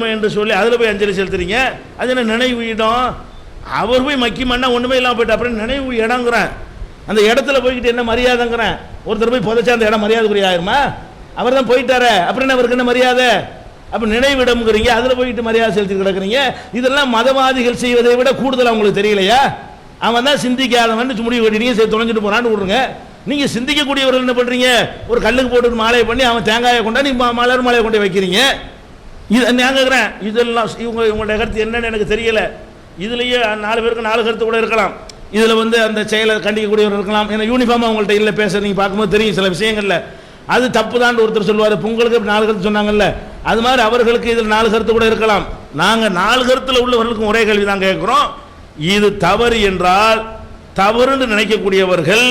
என்று சொல்லி அதில் போய் அஞ்சலி செலுத்துறீங்க. அது என்ன நினைவு இடம்? அவர் போய் மக்கி மண்ணா ஒன்றுமே இல்லாமல் போயிட்டு அப்புறம் நினைவு இடங்கிறேன். அந்த இடத்துல போய்கிட்டு என்ன மரியாதைங்கிறேன்? ஒருத்தர் போய் புதைச்சா அந்த இடம் மரியாதைக்குரிய ஆயிருமா? அவர் தான் போயிட்டாரு, அப்புறம் என்ன அவருக்கு என்ன மரியாதை? அப்போ நினைவிடம்ங்கிறீங்க, அதில் போயிட்டு மரியாதை செலுத்தி கிடக்குறீங்க. இதெல்லாம் மதவாதிகள் செய்வதை விட கூடுதல் அவங்களுக்கு தெரியலையா? அவன் தான் சிந்திக்காதவன் முடிவு கட்டினீங்க, சரி தொலைஞ்சிட்டு போறான்னு விடுங்க. நீங்கள் சிந்திக்கக்கூடியவர்கள் என்ன பண்ணுறீங்க? ஒரு கல்லுக்கு போட்டு மாலையை பண்ணி அவன் தேங்காயை கொண்டா நீங்கள் மலர் மாலையை கொண்டு வைக்கிறீங்க. இது நான் கேட்குறேன், இதெல்லாம் இவங்களுடைய கருத்து என்னன்னு எனக்கு தெரியல. இதுலேயே 4 பேருக்கு 4 கருத்து கூட இருக்கலாம். இதில் அந்த செயலை கண்டிக்கக்கூடியவர் இருக்கலாம். ஏன்னா யூனிஃபார்மாக அவங்கள்ட்ட இல்லை பேச நீங்கள் பார்க்கும்போது தெரியும் சில விஷயங்களில் அது தப்பு தான் ஒருத்தர் சொல்லுவார். பொங்கலுக்கு 4 கருத்து சொன்னாங்கல்ல, அது மாதிரி அவர்களுக்கு இதில் 4 கருத்து கூட இருக்கலாம். நாங்கள் 4 கருத்தில் உள்ளவர்களுக்கும் ஒரே கேள்வி தான் கேட்குறோம். இது தவறு என்றால் தவறுன்னு நினைக்கக்கூடியவர்கள்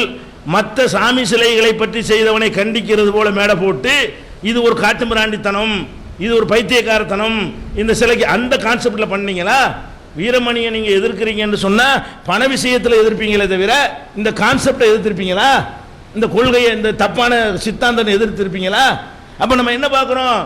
மற்ற சாமி சிலைகளை பற்றி செய்தவனை கண்டிக்கிறது போல மேடை போட்டு இது ஒரு காட்டுமிராண்டித்தனம், இது ஒரு பைத்தியக்காரத்தனம், இந்த சிலைக்கு அந்த கான்செப்டில் பண்ணீங்களா? வீரமணியை நீங்கள் எதிர்க்கிறீங்கன்னு சொன்னால் பண விஷயத்தில் எதிர்ப்பீங்களே தவிர இந்த கான்செப்டை எதிர்த்திருப்பீங்களா? இந்த கொள்கையை, இந்த தப்பான சித்தாந்தனை எதிர்த்திருப்பீங்களா? அப்போ நம்ம என்ன பார்க்குறோம்?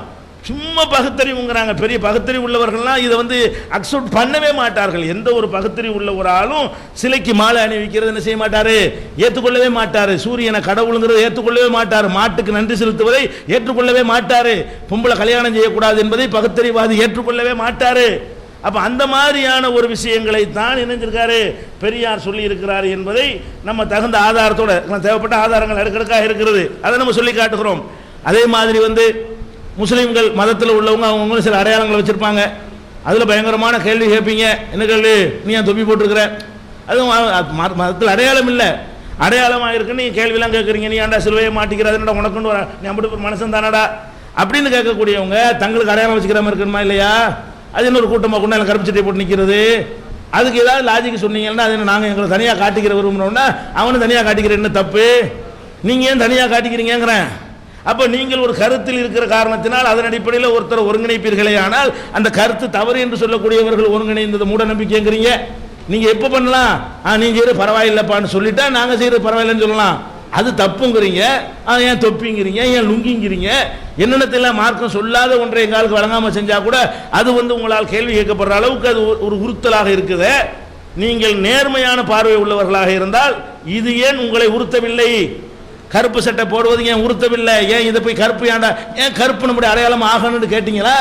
சும்மா பகுத்தறிவுங்கிறாங்க. பெரிய பகுத்தறிவு உள்ளவர்கள்லாம் இதை அக்செப்ட் பண்ணவே மாட்டார்கள். எந்த ஒரு பகுத்தறிவு உள்ள ஒரு ஆளும் சிலைக்கு மாலை அணிவிக்கிறது என்ன செய்ய மாட்டார்? ஏற்றுக்கொள்ளவே மாட்டார். சூரியனை கடவுளுங்கிறத ஏற்றுக்கொள்ளவே மாட்டார். மாட்டுக்கு நன்றி செலுத்துவதை ஏற்றுக்கொள்ளவே மாட்டார். பொம்பளை கல்யாணம் செய்யக்கூடாது என்பதை பகுத்தறிவாதி ஏற்றுக்கொள்ளவே மாட்டார். அப்போ அந்த மாதிரியான ஒரு விஷயங்களை தான் இணைஞ்சிருக்காரு பெரியார் சொல்லி இருக்கிறார் என்பதை நம்ம தகுந்த ஆதாரத்தோட, தேவைப்பட்ட ஆதாரங்கள் அடுக்கடுக்காக இருக்கிறது, அதை நம்ம சொல்லி காட்டுகிறோம். அதே மாதிரி முஸ்லீம்கள் மதத்தில் உள்ளவங்க அவங்கவுங்க சில அடையாளங்களை வச்சுருப்பாங்க. அதில் பயங்கரமான கேள்வி கேட்பீங்க. என்ன கேள்வி? நீ ஏன் தொப்பி போட்டிருக்கிற? அதுவும் மதத்தில் அடையாளம் இல்லை, அடையாளமாக இருக்குன்னு நீங்கள் கேள்வியெல்லாம் கேட்குறீங்க. நீ ஏன்டா சிலுவையை மாட்டிக்கிற? அதனடா உனக்குன்னு வர, நீ அப்படி ஒரு மனுஷன் தானடா அப்படின்னு கேட்கக்கூடியவங்க தங்களுக்கு அடையாளம் வச்சுக்கிற மாதிரி இருக்கணுமா இல்லையா? அது இன்னொரு கூட்டமாக கொண்டு கருப்பு சட்டை போட்டு நிற்கிறது. அதுக்கு ஏதாவது லாஜிக் சொன்னீங்கன்னா அது நாங்கள் எங்களை தனியாக காட்டிக்கிற விரும்புகிறோம்னா அவனு தனியாக காட்டிக்கிற என்ன தப்பு? நீங்கள் ஏன் தனியாக காட்டிக்கிறீங்கிறேன். அப்போ நீங்கள் ஒரு கருத்தில் இருக்கிற காரணத்தினால் அதன் அடிப்படையில் ஒருத்தர் ஒருங்கிணைப்பீர்களே, ஆனால் அந்த கருத்து தவறு என்று சொல்லக்கூடியவர்கள் ஒருங்கிணைந்தது மூட நம்பிக்கைங்கிறீங்க. நீங்கள் எப்போ பண்ணலாம்? நீங்கள் செய்கிற பரவாயில்லைப்பான்னு சொல்லிட்டா நாங்கள் செய்கிற பரவாயில்லைன்னு சொல்லலாம். அது தப்புங்கிறீங்க. ஏன் தொப்பிங்கிறீங்க, ஏன் லுங்கிங்கிறீங்க, என்னென்னத்தெல்லாம் மார்க்கம் சொல்லாத ஒன்றை எங்களுக்கு வழங்காமல் செஞ்சால் கூட அது உங்களால் கேள்வி கேட்கப்படுற அளவுக்கு அது ஒரு உறுத்தலாக இருக்குது. நீங்கள் நேர்மையான பார்வை உள்ளவர்களாக இருந்தால் இது ஏன் உங்களை உறுத்தவில்லை? கருப்பு சட்டை போடுவது ஏன் உறுத்தவில்லை? ஏன் இதை போய் கருப்பு ஏன்டா, ஏன் கருப்பு நம்முடைய அடையாளம் ஆகணும்னு கேட்டீங்களா?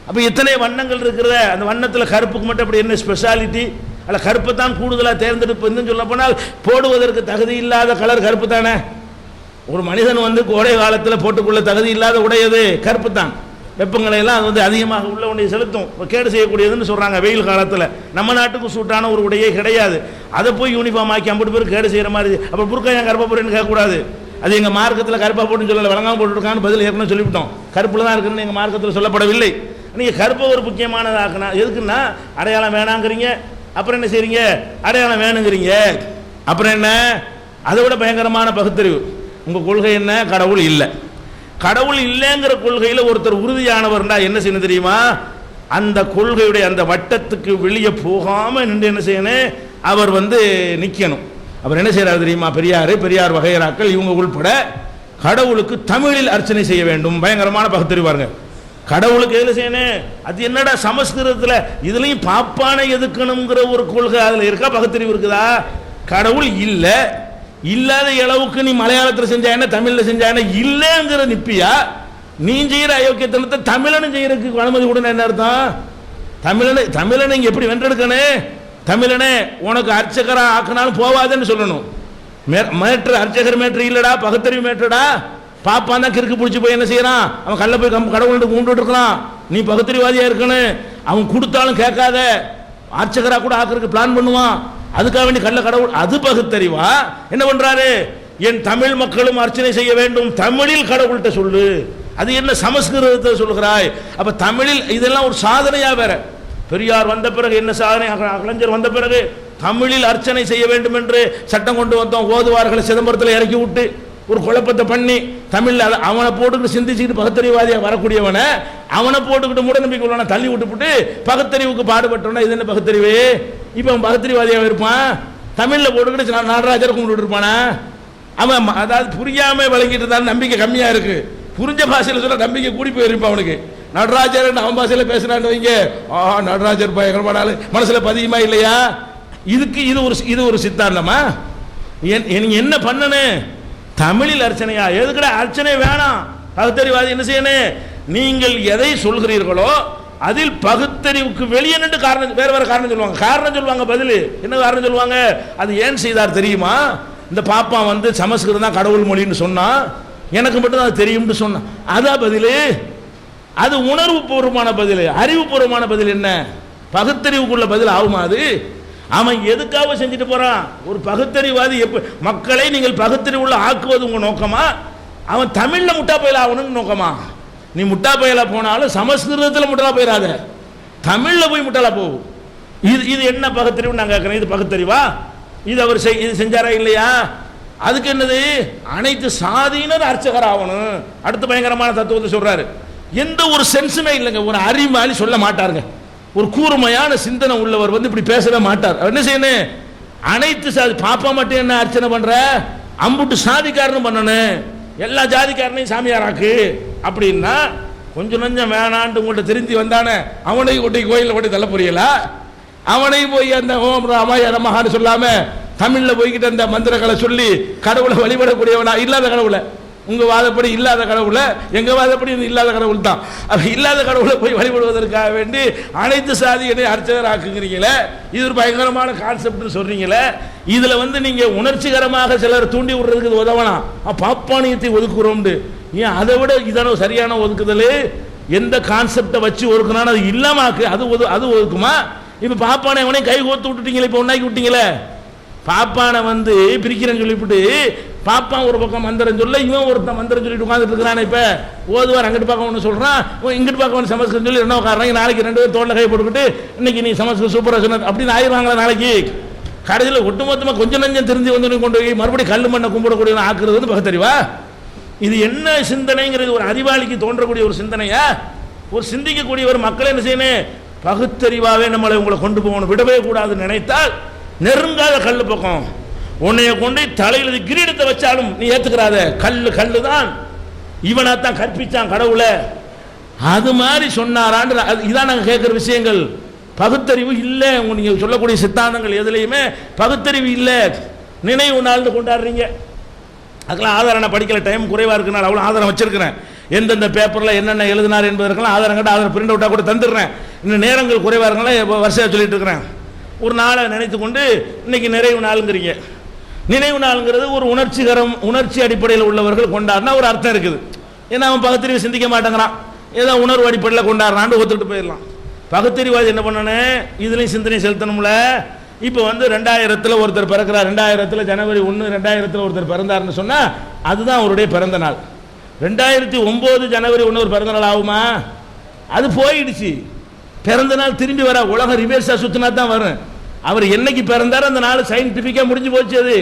அப்போ எத்தனை வண்ணங்கள் இருக்கிற அந்த வண்ணத்தில் கருப்புக்கு மட்டும் அப்படி என்ன ஸ்பெஷாலிட்டி? அல்ல கருப்பு தான் கூடுதலாக தேர்ந்தெடுப்பு சொல்ல போனால் போடுவதற்கு தகுதி இல்லாத கலர் கருப்பு தானே. ஒரு மனிதன் கோடை காலத்தில் போட்டுக்கொள்ள தகுதி இல்லாத உடையது கருப்பு தான். வெப்பங்களை எல்லாம் அது அதிகமாக உள்ள உடைய செலுத்தும், கேடு செய்யக்கூடியதுன்னு சொல்கிறாங்க. வெயில் காலத்தில் நம்ம நாட்டுக்கு சூட்டான ஒரு உடையே கிடையாது. அதை போய் யூனிஃபார்ம் ஆக்கி 50 பேர் கேடு செய்கிற மாதிரி. அப்போ புர்கா ஏன் கருப்பா போடுறேன்னு கேட்கக்கூடாது. அது எங்கள் மார்க்கத்தில் கருப்பா போட்டுன்னு சொல்லலை, வழங்காமல் போட்டுருக்கான்னு பதில் ஏற்கனவே சொல்லிவிட்டோம். கருப்பில் தான் இருக்குன்னு எங்கள் மார்க்கத்தில் சொல்லப்படவில்லை. நீங்கள் கருப்பை ஒரு முக்கியமானதாக்குனா எதுக்குன்னா அடையாளம் வேணாங்கிறீங்க, அப்புறம் என்ன செய்றீங்க? அடையாளம் வேணுங்கிறீங்க. அப்புறம் என்ன? அதை விட பயங்கரமான பகுத்தறிவு. உங்கள் கொள்கை என்ன? கடவுள் இல்லை. கடவுள் இல்லைங்கிற கொள்கையில் ஒருத்தர் உறுதியானவர்னா என்ன செய்யணும் தெரியுமா? அந்த கொள்கையுடைய அந்த வட்டத்துக்கு வெளியே போகாமல் நின்று என்ன செய்யணும்? அவர் நிற்கணும். அவர் என்ன செய்யறாரு தெரியுமா? பெரியார் வகையராக்கள் இவங்க உள்பட கடவுளுக்கு தமிழில் அர்ச்சனை செய்ய வேண்டும். பயங்கரமான பகுத்தறிவாருங்க. கடவுளுக்கு எதில் செய்யணும்? அது என்னடா சமஸ்கிருதத்தில் இதுலையும் பாப்பானை எதுக்கணுங்கிற ஒரு கொள்கை அதில் இருக்கா? பகுத்தறிவு இருக்குதா? கடவுள் இல்லை, இல்லாத அளவுக்கு நீ மலையாளத்தில் செஞ்சா என்ன, தமிழில் செஞ்சா என்ன, இல்லைங்கிற நிப்பியா? நீ செய்கிற அயோக்கியத்தனத்தை தமிழனும் செய்யறதுக்கு அனுமதி கொடுன்னு என்ன அர்த்தம்? தமிழனை இங்கே எப்படி வென்றெடுக்கணும்? தமிழனே உனக்கு அர்ச்சகரா ஆக்கினாலும் போவாதுன்னு சொல்லணும். மேட்ரு அர்ச்சகர் மேட்ரு இல்லடா, பகுத்தறிவு மேட்டடா. பாப்பான் தான் கிறுக்கு பிடிச்சி போய் என்ன செய்யறான்? அவன் கல்ல போய் கடவுள்கிட்ட கும்பிட்டு இருக்கலாம். நீ பகுத்தறிவாதியா இருக்கணும். அவன் கொடுத்தாலும் கேட்காத, அர்ச்சகரா கூட ஆக்கிறதுக்கு பிளான் பண்ணுவான். அதுக்காக வேண்டி கள்ள கடவுள், அது பகுத்தறிவா? என்ன பண்றாரு? என் தமிழ் மக்களும் அர்ச்சனை செய்ய வேண்டும், தமிழில் கடவுள்கிட்ட சொல்லு. அது என்ன சமஸ்கிருதத்தை சொல்கிறாய்? அப்ப தமிழில் இதெல்லாம் ஒரு சாதனையா வேற. பெரியார் வந்த பிறகு என்ன சாதனை? கலைஞர் வந்த பிறகு தமிழில் அர்ச்சனை செய்ய வேண்டும் என்று சட்டம் கொண்டு வந்தோம். ஓதுவார்களை சிதம்பரத்தில் இறக்கி விட்டு ஒரு குழப்பத்தை பண்ணி தமிழில் அவனை போட்டுக்கிட்டு சிந்திச்சுக்கிட்டு பகுத்தறிவாதியாக வரக்கூடியவனை அவனை போட்டுக்கிட்டு மூட நம்பிக்கை உள்ளவனை தள்ளி விட்டுவிட்டு பகுத்தறிவுக்கு பாடுபட்டோன்னா இது என்ன பகுத்தறிவு? இப்போ அவன் பகுத்தறிவாதியாக இருப்பான். தமிழில் போட்டுக்கிட்டு நடராஜரை கும்பிட்டு இருப்பானா? அவன் அதாவது புரியாமல் வழங்கிட்டு இருந்தாலும் நம்பிக்கை கம்மியாக இருக்குது. புரிஞ்ச பாஷையில் சொல்ல நம்பிக்கை கூடி போயிருப்பான் அவனுக்கு. நடராஜர் அவன் பாசையில பேசுறான்னு வைங்க, நடராஜர் பயங்கரமான ஆளு மனசுல பதியுமா இல்லையா? இதுக்கு இது ஒரு சித்தாந்தமா? நீங்க என்ன பண்ணணும்? தமிழில் அர்ச்சனையா? எதுக்கடா அர்ச்சனை வேணாம். பகுத்தறிவாதி என்ன செய்யணும்? நீங்கள் எதை சொல்கிறீர்களோ அதில் பகுத்தறிவுக்கு வெளியே நின்று வேற வேற காரணம் சொல்லுவாங்க. பதில் என்ன காரணம் சொல்லுவாங்க? அது ஏன் செய்தார் தெரியுமா? இந்த பாப்பா வந்து சமஸ்கிருதம் தான் கடவுள் மொழின்னு சொன்னா, எனக்கு மட்டும் தான் தெரியும்னு சொன்னான். அதான் பதில். அது உணர்வு பூர்வமான பதில். அறிவுபூர்வமான பதில் என்ன? பகுத்தறிவுக்குள்ள பதில் ஆகுமா அது? அவன் எதுக்காக செஞ்சுட்டு போறான்? ஒரு பகுத்தறிவாதி மக்களை நீங்கள் பகுத்தறிவுள்ள ஆக்குவது உங்க நோக்கமா? அவன் தமிழ்ல முட்டா பயில ஆகணும்னு நோக்கமா? நீ முட்டா பயில போனாலும் சமஸ்கிருதத்தில் முட்டா போயிடாத, தமிழ்ல போய் முட்டாளா போகும். இது என்ன பகுத்தறிவு நான் கேட்கிறேன். இது பகுத்தறிவா? இது அவர் இது செஞ்சாரா இல்லையா? அதுக்கு என்னது? அனைத்து சாதியினர் அர்ச்சகர் ஆகணும். அடுத்த பயங்கரமான தத்துவத்தை சொல்றாரு. எந்த ஒரு சென்ஸுமே இல்லைங்க. ஒரு அறிவாளி சொல்ல மாட்டாருங்க. ஒரு கூர்மையான சிந்தனை உள்ளவர் வந்து இப்படி பேசவே மாட்டார். என்ன செய்யணும்? அனைத்து சாதி பாப்பா மட்டும் என்ன அர்ச்சனை பண்ற, அம்புட்டு சாதிக்காரனும் பண்ணணும், எல்லா ஜாதிக்காரனையும் சாமியாராக்கு அப்படின்னா கொஞ்சம் நஞ்சம் வேணான்ட்டு உங்கள்கிட்ட திருந்தி வந்தானே அவனை கொட்டி கோயிலில் கொட்டி தள்ள புரியலா? அவனை போய் அந்த ஓம் ராமாய நமஹான்னு சொல்லாம தமிழ்ல போய்கிட்டு அந்த மந்திரங்களை சொல்லி கடவுளை வழிபடக்கூடியவனா? இல்லாத கடவுளை, உங்க வாதப்படி இல்லாத கடவுளை, எங்க வாதப்படி இல்லாத கடவுள் தான். இல்லாத கடவுளை போய் வழிபடுவதற்காக வேண்டி அனைத்து சாதிகளை அர்ச்சகர் ஆக்குங்கிறீங்களே, இது ஒரு பயங்கரமான கான்செப்ட் சொல்றீங்களே. இதுல வந்து நீங்க உணர்ச்சிகரமாக சிலர் தூண்டி விடுறதுக்கு உதவலாம். பாப்பானியத்தை ஒதுக்குறோம். ஏன் அதை விட இதான சரியான ஒதுக்குதல்? எந்த கான்செப்டை வச்சு ஒதுக்குனாலும் அது இல்லாமாக்கு அது ஒதுக்குமா? இப்ப பாப்பானை அவனே கை கோத்து விட்டுட்டீங்களே, இப்ப ஒன்னாக்கி விட்டீங்களே. பாப்பானை வந்து பிரிக்கிறேன்னு சொல்லிவிட்டு பாப்பான் ஒரு பக்கம் மந்திரம் சொல்ல, இவன் ஒருத்தன் மந்திரம் சொல்லிட்டு உட்காந்துட்டு இருக்கிறான். இப்ப ஓதுவார் அங்கிட்டு பார்க்க ஒன்று சொல்றான், இங்கிட்டு பார்க்க ஒன்று சமஸ்கிருதம் சொல்லி என்ன உட்காடுறாங்க. நாளைக்கு 2 பேரும் தோல்ல கை போட்டுக்கிட்டு இன்னைக்கு நீ சமஸ்கிருதம் சூப்பரா சொன்ன அப்படின்னு ஆயிடுவாங்களா? நாளைக்கு கடைசியில் ஒட்டுமொத்தமா கொஞ்சம் நஞ்சம் தெரிஞ்சு வந்து கொண்டு போய் மறுபடியும் கல் மண்ணை கும்பிடக்கூடிய ஆக்குறது வந்து பகுத்தறிவா? இது என்ன சிந்தனைங்கிறது? ஒரு அறிவாளிக்கு தோன்றக்கூடிய ஒரு சிந்தனையா? ஒரு சிந்திக்கக்கூடிய ஒரு மக்கள் என்ன செய்யணும்? பகுத்தறிவாவே நம்மளை உங்களை கொண்டு போகணும், விடவே கூடாதுன்னு நினைத்தால் நெருங்காத கல்லு பக்கம் உன்னைய கொண்டு தலையில் கிரீடத்தை வச்சாலும் நீ ஏத்துக்கிறாத. கல்லு தான் இவனாத்தான் கற்பிச்சான் கடவுளை. அது மாதிரி சொன்னாரான்னு இதான் நாங்கள் கேட்குற விஷயங்கள். பகுத்தறிவு இல்லை. நீங்க சொல்லக்கூடிய சித்தாந்தங்கள் எதுலையுமே பகுத்தறிவு இல்லை. நினைவு நாள்னு கொண்டாடுறீங்க. அதுக்கெல்லாம் ஆதாரம் நான் படிக்கல, டைம் குறைவாக இருக்குனால அவ்வளோ ஆதாரம் வச்சிருக்கிறேன். எந்தெந்த பேப்பரில் என்னென்ன எழுதினார் என்பதற்கெல்லாம் ஆதாரம் கட்ட ஆதாரம் பிரிண்ட் அவுட்டாக கூட தந்துடுறேன். இன்னும் நேரங்கள் குறைவாக இருக்கனால வருஷம் சொல்லிட்டு இருக்கிறேன். ஒரு நாளை நினைத்து கொண்டு இன்னைக்கு நிறைவு நாளுங்கிறீங்க. நினைவு நாளுங்கிறது ஒரு உணர்ச்சி அடிப்படையில் உள்ளவர்கள் கொண்டாடினா ஒரு அர்த்தம் இருக்குது. ஏன்னா அவன் பகுத்தறிவு சிந்திக்க மாட்டேங்கிறான், ஏதோ உணர்வு அடிப்படையில் கொண்டாடுறான்னு ஒத்துக்கிட்டு போயிடலாம். பகுத்தறிவாதி என்ன பண்ணனே? இதுலையும் சிந்தனை செலுத்தணும்ல. இப்போ வந்து 2000 ஒருத்தர் பிறக்கிறார், 2000 ஜனவரி 1 2000 ஒருத்தர் பிறந்தார்னு சொன்னா அதுதான் அவருடைய பிறந்த நாள். 2009 ஜனவரி 1 ஒரு பிறந்த நாள் ஆகுமா? அது போயிடுச்சு. பிறந்த நாள் திரும்பி வர உலகம் ரிவர்ஸா சுத்தினா தான் வரும். அவர் என்னைக்கு பிறந்தார் அந்த நாள் சயின்டிபிக்கா முடிஞ்சு போச்சு. அது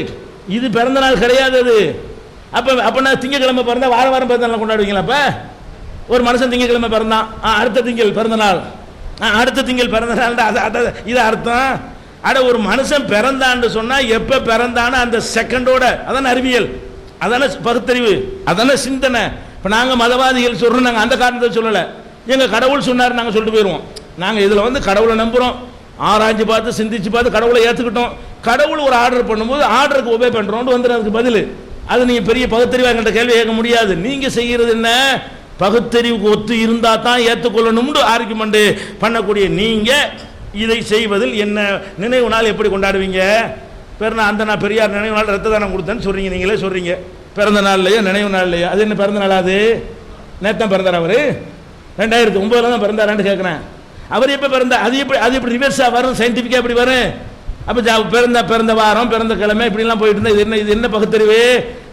இது பிறந்த நாள் கிடையாது. அது அப்ப நான் திங்கக்கிழமை பிறந்தா வாரம் பிறந்த நாள் கொண்டாடுவீங்களா? அப்ப ஒரு மனுஷன் திங்கக்கிழமை பிறந்தான், அடுத்த திங்கள் பிறந்த நாள், அடுத்த திங்கள் பிறந்த நாள், இது அர்த்தம். ஒரு மனுஷன் பிறந்தான்னு சொன்னா எப்ப பிறந்தான்னு அந்த செகண்டோட, அதான அறிவியல், அதான பகுத்தறிவு, அதான சிந்தனை. இப்ப நாங்க மதவாதிகள் சொல்றோம், நாங்க அந்த காரணத்தை சொல்லல. எங்க கடவுள் சொன்னார் நாங்க சொல்லிட்டு போயிருவோம். நாங்க இதுல வந்து கடவுளை நம்புறோம், ஆராய்ச்சி பார்த்து சிந்திச்சு பார்த்து கடவுளை ஏத்துக்கிட்டோம். கடவுள் ஒரு ஆர்டர் பண்ணும்போது ஆர்டருக்கு ஒபே பண்றோம் வந்து அதுக்கு பதில். அது நீங்க பெரிய பகுத்தறிவா என்கிட்ட கேள்வி கேட்க முடியாது. நீங்க செய்யறது என்ன? பகுத்தறிவுக்கு ஒத்து இருந்தா தான் ஏற்றுக்கொள்ளணும்னு ஆர்குமெண்ட் பண்ணக்கூடிய நீங்க இதை செய்வதில் என்ன? நினைவு நாள் எப்படி கொண்டாடுவீங்க? அந்த நான் பெரியார் நினைவு நாள் ரத்த தானம் கொடுத்தேன்னு சொல்றீங்க, நீங்களே சொல்றீங்க. பிறந்த நாள்லையோ நினைவு நாள்லையோ அது என்ன பிறந்த நாள்? அது நேத்தான் பிறந்தார். அவரு 2009 தான் பிறந்தாரான்னு கேட்குறேன். அவர் எப்போ பிறந்தார்? அது எப்படி ரிவர்ஸாக வரும்? சயின்டிஃபிக்காக எப்படி வரும்? அப்போ பிறந்த வாரம் பிறந்த கிழமை இப்படிலாம் போயிட்டு இருந்தால் இது என்ன பகுத்தறிவு?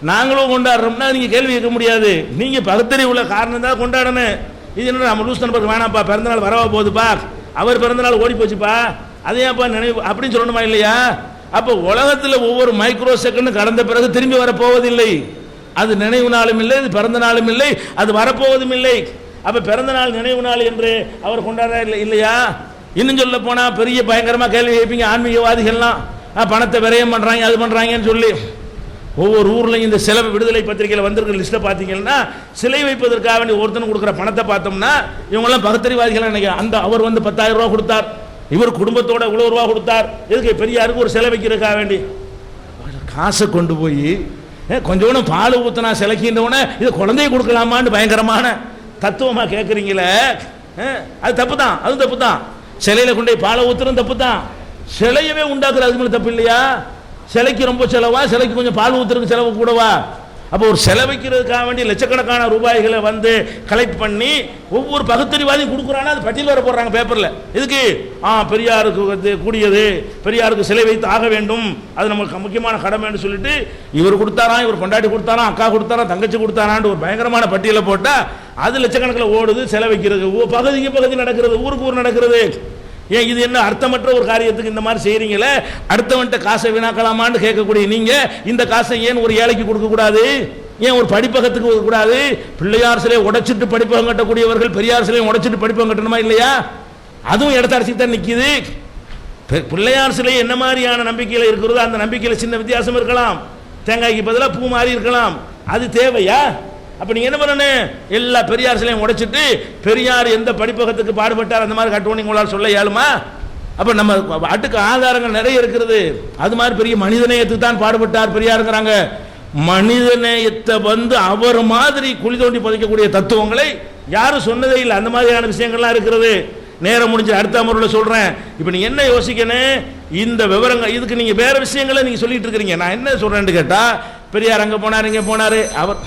நாங்களும் கொண்டாடுறோம்னா நீங்கள் கேள்வி கேட்க முடியாது. நீங்கள் பகுத்தறிவு உள்ள காரணம் தான் கொண்டாடணும். இது என்ன நம்ம லூஸ் பண்ண வேணாம்ப்பா, பிறந்த நாள் வரவா போகுதுப்பா, அவர் பிறந்த நாள் ஓடி போச்சுப்பா, அதையாப்பா நினைவு அப்படின்னு சொல்லணுமா இல்லையா? அப்போ உலகத்தில் ஒவ்வொரு மைக்ரோ செகண்ட் கடந்த பிறகு திரும்பி வரப்போவதில்லை. அது நினைவு நாளும் இல்லை, இது பிறந்த நாளும் இல்லை, அது வரப்போவதும் இல்லை. அப்ப பிறந்த நாள் நினைவு நாள் என்று அவர் கொண்டாடுற இல்லையா? இன்னும் சொல்ல போனா பெரிய பயங்கரமா கேள்வி கேட்பீங்க ஆன்மீகவாதிகள்லாம், பணத்தை விரயம் பண்றாங்க அது பண்றாங்கன்னு சொல்லி. ஒவ்வொரு ஊர்லையும் இந்த சிலை விடுதலை பத்திரிகையில் வந்திருக்கிற லிஸ்ட்டை பார்த்தீங்கன்னா சிலை வைப்பதற்காக வேண்டி ஒருத்தனுக்கு கொடுக்குற பணத்தை பார்த்தோம்னா இவங்கெல்லாம் பகுத்தறிவாதிகள் நினைக்கிறேன். அந்த அவர் வந்து 10,000 ரூபா கொடுத்தார், இவர் குடும்பத்தோட இவ்வளோ ரூபா கொடுத்தார், எதுக்கு பெரியாருக்கு ஒரு சிலை வைக்கிறதுக்காக வேண்டி காசை கொண்டு போய் கொஞ்சோண்டு பால் ஊற்றினா சிலைக்கின்றவன இது குழந்தைய கொடுக்கலாமான்னு பயங்கரமான தத்துவமாக கேட்குறீங்களே, அது தப்பு தான், அதுவும் தப்பு தான். சிலையில் கொண்டு போய் பாலை ஊற்றுறது தப்பு தான், சிலையவே உண்டாக்குறது அதுக்கு மேலே தப்பு இல்லையா? சிலைக்கு ரொம்ப செலவா, சிலைக்கு கொஞ்சம் பால் ஊற்றுறதுக்கு செலவு கூடவா? அப்போ ஒரு செலவு வைக்கிறதுக்காக வேண்டிய லட்சக்கணக்கான ரூபாய்களை வந்து கலெக்ட் பண்ணி ஒவ்வொரு பகுத்தறிவாதியும் கொடுக்குறானா அது பட்டியல் வர போடுறாங்க பேப்பரில். இதுக்கு பெரியாருக்கு வந்து கூடியது, பெரியாருக்கு சிலை வைத்து ஆக வேண்டும், அது நமக்கு முக்கியமான கடமைன்னு சொல்லிட்டு இவர் கொடுத்தாராம், இவர் பொண்டாட்டி கொடுத்தாராம், அக்கா கொடுத்தாராம், தங்கச்சி கொடுத்தாரான்னு ஒரு பயங்கரமான பட்டியலை போட்டால் அது லட்சக்கணக்கில் ஓடுது. செலை வைக்கிறது பகுதிக்கு பகுதி நடக்கிறது, ஊருக்கு ஊர் நடக்கிறது. ஏன் இது என்ன அர்த்தமற்ற ஒரு காரியத்துக்கு இந்த மாதிரி செய்றீங்களே? அடுத்தவன்ட்ட காசை வீணாக்கலாமான்னு கேட்கக்கூடிய நீங்க இந்த காசை ஏன் ஒரு ஏழைக்கு கொடுக்க கூடாது? ஏன் ஒரு படிப்பகத்துக்கு கொடுக்க கூடாது? பிள்ளையார் சிலையை உடைச்சிட்டு படிப்பகம் கட்டக்கூடியவர்கள் பெரியார் சிலையை உடைச்சிட்டு படிப்பகம் கட்டணுமா இல்லையா? அதுவும் இடத்த அடிச்சு தான் நிற்கிது. பிள்ளையார் சிலை என்ன மாதிரியான நம்பிக்கையில் இருக்கிறதோ அந்த நம்பிக்கையில் சின்ன வித்தியாசம் இருக்கலாம், தேங்காய்க்கு பதிலாக பூ மாறி இருக்கலாம், அது தேவையா? அப்போ நீங்கள் என்ன பண்ணணும், எல்லா பெரியார் சிலையும் உடைச்சிட்டு பெரியார் எந்த படிப்பகத்துக்கு பாடுபட்டார் அந்த மாதிரி கட்டுவோம் உங்களால் சொல்ல இயலுமா? அப்போ நம்ம அட்டுக்கு ஆதாரங்கள் நிறைய இருக்கிறது. அது மாதிரி பெரிய மனிதநேயத்துக்கு தான் பாடுபட்டார் பெரியாருங்கிறாங்க. மனிதநேயத்தை வந்து அவர் மாதிரி குழி தோண்டி புதைக்கக்கூடிய தத்துவங்களை யாரும் சொன்னதே இல்லை. அந்த மாதிரியான விஷயங்கள்லாம் இருக்கிறது. நேரம் முடிஞ்சு அடுத்த அமர்வில் சொல்கிறேன். இப்போ நீங்கள் என்ன யோசிக்கணும், இந்த விவரங்கள் இதுக்கு நீங்கள் வேறு விஷயங்களை நீங்கள் சொல்லிட்டு இருக்கிறீங்க. நான் என்ன சொல்கிறேன்னு கேட்டால், பெரியார் அங்கே போனார் இங்கே போனார், அவர்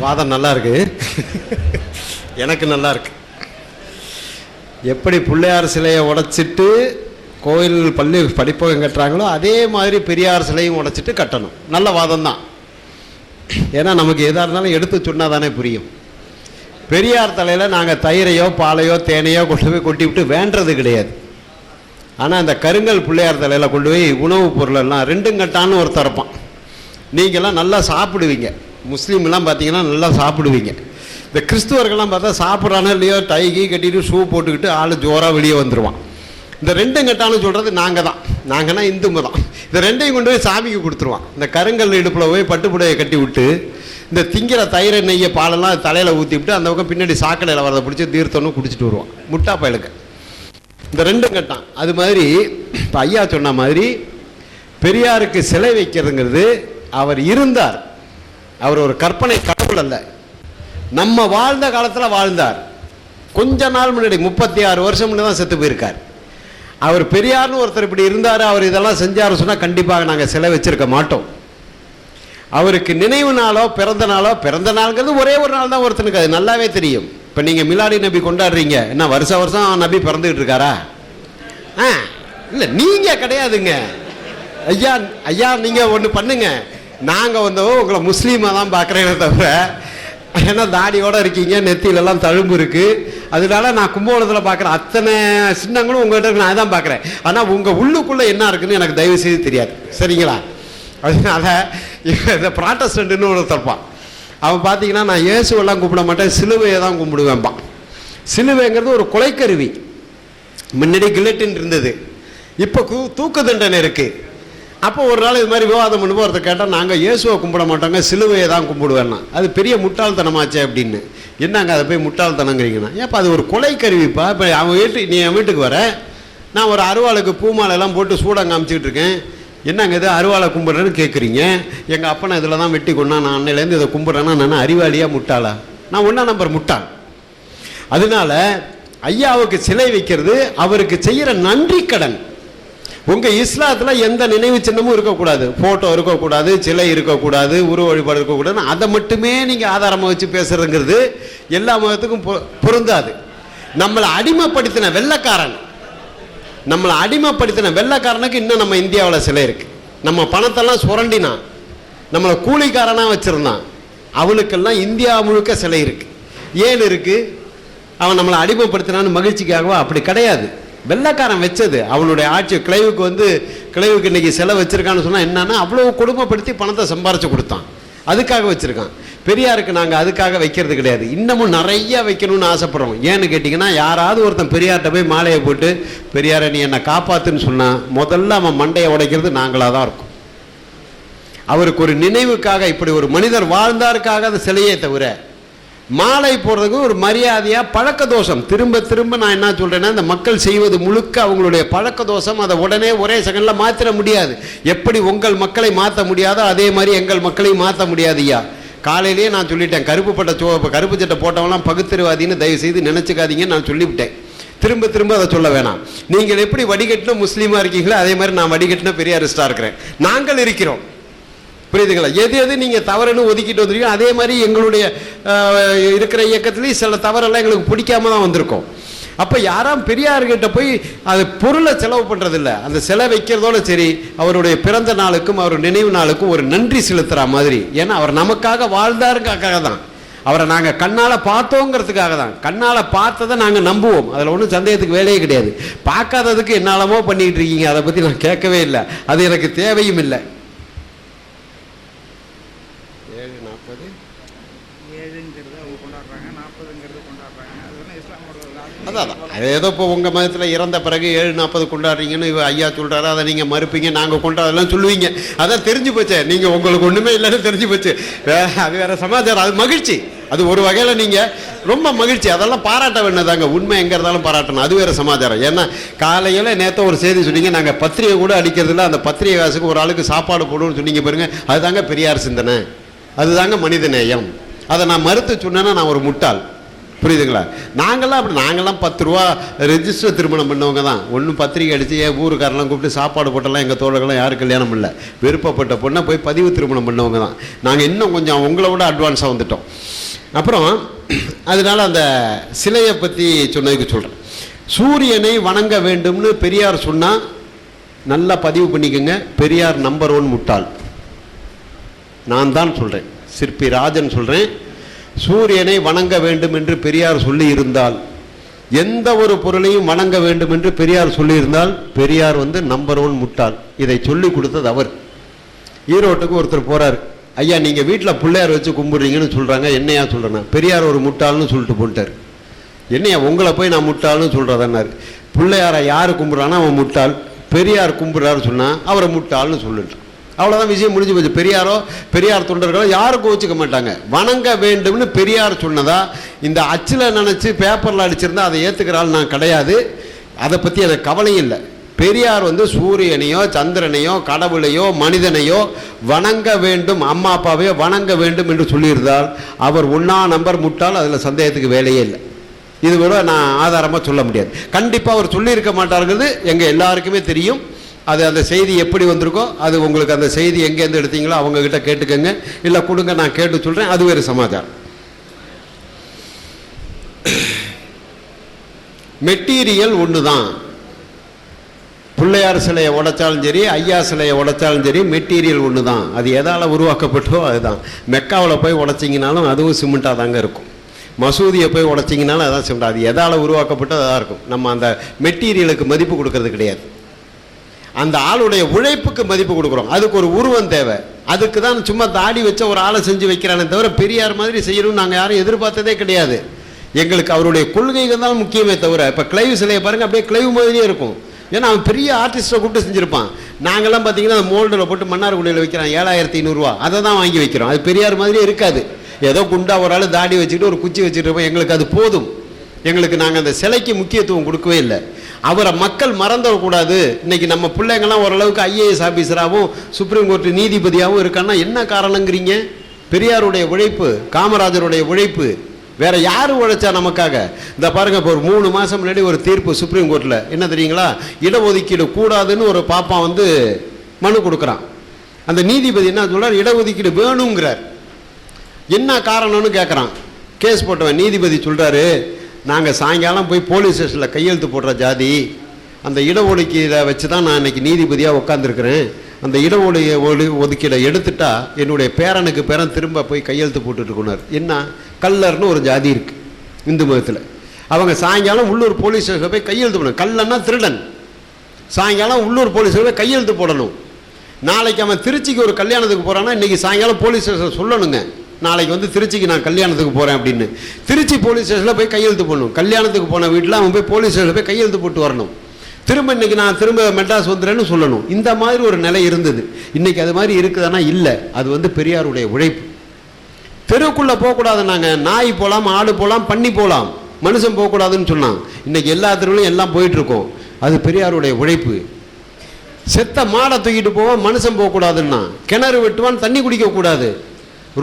வாதம் நல்லா இருக்கு, எனக்கு நல்லா இருக்கு. எப்படி பிள்ளையார் சிலையை உடைச்சிட்டு கோயில் பள்ளி படிப்பகம் கட்டுறாங்களோ அதே மாதிரி பெரியார் சிலையும் உடைச்சிட்டு கட்டணும். நல்ல வாதம் தான். ஏன்னா நமக்கு எதாக இருந்தாலும் எடுத்து சொன்னால் தானே புரியும். பெரியார் தலையில் நாங்கள் தயிரையோ பாலையோ தேனையோ கொண்டு போய் கொட்டி விட்டு வேண்டது கிடையாது. ஆனால் இந்த கருங்கல் பிள்ளையார் தலையில் கொண்டு போய் உணவுப் பொருளெல்லாம் ரெண்டும் கட்டான்னு ஒரு தரப்பான். நீங்கள்லாம் நல்லா சாப்பிடுவீங்க, முஸ்லீம்லாம் பார்த்தீங்கன்னா நல்லா சாப்பிடுவீங்க. இந்த கிறிஸ்துவர்கள்லாம் பார்த்தா சாப்பிட்றானோ இல்லையோ டைகி கட்டிட்டு ஷூ போட்டுக்கிட்டு ஆள் ஜோராக வெளியே வந்துடுவான். இந்த ரெண்டும் கட்டான்னு சொல்கிறது நாங்கள் தான், நாங்கன்னா இந்து மதம். இந்த ரெண்டையும் கொண்டு போய் சாமிக்கு கொடுத்துருவான். இந்த கருங்கல் இடுப்பில் போய் பட்டுப்புடையை கட்டி விட்டு இந்த திங்கிற தயிரை நெய்ய பாலெல்லாம் தலையில் ஊற்றி விட்டு அந்த பக்கம் பின்னாடி சாக்கடையில் வரதை பிடிச்சி தீர்த்தம்னு குடிச்சிட்டு வருவான் முட்டா பயலுக்கு. இந்த ரெண்டும் கட்டான். அது மாதிரி இப்போ ஐயா சொன்ன மாதிரி பெரியாருக்கு சிலை வைக்கிறதுங்கிறது அவர் இருந்தார், அவர் ஒரு கற்பனை கடவுள் அல்ல. நம்ம வாழ்ந்த காலத்தில் வாழ்ந்தார். கொஞ்ச நாள் முன்னாடி 36 வருஷம் முன்னாடி தான் செத்து போயிருக்கார். அவர் பெரியார்னு ஒருத்தர் இப்படி இருந்தார், அவர் இதெல்லாம் செஞ்சார் சொன்னால் கண்டிப்பாக நாங்கள் சிலை வச்சிருக்க மாட்டோம். அவருக்கு நினைவு நாளோ பிறந்த நாளோ, பிறந்த நாளுங்கிறது ஒரே ஒரு நாள் தான் ஒருத்தனுக்கு, அது நல்லாவே தெரியும். இப்போ நீங்கள் மிலாடி நபி கொண்டாடுறீங்க, என்ன வருஷம் வருஷம் நபி பிறந்துக்கிட்டு இருக்காரா? இல்லை நீங்கள் கிடையாதுங்க ஐயா. ஐயா நீங்கள் ஒன்று பண்ணுங்க, நாங்கள் வந்து உங்களை முஸ்லீமாக தான் பார்க்குறேனே தவிர, ஏன்னா தாடியோடு இருக்கீங்க, நெத்தியிலெல்லாம் தழும்பு இருக்குது, அதனால நான் கும்பகோணத்தில் பார்க்குறேன் அத்தனை சின்னங்களும் உங்கள்கிட்ட நான் தான் பார்க்குறேன். ஆனால் உங்கள் உள்ளுக்குள்ளே என்ன இருக்குன்னு எனக்கு தயவு செய்து தெரியாது, சரிங்களா? அதனால இந்த ப்ராட்டஸ்டன்ட்னு ஒரு தப்பான். அவன் பார்த்தீங்கன்னா நான் இயேசுவெல்லாம் கும்பிட மாட்டேன், சிலுவையை தான் கும்பிடுவேன்பான். சிலுவைங்கிறது ஒரு கொலைக்கருவி. முன்னாடி கில்லட்டின் இருந்தது, இப்போ தூக்கு தண்டனை இருக்குது. அப்போ ஒரு நாள் இது மாதிரி விவாதம் பண்ணும்போது ஒருத்தர் கேட்டால் நாங்கள் இயேசுவை கும்பிட மாட்டோங்க, சிலுவையை தான் கும்பிடுவேன்னா. அது பெரிய முட்டாள்தனமாச்சே அப்படின்னு. என்னங்க அதை போய் முட்டாள்தனங்கிறீங்கன்னா, ஏன்ப்பா அது ஒரு கொலை கருவிப்பா. இப்போ நீ என் வீட்டுக்கு வர, நான் ஒரு அருவாளுக்கு பூமாலையெல்லாம் போட்டு சூடாக காமிச்சிக்கிட்டு இருக்கேன், என்னங்க இது அருவாளை கும்பிட்றேன்னு கேட்குறீங்க. எங்கள் அப்பனை இதில் தான் வெட்டி கொண்டா, நான் அன்னையிலேருந்து இதை கும்பிட்றேன்னா நான் அறிவாளியா முட்டாளா? நான் 1ஆம் நம்பர் முட்டாள். அதனால ஐயாவுக்கு சிலை வைக்கிறது அவருக்கு செய்கிற நன்றி கடன். உங்கள் இஸ்லாத்தில் எந்த நினைவு சின்னமும் இருக்கக்கூடாது, ஃபோட்டோ இருக்கக்கூடாது, சிலை இருக்கக்கூடாது, உருவ வழிபாடு இருக்கக்கூடாது. அதை மட்டுமே நீங்கள் ஆதாரமாக வச்சு பேசுகிறதுங்கிறது எல்லா மதத்துக்கும் பொருந்தாது. நம்மளை அடிமைப்படுத்தின வெள்ளைக்காரனுக்கு இன்னும் நம்ம இந்தியாவில் சிலை இருக்குது. நம்ம பணத்தெல்லாம் சுரண்டினான், நம்மளை கூலிக்காரனாக வச்சுருந்தான், அவனுக்கெல்லாம் இந்தியா முழுக்க சிலை இருக்குது. ஏன் இருக்குது? அவன் நம்மளை அடிமைப்படுத்தினான்னு மகிழ்ச்சிக்காகவா? அப்படி கிடையாது. வெள்ளைக்காரன் வச்சது. அவனுடைய ஆட்சி கிளைவுக்கு இன்னைக்கு செலவு வச்சிருக்கான்னு சொன்னால் என்னன்னா அவ்வளோ கொடுமைப்படுத்தி பணத்தை சம்பாரிச்சு கொடுத்தான். அதுக்காக வச்சுருக்கான். பெரியாருக்கு நாங்கள் அதுக்காக வைக்கிறது கிடையாது. இன்னமும் நிறைய வைக்கணும்னு ஆசைப்படுறோம். ஏன்னு கேட்டிங்கன்னா, யாராவது ஒருத்தன் பெரியார்கிட்ட போய் மாலையை போட்டு பெரியாரை நீ என்னை காப்பாற்றுன்னு சொன்னால் முதல்ல அவன் மண்டையை உடைக்கிறது நாங்களாக தான் இருக்கும். அவருக்கு ஒரு நினைவுக்காக, இப்படி ஒரு மனிதர் வாழ்ந்தாருக்காக அந்த சிலையே தவிர மாலை போடுறதுக்கு ஒரு மரியாதையாக பழக்க தோஷம். திரும்ப திரும்ப நான் என்ன சொல்கிறேன்னா, இந்த மக்கள் செய்வது முழுக்க அவங்களுடைய பழக்க தோஷம். அதை உடனே ஒரே செகண்டில் மாற்றிட முடியாது. எப்படி உங்கள் மக்களை மாற்ற முடியாதோ அதே மாதிரி எங்கள் மக்களையும் மாற்ற முடியாது ஐயா. காலையிலேயே நான் சொல்லிட்டேன், கருப்பு சட்டை போட்டவங்களாம் பகுத்தறிவாதின்னு தயவு செய்து நினச்சிக்காதீங்கன்னு நான் சொல்லிவிட்டேன். திரும்ப திரும்ப அதை சொல்ல வேணாம். நீங்கள் எப்படி வடிகட்டின முஸ்லீமாக இருக்கீங்களோ அதே மாதிரி நான் வடிகட்டின பெரியாரிஸ்டாக இருக்கிறேன். நாங்கள் இருக்கிறோம், புரியுதுங்களா? எது எது நீங்கள் தவறுன்னு ஒதுக்கிட்டு வந்துருக்கீங்க, அதே மாதிரி எங்களுடைய இருக்கிற இயக்கத்துலேயும் சில தவறெல்லாம் எங்களுக்கு பிடிக்காம தான் வந்திருக்கோம். அப்போ யாரும் பெரியார்கிட்ட போய் அது பொருளை செலவு பண்ணுறதில்ல. அந்த சிலை வைக்கிறதோட சரி, அவருடைய பிறந்த நாளுக்கும் அவர் நினைவு நாளுக்கும் ஒரு நன்றி செலுத்துகிற மாதிரி. ஏன்னா அவர் நமக்காக வாழ்ந்தாருக்காக தான், அவரை நாங்கள் கண்ணால் பார்த்தோங்கிறதுக்காக தான். கண்ணால் பார்த்ததை நாங்கள் நம்புவோம், அதில் ஒன்றும் சந்தேகத்துக்கு வேலையே கிடையாது. பார்க்காததுக்கு என்னாலமோ பண்ணிகிட்டு இருக்கீங்க, அதை பற்றி நான் கேட்கவே இல்லை, அது எனக்கு தேவையும் இல்லை. 7:40 அதான் அது ஏதோ இப்போ உங்கள் மதத்தில் இறந்த பிறகு 7:40 கொண்டாடுறீங்கன்னு ஐயா சொல்கிறாரு, அதை நீங்கள் மறுப்பீங்க, நாங்கள் கொண்டாடலாம் சொல்லுவீங்க. அதான் தெரிஞ்சு போச்சு, நீங்கள் உங்களுக்கு ஒன்றுமே இல்லைன்னு தெரிஞ்சு போச்சு. அது வேறு சமாச்சாரம், அது மகிழ்ச்சி. அது ஒரு வகையில் நீங்கள் ரொம்ப மகிழ்ச்சி, அதெல்லாம் பாராட்ட வேண்டியதாங்க. உண்மை எங்கே இருந்தாலும் பாராட்டணும், அது வேறு சமாச்சாரம். ஏன்னா காலையில் நேற்று ஒரு செய்தி சொன்னீங்க, நாங்கள் பத்திரிகை கூட அடிக்கிறதில்ல, அந்த பத்திரிகை காசுக்கு ஒரு ஆளுக்கு சாப்பாடு போடுவோம்னு சொன்னீங்க பாருங்க, அதுதாங்க பெரியார் சிந்தனை, அதுதாங்க மனித நேயம். அதை நான் மறுத்து சொன்னேன்னா நான் ஒரு முட்டாள், புரியுதுங்களா? நாங்கள்லாம் அப்படி, நாங்கள்லாம் 10 ரூபா ரெஜிஸ்டர் திருமணம் பண்ணவங்க தான். ஒன்றும் பத்திரிக்கை அடித்து என் ஊருக்காரெல்லாம் கூப்பிட்டு சாப்பாடு போட்டெல்லாம் எங்கள் தோழர்கள்லாம் யாரும் கல்யாணம் இல்லை. விருப்பப்பட்ட பொண்ணை போய் பதிவு திருமணம் பண்ணவங்க தான். நாங்கள் இன்னும் கொஞ்சம் உங்களை விட அட்வான்ஸாக வந்துட்டோம். அப்புறம் அதனால் அந்த சிலையை பற்றி சொன்னதுக்கு சொல்கிறேன். சூரியனை வணங்க வேண்டும்னு பெரியார் சொன்னால் நல்லா பதிவு பண்ணிக்கோங்க, பெரியார் நம்பர் 1 முட்டாள். நான் தான் சொல்கிறேன், சிற்பி ராஜன் சொல்கிறேன். சூரியனை வணங்க வேண்டும் என்று பெரியார் சொல்லி இருந்தால், எந்த ஒரு பொருளையும் வணங்க வேண்டும் என்று பெரியார் சொல்லியிருந்தால், பெரியார் நம்பர் 1 முட்டாள். இதை சொல்லி கொடுத்தது அவர். ஈரோட்டுக்கு ஒருத்தர் போறார், ஐயா நீங்கள் வீட்டில் பிள்ளையார் வச்சு கும்பிடுறீங்கன்னு சொல்கிறாங்க, என்னையா சொல்கிறேன்னா, பெரியார் ஒரு முட்டாள்னு சொல்லிட்டு போட்டார். என்னையா உங்களை போய் நான் முட்டாள்னு சொல்கிறதன்னாரு. பிள்ளையாரை யார் கும்பிட்றான்னா அவன் முட்டாள், பெரியார் கும்பிட்றாரு சொன்னால் அவரை முட்டாள்னு சொல்லிட்டு, அவ்வளோதான், விஷயம் முடிஞ்சு போச்சு. பெரியார் தொண்டர்களோ யாருக்கும் வச்சுக்க மாட்டாங்க. வணங்க வேண்டும்னு பெரியார் சொன்னதா இந்த அச்சில் நினச்சி பேப்பரில் அடிச்சிருந்தா அதை ஏற்றுக்கிறாள் நான் கிடையாது. அதை பற்றி எனக்கு கவலையும் இல்லை. பெரியார் சூரியனையோ சந்திரனையோ கடவுளையோ மனிதனையோ வணங்க வேண்டும், அம்மா அப்பாவையோ வணங்க வேண்டும் என்று சொல்லியிருந்தால் அவர் 1ஆம் நம்பர் முட்டால், அதில் சந்தேகத்துக்கு வேலையே இல்லை. இது கூட நான் ஆதாரமாக சொல்ல முடியாது. கண்டிப்பாக அவர் சொல்லியிருக்க மாட்டாருங்கிறது எங்கள் எல்லாருக்குமே தெரியும். அது அந்த செய்தி எப்படி வந்திருக்கோ, அது உங்களுக்கு அந்த செய்தி எங்கேருந்து எடுத்தீங்களோ அவங்கக்கிட்ட கேட்டுக்கங்க, இல்லை கொடுங்க, நான் கேட்டு சொல்கிறேன், அது வேறு சமாச்சாரம். மெட்டீரியல் ஒன்று தான். பிள்ளையார் சிலையை உடைச்சாலும் சரி, ஐயா சிலையை உடைச்சாலும் சரி, மெட்டீரியல் ஒன்று தான். அது எதால் உருவாக்கப்பட்டோ அதுதான். மெக்காவில் போய் உடைச்சிங்கனாலும் அதுவும் சிமெண்ட்டாக தாங்க இருக்கும். மசூதியை போய் உடைச்சிங்கனாலும் அதான் சிமெண்ட். அது எதால் உருவாக்கப்பட்டோ அதான் இருக்கும். நம்ம அந்த மெட்டீரியலுக்கு மதிப்பு கொடுக்கறது கிடையாது. அந்த ஆளுடைய உழைப்புக்கு மதிப்பு கொடுக்குறோம். அதுக்கு ஒரு உருவம் தேவை. அதுக்கு தான் சும்மா தாடி வச்ச ஒரு ஆளை செஞ்சு வைக்கிறானே தவிர பெரியார் மாதிரி செய்யணும்னு நாங்கள் யாரும் எதிர்பார்த்ததே கிடையாது. எங்களுக்கு அவருடைய கொள்கைகள் தான் முக்கியமே தவிர, இப்போ கிளைவ் சிலையை பாருங்கள், அப்படியே கிளைவ் மாதிரியே இருக்கும். ஏன்னா அவன் பெரிய ஆர்டிஸ்ட்டை கூப்பிட்டு செஞ்சுருப்பான். நாங்கள்லாம் பார்த்தீங்கன்னா அந்த மோல்டில் போட்டு மன்னார்குடியில் வைக்கிறான், 7500 ரூபா, அதை தான் வாங்கி வைக்கிறோம். அது பெரியார் மாதிரியே இருக்காது. ஏதோ குண்டா ஒரு ஆள் தாடி வச்சுக்கிட்டு ஒரு குச்சி வச்சுட்டு இருப்போம், எங்களுக்கு அது போதும். எங்களுக்கு நாங்கள் அந்த சிலைக்கு முக்கியத்துவம் கொடுக்கவே இல்லை. அவரை மக்கள் மறந்துடக்கூடாது. இன்னைக்கு நம்ம பிள்ளைங்கள்லாம் ஓரளவுக்கு ஐஏஎஸ் ஆஃபீஸராகவும் சுப்ரீம் கோர்ட்டு நீதிபதியாகவும் இருக்கான்னா என்ன காரணங்கிறீங்க? பெரியாருடைய உழைப்பு, காமராஜருடைய உழைப்பு. வேற யார் உழைச்சா நமக்காக? இந்த பாருங்க, இப்போ ஒரு 3 மாதம் முன்னாடி ஒரு தீர்ப்பு சுப்ரீம் கோர்ட்டில், என்ன தெரியுங்களா, இடஒதுக்கீடு கூடாதுன்னு ஒரு பாப்பா மனு கொடுக்குறான். அந்த நீதிபதி என்ன சொல்றார், இடஒதுக்கீடு வேணுங்கிறார். என்ன காரணம்னு கேட்குறான். கேஸ் போட்டவன் நீதிபதி சொல்கிறாரு, நாங்கள் சாயங்காலம் போய் போலீஸ் ஸ்டேஷனில் கையெழுத்து போடுற ஜாதி, அந்த இடஒதுக்கீடை வச்சு தான் நான் இன்றைக்கி நீதிபதியாக உட்காந்துருக்கிறேன். அந்த ஒதுக்கீடை எடுத்துட்டா என்னுடைய பேரனுக்கு பேரன் திரும்ப போய் கையெழுத்து போட்டுட்ருக்கணும். என்ன, கல்லர்னு ஒரு ஜாதி இருக்குது இந்து மதத்தில். அவங்க சாயங்காலம் உள்ளூர் போலீஸ் ஸ்டேஷனில் போய் கையெழுத்து போடணும். கல்லன்னா திருடன். சாயங்காலம் உள்ளூர் போலீஸ் ஸ்டேஷனில் கையெழுத்து போடணும். நாளைக்கு அவன் திருச்சிக்கு ஒரு கல்யாணத்துக்கு போகிறான்னா இன்றைக்கி சாயங்காலம் போலீஸ் ஸ்டேஷன் சொல்லணுங்க, நாளைக்கு வந்து திருச்சிக்கு நான் கல்யாணத்துக்கு போகிறேன் அப்படின்னு. திருச்சி போலீஸ் ஸ்டேஷனில் போய் கையெழுத்து போடணும். கல்யாணத்துக்கு போன வீட்டில் அவன் போய் போலீஸ் ஸ்டேஷனில் போய் கையெழுத்து போட்டு வரணும். திரும்ப இன்றைக்கி நான் திரும்ப மெட்ராஸ் வந்துடுறேன்னு சொல்லணும். இந்த மாதிரி ஒரு நிலை இருந்தது. இன்றைக்கி அது மாதிரி இருக்குதுன்னா இல்லை. அது வந்து பெரியாருடைய உழைப்பு. தெருவுக்குள்ளே போகக்கூடாது, நாங்கள் நாய் போகலாம், ஆடு போகலாம், பண்ணி போகலாம், மனுஷன் போகக்கூடாதுன்னு சொன்னான். இன்றைக்கி எல்லா தெருவிலையும் எல்லாம் போயிட்டுருக்கோம். அது பெரியாருடைய உழைப்பு. செத்த மாடை தூக்கிட்டு போவான், மனுஷன் போகக்கூடாதுன்னா. கிணறு வெட்டுவான், தண்ணி குடிக்கக்கூடாது.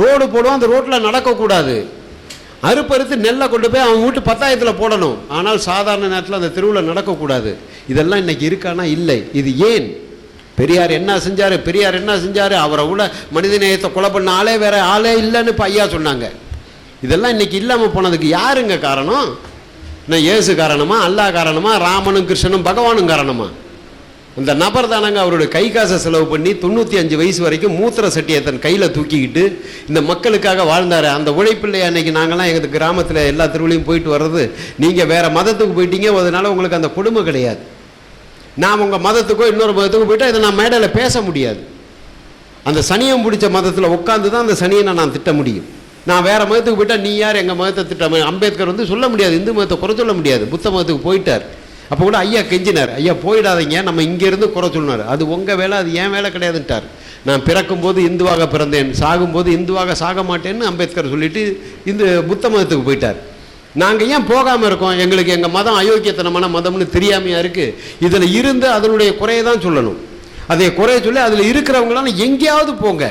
ரோடு போடுவான், அந்த ரோட்டில் நடக்கக்கூடாது. அறுப்பறுத்து நெல்லை கொண்டு போய் அவன் வீட்டு பத்தாயத்தில் போடணும். ஆனால் சாதாரண நேரத்தில் அந்த தெருவில் நடக்கக்கூடாது. இதெல்லாம் இன்றைக்கி இருக்கானா? இல்லை. இது ஏன்? பெரியார் என்ன செஞ்சார், பெரியார் என்ன செஞ்சார், அவரை விட மனிதநேயத்தை கொலை பண்ண ஆளே வேற ஆளே இல்லைன்னு இப்போ ஐயா சொன்னாங்க. இதெல்லாம் இன்றைக்கி இல்லாமல் போனதுக்கு யாருங்க காரணம்? நான் இயேசு காரணமா, அல்லாஹ் காரணமா, ராமனும் கிருஷ்ணனும் பகவானும் காரணமா? இந்த நபர் தானங்க அவருடைய கை காசை செலவு பண்ணி 95 வயசு வரைக்கும் மூத்திர சட்டியை தன் கையில் தூக்கிக்கிட்டு இந்த மக்களுக்காக வாழ்ந்தார். அந்த உழைப்பில்லை அன்னைக்கு நாங்கள்லாம் எங்கள் கிராமத்தில் எல்லா தெருவிலையும் போயிட்டு வர்றது. நீங்கள் வேறு மதத்துக்கு போயிட்டீங்க, அதனால உங்களுக்கு அந்த கொடுமை கிடையாது. நான் உங்கள் மதத்துக்கோ இன்னொரு மதத்துக்கோ போயிட்டால் இதை நான் மேடையில் பேச முடியாது. அந்த சனியம் பிடிச்ச மதத்தில் உட்காந்து தான் அந்த சனியை நான் திட்ட முடியும். நான் வேறு மதத்துக்கு போயிட்டால் நீ யார் எங்கள் மதத்தை திட்ட? அம்பேத்கர் வந்து சொல்ல முடியாது, இந்து மதத்தை குறை சொல்ல முடியாது. புத்த மதத்துக்கு போயிட்டார். அப்போ கூட ஐயா கெஞ்சினார், ஐயா போயிடாதீங்க, நம்ம இங்கேருந்து குறை சொன்னார். அது உங்கள் வேலை, அது ஏன் வேலை கிடையாதுன்ட்டார். நான் பிறக்கும்போது இந்துவாக பிறந்தேன், சாகும்போது இந்துவாக சாக மாட்டேன்னு அம்பேத்கர் சொல்லிட்டு இந்த புத்த மதத்துக்கு போயிட்டார். நாங்கள் ஏன் போகாமல் இருக்கோம்? எங்களுக்கு எங்கள் மதம் அயோக்கியத்தனமான மதம்னு தெரியாமையா இருக்குது? இதில் இருந்து அதனுடைய குறையை தான் சொல்லணும். அதை குறைய சொல்லி அதில் இருக்கிறவங்களாம் எங்கேயாவது போங்க,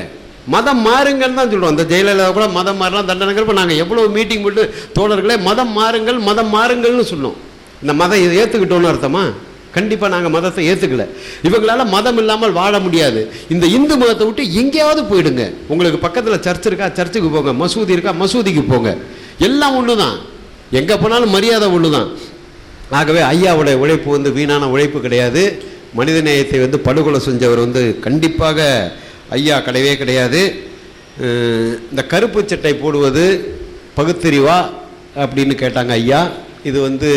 மதம் மாறுங்கன்னு தான் சொல்லுவோம். அந்த ஜெயலலிதா கூட மதம் மாறலாம் தண்டனைகள். இப்போ நாங்கள் எவ்வளோ மீட்டிங் போட்டு தோழர்களே மதம் மாறுங்கள், மதம் மாறுங்கள்னு சொன்னோம். இந்த மதம் இதை ஏற்றுக்கிட்டோன்னு அர்த்தமா? கண்டிப்பாக நாங்கள் மதத்தை ஏற்றுக்கல. இவங்களால மதம் இல்லாமல் வாழ முடியாது. இந்த இந்து மதத்தை விட்டு எங்கேயாவது போயிடுங்க. உங்களுக்கு பக்கத்தில் சர்ச் இருக்கா, சர்ச்சுக்கு போங்க. மசூதி இருக்கா, மசூதிக்கு போங்க. எல்லாம் ஒன்று தான், எங்கே போனாலும் மரியாதை ஒன்று தான். ஆகவே ஐயாவுடைய உழைப்பு வந்து வீணான உழைப்பு கிடையாது. மனிதநேயத்தை வந்து படுகொலை செஞ்சவர் வந்து கண்டிப்பாக ஐயா கிடையவே கிடையாது. இந்த கருப்பு சட்டை போடுவது பகுத்தறிவா அப்படின்னு கேட்டாங்க ஐயா. இது வந்து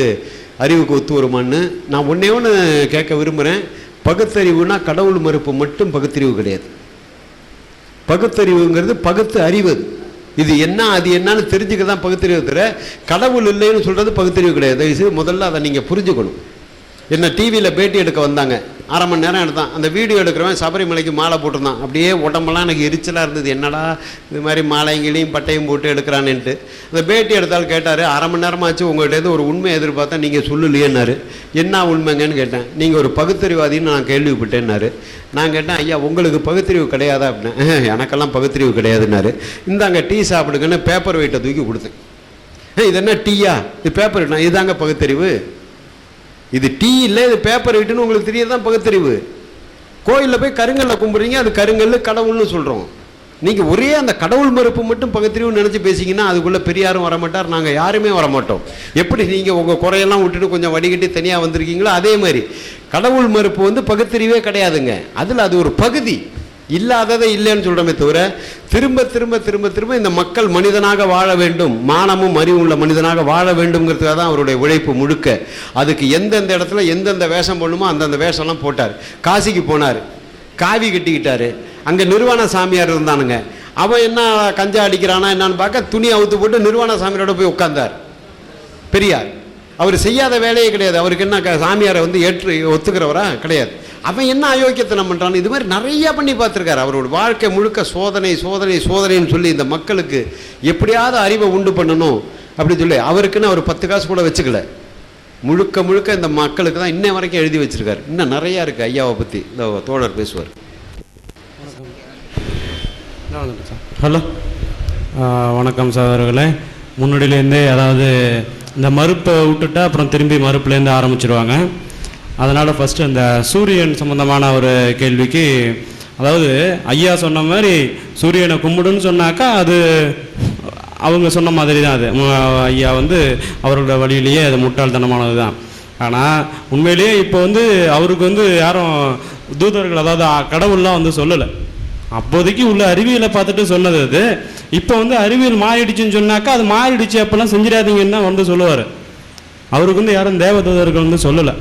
அறிவுக்கு ஒத்து வருமான்னு நான் ஒன்றே ஒன்று கேட்க விரும்புகிறேன். பகுத்தறிவுனா கடவுள் மறுப்பு மட்டும் பகுத்தறிவு கிடையாது. பகுத்தறிவுங்கிறது பகுத்து அறிவது. இது என்ன அது என்னன்னு தெரிஞ்சுக்க தான் பகுத்தறிவு. தவிர கடவுள் இல்லைன்னு சொல்கிறது பகுத்தறிவு கிடையாது. தயவுசெய்து முதல்ல அதை நீங்கள் புரிஞ்சுக்கணும். என்ன டிவியில் பேட்டி எடுக்க வந்தாங்க, 1/2 மணி நேரம் எடுத்தான். அந்த வீடியோ எடுக்கிறவன் சபரிமலைக்கு மாலை போட்டிருந்தான். அப்படியே உடம்பெல்லாம் எனக்கு எரிச்சலாக இருந்தது. என்னடா இது மாதிரி மாலைங்களையும் பட்டையும் போட்டு எடுக்கிறான்னுட்டு. அந்த பேட்டி எடுத்தாலும் கேட்டார், 1/2 மணி நேரமாச்சு உங்கள்கிட்ட ஒரு உண்மை எதிர்பார்த்தா நீங்கள் சொல்லலையேன்னாரு. என்ன உண்மைங்கன்னு கேட்டேன். நீங்கள் ஒரு பகுத்தறிவாதின்னு நான் கேள்விப்பட்டேன்னாரு. நான் கேட்டேன், ஐயா உங்களுக்கு பகுத்தறிவு கிடையாதா அப்படின்னா? எனக்கெல்லாம் பகுத்தறிவு கிடையாதுன்னாரு. இந்தாங்க டீ சாப்பிடுங்கன்னு பேப்பர் வெயிட்டை தூக்கி கொடுத்தேன். இது என்ன டீயா, இது பேப்பர் வெயிட்னா? இதுதாங்க பகுத்தறிவு. இது டீ இல்லை, இது பேப்பர் வெயிட்டுன்னு உங்களுக்கு தெரியதான் பகுத்தறிவு. கோயிலில் போய் கருங்கல்ல கும்பிட்றீங்க, அது கருங்கல் கடவுள்னு சொல்கிறோம். நீங்கள் ஒரே அந்த கடவுள் மறுப்பு மட்டும் பகுத்தறிவுன்னு நினச்சி பேசிங்கன்னா அதுக்குள்ளே பெரியாரும் வரமாட்டார், நாங்கள் யாருமே வரமாட்டோம். எப்படி நீங்கள் உங்கள் குறையெல்லாம் விட்டுட்டு கொஞ்சம் வடிகட்டி தனியாக வந்திருக்கீங்களோ அதே மாதிரி கடவுள் மறுப்பு வந்து பகுத்தறிவே கிடையாதுங்க. அதில் அது ஒரு பகுதி. இல்லாததை இல்லைன்னு சொல்கிறோமே தவிர திரும்ப திரும்ப திரும்ப திரும்ப இந்த மக்கள் மனிதனாக வாழ வேண்டும், மானமும் அறிவும் உள்ள மனிதனாக வாழ வேண்டும்ங்கிறதுக்காக தான் அவருடைய உழைப்பு முழுக்க. அதுக்கு எந்தெந்த இடத்துல எந்தெந்த வேஷம் பண்ணுமோ அந்தந்த வேஷம்லாம் போட்டார். காசிக்கு போனார், காவி கட்டிக்கிட்டார். அங்கே நிர்வாண சாமியார் இருந்தானுங்க. அவன் என்ன கஞ்சா அடிக்கிறானா என்னன்னு பார்க்க துணி அவுத்து போட்டு நிர்வாண சாமியாரோட போய் உட்கார்ந்தார் பெரியார். அவர் செய்யாத வேலையே கிடையாது. அவருக்கு என்ன சாமியாரை வந்து ஏற்று ஒத்துக்கிறவரா கிடையாது. அவன் என்ன அயோக்கியத்தனம் பண்ணுறான், இது மாதிரி நிறையா பண்ணி பார்த்துருக்காரு. அவரோட வாழ்க்கை முழுக்க சோதனை சோதனை சோதனைன்னு சொல்லி இந்த மக்களுக்கு எப்படியாவது அறிவை உண்டு பண்ணணும் அப்படின்னு சொல்லி அவருக்குன்னு அவர் 10 காசு கூட வச்சுக்கல. முழுக்க முழுக்க இந்த மக்களுக்கு தான் இன்ன வரைக்கும் எழுதி வச்சிருக்காரு. இன்னும் நிறையா இருக்குது ஐயாவை பற்றி. இந்த தோழர் பேசுவார். ஹலோ, வணக்கம் சகோதரர்களே. முன்னாடியிலேருந்தே அதாவது இந்த மறுப்பை விட்டுட்டா அப்புறம் திரும்பி மறுப்புலேருந்து ஆரம்பிச்சிருவாங்க. அதனால் ஃபஸ்ட்டு அந்த சூரியன் சம்மந்தமான ஒரு கேள்விக்கு, அதாவது ஐயா சொன்ன மாதிரி சூரியனை கும்பிடுன்னு சொன்னாக்கா அது அவங்க சொன்ன மாதிரி தான். அது ஐயா வந்து அவரோட வழியிலேயே அது முட்டாள்தனமானது தான். ஆனால் உண்மையிலேயே இப்போ வந்து அவருக்கு வந்து யாரும் தூதர்கள் அதாவது கடவுள்லாம் வந்து சொல்லலை. அப்போதைக்கு உள்ள அறிவியலை பார்த்துட்டு சொன்னது அது. இப்போ வந்து அறிவியல் மாறிடுச்சுன்னு சொன்னாக்கா அது மாறிடுச்சு அப்போல்லாம் செஞ்சிடாதீங்கன்னு தான் வந்து சொல்லுவார். அவருக்கு வந்து யாரும் தேவதூதர்கள் வந்து சொல்லலை.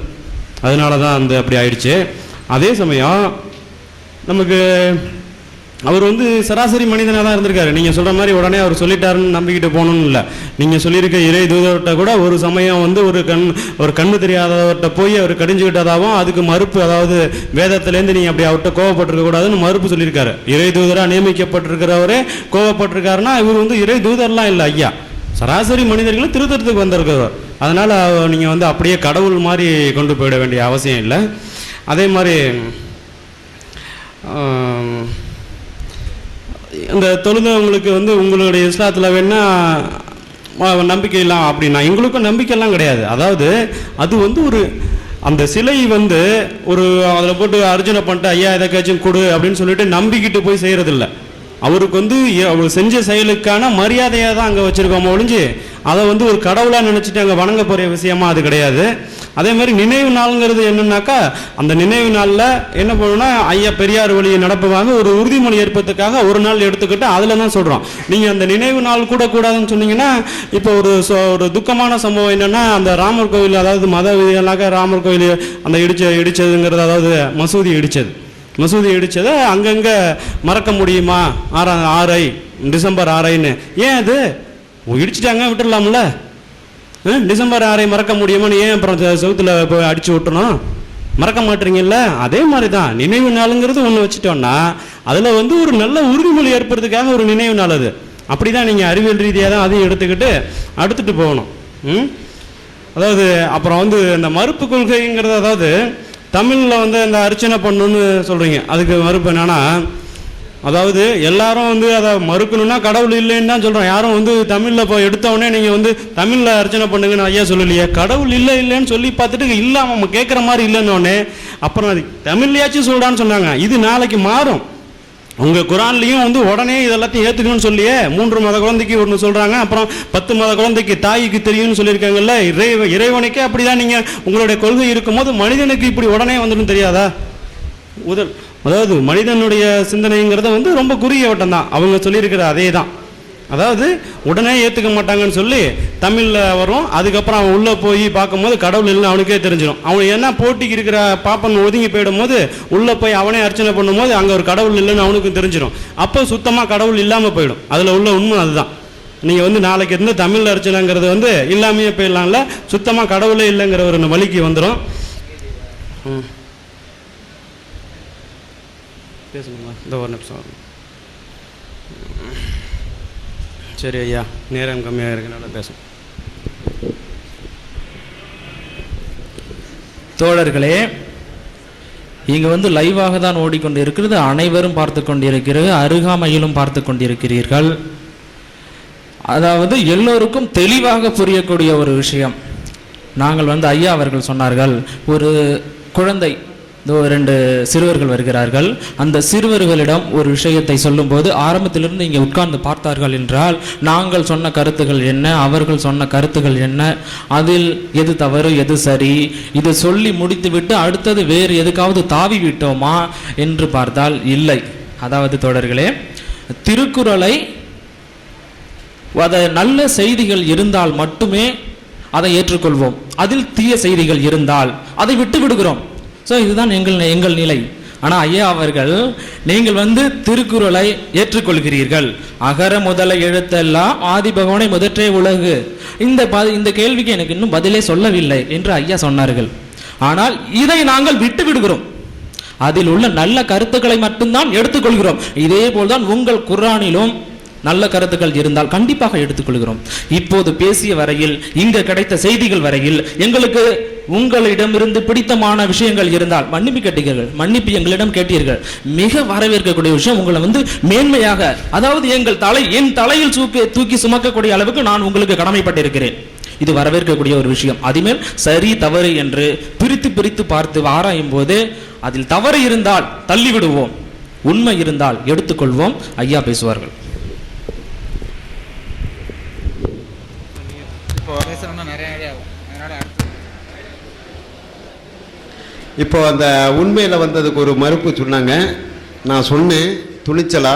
அதனால தான் வந்து அப்படி ஆயிடுச்சு. அதே சமயம் நமக்கு அவர் வந்து சராசரி மனிதனாக தான் இருந்திருக்காரு. நீங்கள் சொல்கிற மாதிரி உடனே அவர் சொல்லிட்டாருன்னு நம்பிக்கிட்டு போகணும்னு இல்லை. நீங்கள் சொல்லியிருக்க இறை தூதர்கிட்ட கூட ஒரு சமயம் வந்து ஒரு கண்ணு தெரியாதவர்கிட்ட போய் அவர் கடிஞ்சுக்கிட்டதாகவும் அதுக்கு மறுப்பு, அதாவது வேதத்திலேருந்து நீங்கள் அப்படி அவர்கிட்ட கோவப்பட்டிருக்க கூடாதுன்னு மறுப்பு சொல்லியிருக்காரு. இறை தூதராக நியமிக்கப்பட்டிருக்கிறவரே கோவப்பட்டிருக்காருன்னா இவர் வந்து இறை தூதர்லாம் இல்லை, ஐயா சராசரி மனிதர்களும் திருத்தறதுக்கு வந்திருக்கிறவர். அதனால் நீங்கள் வந்து அப்படியே கடவுள் மாதிரி கொண்டு போயிட வேண்டிய அவசியம் இல்லை. அதே மாதிரி இந்த தொழுதவங்களுக்கு வந்து உங்களுடைய இஸ்லாத்தில் வேணால் நம்பிக்கை இல்லாம் அப்படின்னா எங்களுக்கும் நம்பிக்கையெல்லாம் கிடையாது. அதாவது அது வந்து ஒரு அந்த சிலை வந்து ஒரு அதில் போட்டு அர்ச்சனை பண்ணிட்டு ஐயா எதைக்காச்சும் கொடு அப்படின்னு சொல்லிட்டு நம்பிக்கிட்டு போய் செய்கிறதில்ல. அவருக்கு வந்து அவர் செஞ்ச செயலுக்கான மரியாதையாக தான் அங்கே வச்சுருக்கோம் ஒழிஞ்சு அதை வந்து ஒரு கடவுளாக நினச்சிட்டு அங்கே வணங்க போகிற விஷயமா அது கிடையாது. அதே மாதிரி நினைவு நாளுங்கிறது என்னன்னாக்கா அந்த நினைவு நாளில் என்ன பண்ணணும்னா ஐயா பெரியார் வழியை நடப்புவாங்க ஒரு உறுதிமொழி ஏற்பதுக்காக ஒரு நாள் எடுத்துக்கிட்டு அதில் தான் சொல்கிறோம். நீங்கள் அந்த நினைவு நாள் கூட கூடாதுன்னு சொன்னீங்கன்னா இப்போ ஒரு துக்கமான சம்பவம் என்னென்னா அந்த ராமர் கோவில், அதாவது மத விதிகளாக ராமர் கோவில் அந்த இடிச்சதுங்கிறது, அதாவது மசூதி இடித்ததை அங்கங்கே மறக்க முடியுமா? டிசம்பர் 6 ஏன் அது இடிச்சிட்டாங்க விட்டுடலாம்ல? டிசம்பர் 6 மறக்க முடியுமான்னு ஏன் அப்புறம் செவுத்தில் போய் அடித்து விட்டணும்? மறக்க மாட்டீங்கல்ல? அதே மாதிரி தான் நினைவு நாளுங்கிறது ஒன்று வச்சுட்டோம்னா அதில் வந்து ஒரு நல்ல உறுதிமொழி ஏற்படுறதுக்காக ஒரு நினைவு நாள் அது. அப்படி தான் நீங்கள் அறிவியல் ரீதியாக தான் அதையும் அடுத்துட்டு போகணும். அதாவது அப்புறம் வந்து இந்த மறுப்பு கொள்கைங்கிறது, அதாவது தமிழில் வந்து இந்த அர்ச்சனை பண்ணணுன்னு சொல்கிறீங்க, அதுக்கு மறுப்பு என்னன்னா, அதாவது எல்லாரும் வந்து அதை மறுக்கணும்னா கடவுள் இல்லைன்னு தான் சொல்கிறோம். யாரும் வந்து தமிழில் இப்போ எடுத்தவொடனே நீங்கள் வந்து தமிழில் அர்ச்சனை பண்ணுங்கன்னு ஐயா சொல்லலையே. கடவுள் இல்லைன்னு சொல்லி பார்த்துட்டு இல்லை அவன் கேட்குற மாதிரி இல்லைன்னொடனே அப்புறம் அது தமிழ்லையாச்சும் சொல்கிறான்னு சொன்னாங்க. இது நாளைக்கு மாறும். உங்கள் குரான்லேயும் வந்து உடனே இதெல்லாத்தையும் ஏற்றுக்கணும்னு சொல்லியே 3 மத குழந்தைக்கு ஒன்று சொல்கிறாங்க, அப்புறம் 10 மத குழந்தைக்கு தாய்க்கு தெரியும்னு சொல்லியிருக்காங்கல்ல. இறைவனுக்கே அப்படி தான் நீங்கள் உங்களுடைய கொள்கை இருக்கும்போது மனிதனுக்கு இப்படி உடனே வந்துடும் தெரியாதா? அதாவது மனிதனுடைய சிந்தனைங்கிறத வந்து ரொம்ப குறுகிய வட்டம் தான். அவங்க சொல்லியிருக்கிற அதே தான். அதாவது உடனே ஏற்றுக்க மாட்டாங்கன்னு சொல்லி தமிழில் வரும். அதுக்கப்புறம் அவன் உள்ளே போய் பார்க்கும்போது கடவுள் இல்லைன்னு அவனுக்கே தெரிஞ்சிடும். அவன் என்ன போட்டிக்கு இருக்கிற பாப்பன் ஒதுங்கி போயிடும் போது உள்ளே போய் அவனே அர்ச்சனை பண்ணும்போது அங்கே ஒரு கடவுள் இல்லைன்னு அவனுக்கும் தெரிஞ்சிடும். அப்போ சுத்தமாக கடவுள் இல்லாமல் போயிடும். அதில் உள்ள உண்மை அதுதான். நீங்கள் வந்து நாளைக்கு இருந்து தமிழ் அர்ச்சனைங்கிறது வந்து இல்லாமையே போயிடலாம்ல, சுத்தமாக கடவுளே இல்லைங்கிற ஒரு வழிக்கு வந்துடும். பேசணுமா? இந்த ஒரு நிமிஷம். சரி ஐயா, நேரம் கம்மியாக இருக்குனால பேசும். தோழர்களே, இங்கே வந்து லைவாக தான் ஓடிக்கொண்டு இருக்கிறது. அனைவரும் பார்த்து கொண்டிருக்கிறது, அருகாமையிலும் பார்த்து கொண்டிருக்கிறீர்கள். அதாவது எல்லோருக்கும் தெளிவாக புரியக்கூடிய ஒரு விஷயம். நாங்கள் வந்து ஐயா அவர்கள் சொன்னார்கள், ஒரு குழந்தை 2 சிறுவர்கள் வருகிறார்கள். அந்த சிறுவர்களிடம் ஒரு விஷயத்தை சொல்லும்போது ஆரம்பத்திலிருந்து இங்கே உட்கார்ந்து பார்த்தார்கள் என்றால் நாங்கள் சொன்ன கருத்துகள் என்ன, அவர்கள் சொன்ன கருத்துகள் என்ன, அதில் எது தவறு எது சரி, இதை சொல்லி முடித்துவிட்டு அடுத்தது வேறு எதுக்காவது தாவி விட்டோமா என்று பார்த்தால் இல்லை. அதாவது தோழர்களே, திருக்குறளை அதை நல்ல செய்திகள் இருந்தால் மட்டுமே அதை ஏற்றுக்கொள்வோம். அதில் தீய செய்திகள் இருந்தால் அதை விட்டு விடுகிறோம். ஸோ இதுதான் எங்கள் நிலை. ஆனால் ஐயா அவர்கள், நீங்கள் வந்து திருக்குறளை ஏற்றுக்கொள்கிறீர்கள், அகர முதல எழுத்தெல்லாம் ஆதி பகவானை முதற்றே உலகு. இந்த கேள்விக்கு எனக்கு இன்னும் பதிலே சொல்லவில்லை என்று ஐயா சொன்னார்கள். ஆனால் இதை நாங்கள் விட்டு விடுகிறோம். அதில் உள்ள நல்ல கருத்துக்களை மட்டும்தான் எடுத்துக்கொள்கிறோம். இதே போல்தான் உங்கள் குர்ஆனிலும் நல்ல கருத்துக்கள் இருந்தால் கண்டிப்பாக எடுத்துக்கொள்கிறோம். இப்போது பேசிய வரையில், இங்கு கிடைத்த செய்திகள் வரையில் எங்களுக்கு உங்களிடமிருந்து பிடித்தமான விஷயங்கள் இருந்தால் மன்னிப்பு கேட்டீர்கள், மன்னிப்பு எங்களிடம் கேட்டீர்கள். மிக வரவேற்கக்கூடிய விஷயம், உங்களை வந்து மேன்மையாக, அதாவது என் தலையில் தூக்கி சுமக்கக்கூடிய அளவுக்கு நான் உங்களுக்கு கடமைப்பட்டிருக்கிறேன். இது வரவேற்கக்கூடிய ஒரு விஷயம். அதுமேல் சரி தவறு என்று பிரித்து பார்த்து ஆராயும் போது அதில் தவறு இருந்தால் தள்ளிவிடுவோம், உண்மை இருந்தால் எடுத்துக்கொள்வோம். ஐயா பேசுவார்கள். இப்போ அந்த உண்மையில் வந்ததுக்கு ஒரு மறுப்பு சொன்னாங்க. நான் சொன்னேன் துணிச்சலா,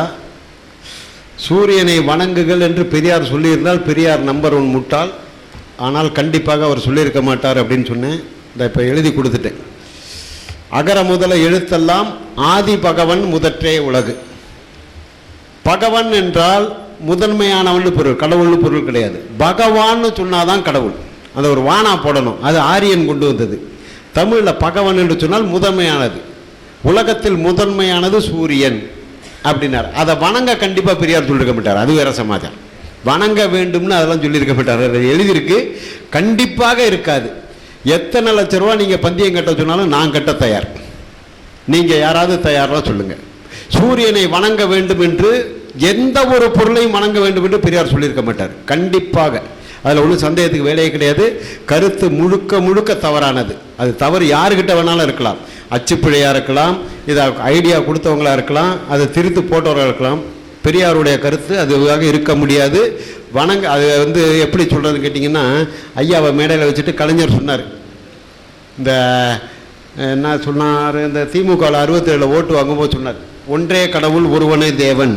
சூரியனை வணங்குகள் என்று பெரியார் சொல்லியிருந்தால் பெரியார் நம்பர் 1 முட்டாள், ஆனால் கண்டிப்பாக அவர் சொல்லியிருக்க மாட்டார் அப்படின்னு சொன்னேன். இந்த இப்போ எழுதி கொடுத்துட்டேன். அகர முதல எழுத்தெல்லாம் ஆதி பகவன் முதற்றே உலகு. பகவன் என்றால் முதன்மையானவன் பொருள், கடவுள்னு பொருள் கிடையாது. பகவான்னு சொன்னாதான் கடவுள். அந்த ஒரு வானா போடணும், அது ஆரியன் கொண்டு வந்தது. தமிழில் பகவன் என்று சொன்னால் முதன்மையானது. உலகத்தில் முதன்மையானது சூரியன் அப்படின்னார். அதை வணங்க கண்டிப்பாக பெரியார் சொல்லியிருக்க மாட்டார், அது வேற சமாச்சாரம். வணங்க வேண்டும்னு அதெல்லாம் சொல்லியிருக்க மாட்டார், அது எழுதியிருக்கு. கண்டிப்பாக இருக்காது. எத்தனை லட்ச ரூபா நீங்கள் பந்தயம் கட்ட சொன்னாலும் நான் கட்ட தயார். நீங்கள் யாராவது தயாராக சொல்லுங்கள். சூரியனை வணங்க வேண்டும் என்று, எந்த ஒரு பொருளையும் வணங்க வேண்டும் என்று பெரியார் சொல்லியிருக்க மாட்டார் கண்டிப்பாக. அதில் ஒன்றும் சந்தேகத்துக்கு வேலையே கிடையாது. கருத்து முழுக்க முழுக்க தவறானது. அது தவறு யாருக்கிட்ட வேணாலும் இருக்கலாம். அச்சுப்பிழையாக இருக்கலாம், இதை ஐடியா கொடுத்தவங்களாக இருக்கலாம், அதை திருத்து போட்டவர்களாக இருக்கலாம். பெரியாருடைய கருத்து அதுவாக இருக்க முடியாது. அது எப்படி சொல்கிறதுன்னு கேட்டிங்கன்னா, ஐயாவை மேடையில் வச்சுட்டு கலைஞர் சொன்னார், இந்த என்ன சொன்னார், இந்த திமுகவில் 67 ஓட்டு வாங்கும்போது சொன்னார், ஒன்றே கடவுள் ஒருவனே தேவன்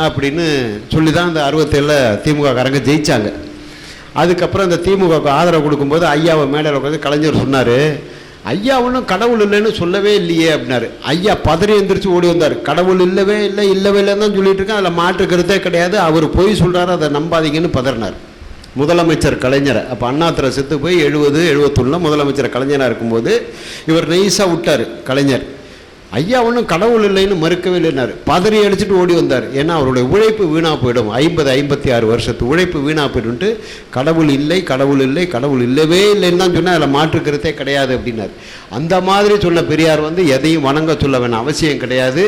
அப்படின்னு சொல்லி தான் இந்த 67 திமுக காரங்க ஜெயித்தாங்க. அதுக்கப்புறம் இந்த திமுகவுக்கு ஆதரவு கொடுக்கும்போது ஐயாவை மேடையில் உட்காந்து கலைஞர் சொன்னார், ஐயா ஒன்றும் கடவுள் இல்லைன்னு சொல்லவே இல்லையே அப்படின்னாரு. ஐயா பதறி எந்திரிச்சு ஓடி வந்தார். கடவுள் இல்லவே இல்லைன்னு தான் சொல்லிட்டு இருக்கேன், அதில் மாற்று கருத்தே கிடையாது, அவர் பொய் சொல்கிறாரு, அதை நம்பாதீங்கன்னு பதறினார் முதலமைச்சர் கலைஞரை. அப்போ அண்ணாத்திரை செத்து போய் 70-71 முதலமைச்சர் கலைஞராக இருக்கும்போது இவர் நைஸாக விட்டார் கலைஞர். ஐயா ஒன்றும் கடவுள் இல்லைன்னு மறுக்கவே இல்லைன்னாரு. பதறி அடிச்சுட்டு ஓடி வந்தார். ஏன்னா அவருடைய உழைப்பு வீணாக போயிடும், 50-56 வருஷத்து உழைப்பு வீணாக போயிடும்ட்டு கடவுள் இல்லை கடவுள் இல்லை கடவுள் இல்லவே இல்லைன்னு தான் சொன்னால் அதில் மாற்றுக்கிறதே கிடையாது அப்படின்னார். அந்த மாதிரி சொன்ன பெரியார் எதையும் வணங்க சொல்ல வேணாம் அவசியம் கிடையாது.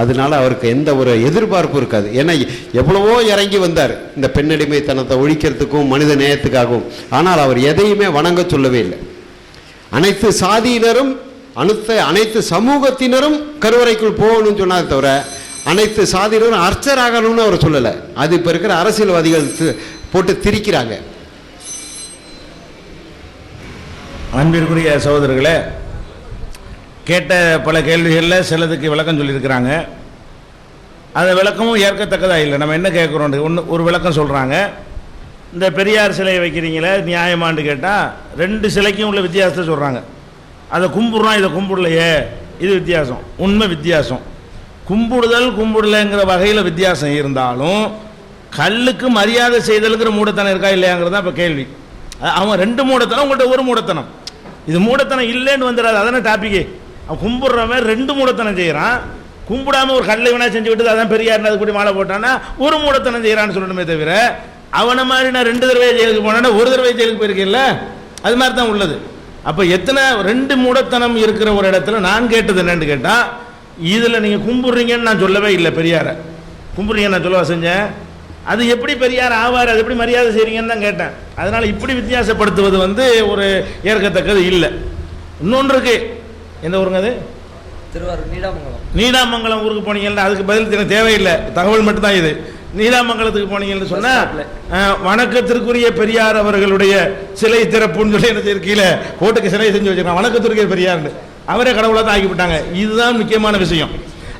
அதனால அவருக்கு எந்த ஒரு எதிர்பார்ப்பும் இருக்காது. ஏன்னா எவ்வளவோ இறங்கி வந்தார் இந்த பெண்ணடிமைத்தனத்தை ஒழிக்கிறதுக்கும் மனித நேயத்துக்காகவும். ஆனால் அவர் எதையுமே வணங்க சொல்லவே இல்லை. அனைத்து சாதியினரும் அனைத்து சமூகத்தினரும் கருவறைக்குள் போகணும்னு சொன்னார் தவிர அனைத்து சாதியினரும் அர்ச்சராகணும்னு அவர் சொல்லலை. அது இப்போ இருக்கிற அரசியல்வாதிகள் போட்டு திரிக்கிறாங்க. அன்பிற்குரிய சகோதரர்களே, கேட்ட பல கேள்விகளில் சிலதுக்கு விளக்கம் சொல்லியிருக்கிறாங்க. அந்த விளக்கமும் ஏற்கத்தக்கதாக இல்லை. நம்ம என்ன கேட்குறோம், ஒரு விளக்கம் சொல்கிறாங்க. இந்த பெரியார் சிலையை வைக்கிறீங்களே நியாயமானு கேட்டால் 2 சிலைக்கும் உள்ள வித்தியாசத்தை சொல்கிறாங்க. அதை கும்பிட்றோம், இதை கும்பிடலையே, இது வித்தியாசம். உண்மை வித்தியாசம். கும்பிடலைங்கிற வகையில் வித்தியாசம் இருந்தாலும் கல்லுக்கு மரியாதை செய்தலுங்கிற மூடத்தனம் இருக்கா இல்லையாங்கிறது தான் இப்போ கேள்வி. அவன் 2 மூடத்தனம், உங்கள்கிட்ட ஒரு மூடத்தனம். இது மூடத்தனம் இல்லைன்னு வந்துடாது, அதான டாப்பிக்கு. அவன் கும்பிட்றவன் 2 மூடத்தனம் செய்கிறான். கும்பிடாமல் ஒரு கல்லை வேணா செஞ்சு விட்டு அதான் பெரியார் அது கூட மாலை போட்டான்னா ஒரு மூடத்தனம் செய்கிறான்னு சொல்லணுமே தவிர, அவனை மாதிரி நான் 2 தடவை ஜெயிலுக்கு போனான்னா ஒரு தடவை ஜெயிலுக்கு போயிருக்கேன்ல, அது மாதிரி தான் உள்ளது. அப்போ எத்தனை 2 மூடத்தனம் இருக்கிற ஒரு இடத்துல நான் கேட்டது என்னன்னு கேட்டால், இதில் நீங்கள் கும்பிட்றீங்கன்னு நான் சொல்லவே இல்லை. பெரியாரை கும்பிட்றீங்கன்னு நான் சொல்லவா செஞ்சேன்? அது எப்படி பெரியார் ஆவார், அது எப்படி மரியாதை செய்கிறீங்கன்னு தான் கேட்டேன். அதனால் இப்படி வித்தியாசப்படுத்துவது ஒரு ஏற்கத்தக்கது இல்லை. இன்னொன்று இருக்கு. எந்த ஊருங்க அது? திருவாரூர் நீடாமங்கலம் ஊருக்கு போனீங்கன்னா அதுக்கு பதில் தேவையில்லை, தகவல் மட்டும்தான் இது. நீடாமங்கலத்துக்கு போனீங்கன்னு சொன்னால் வணக்கத்திற்குரிய பெரியார் அவர்களுடைய சிலை திறப்புன்னு சொல்லி என்ன கீழே கோட்டுக்கு சிலை செஞ்சு வச்சிருக்காங்க. வணக்கத்திற்குரிய பெரியார்னு அவரே கடவுளாக தான் ஆக்கிவிட்டாங்க. இதுதான் முக்கியமான விஷயம்.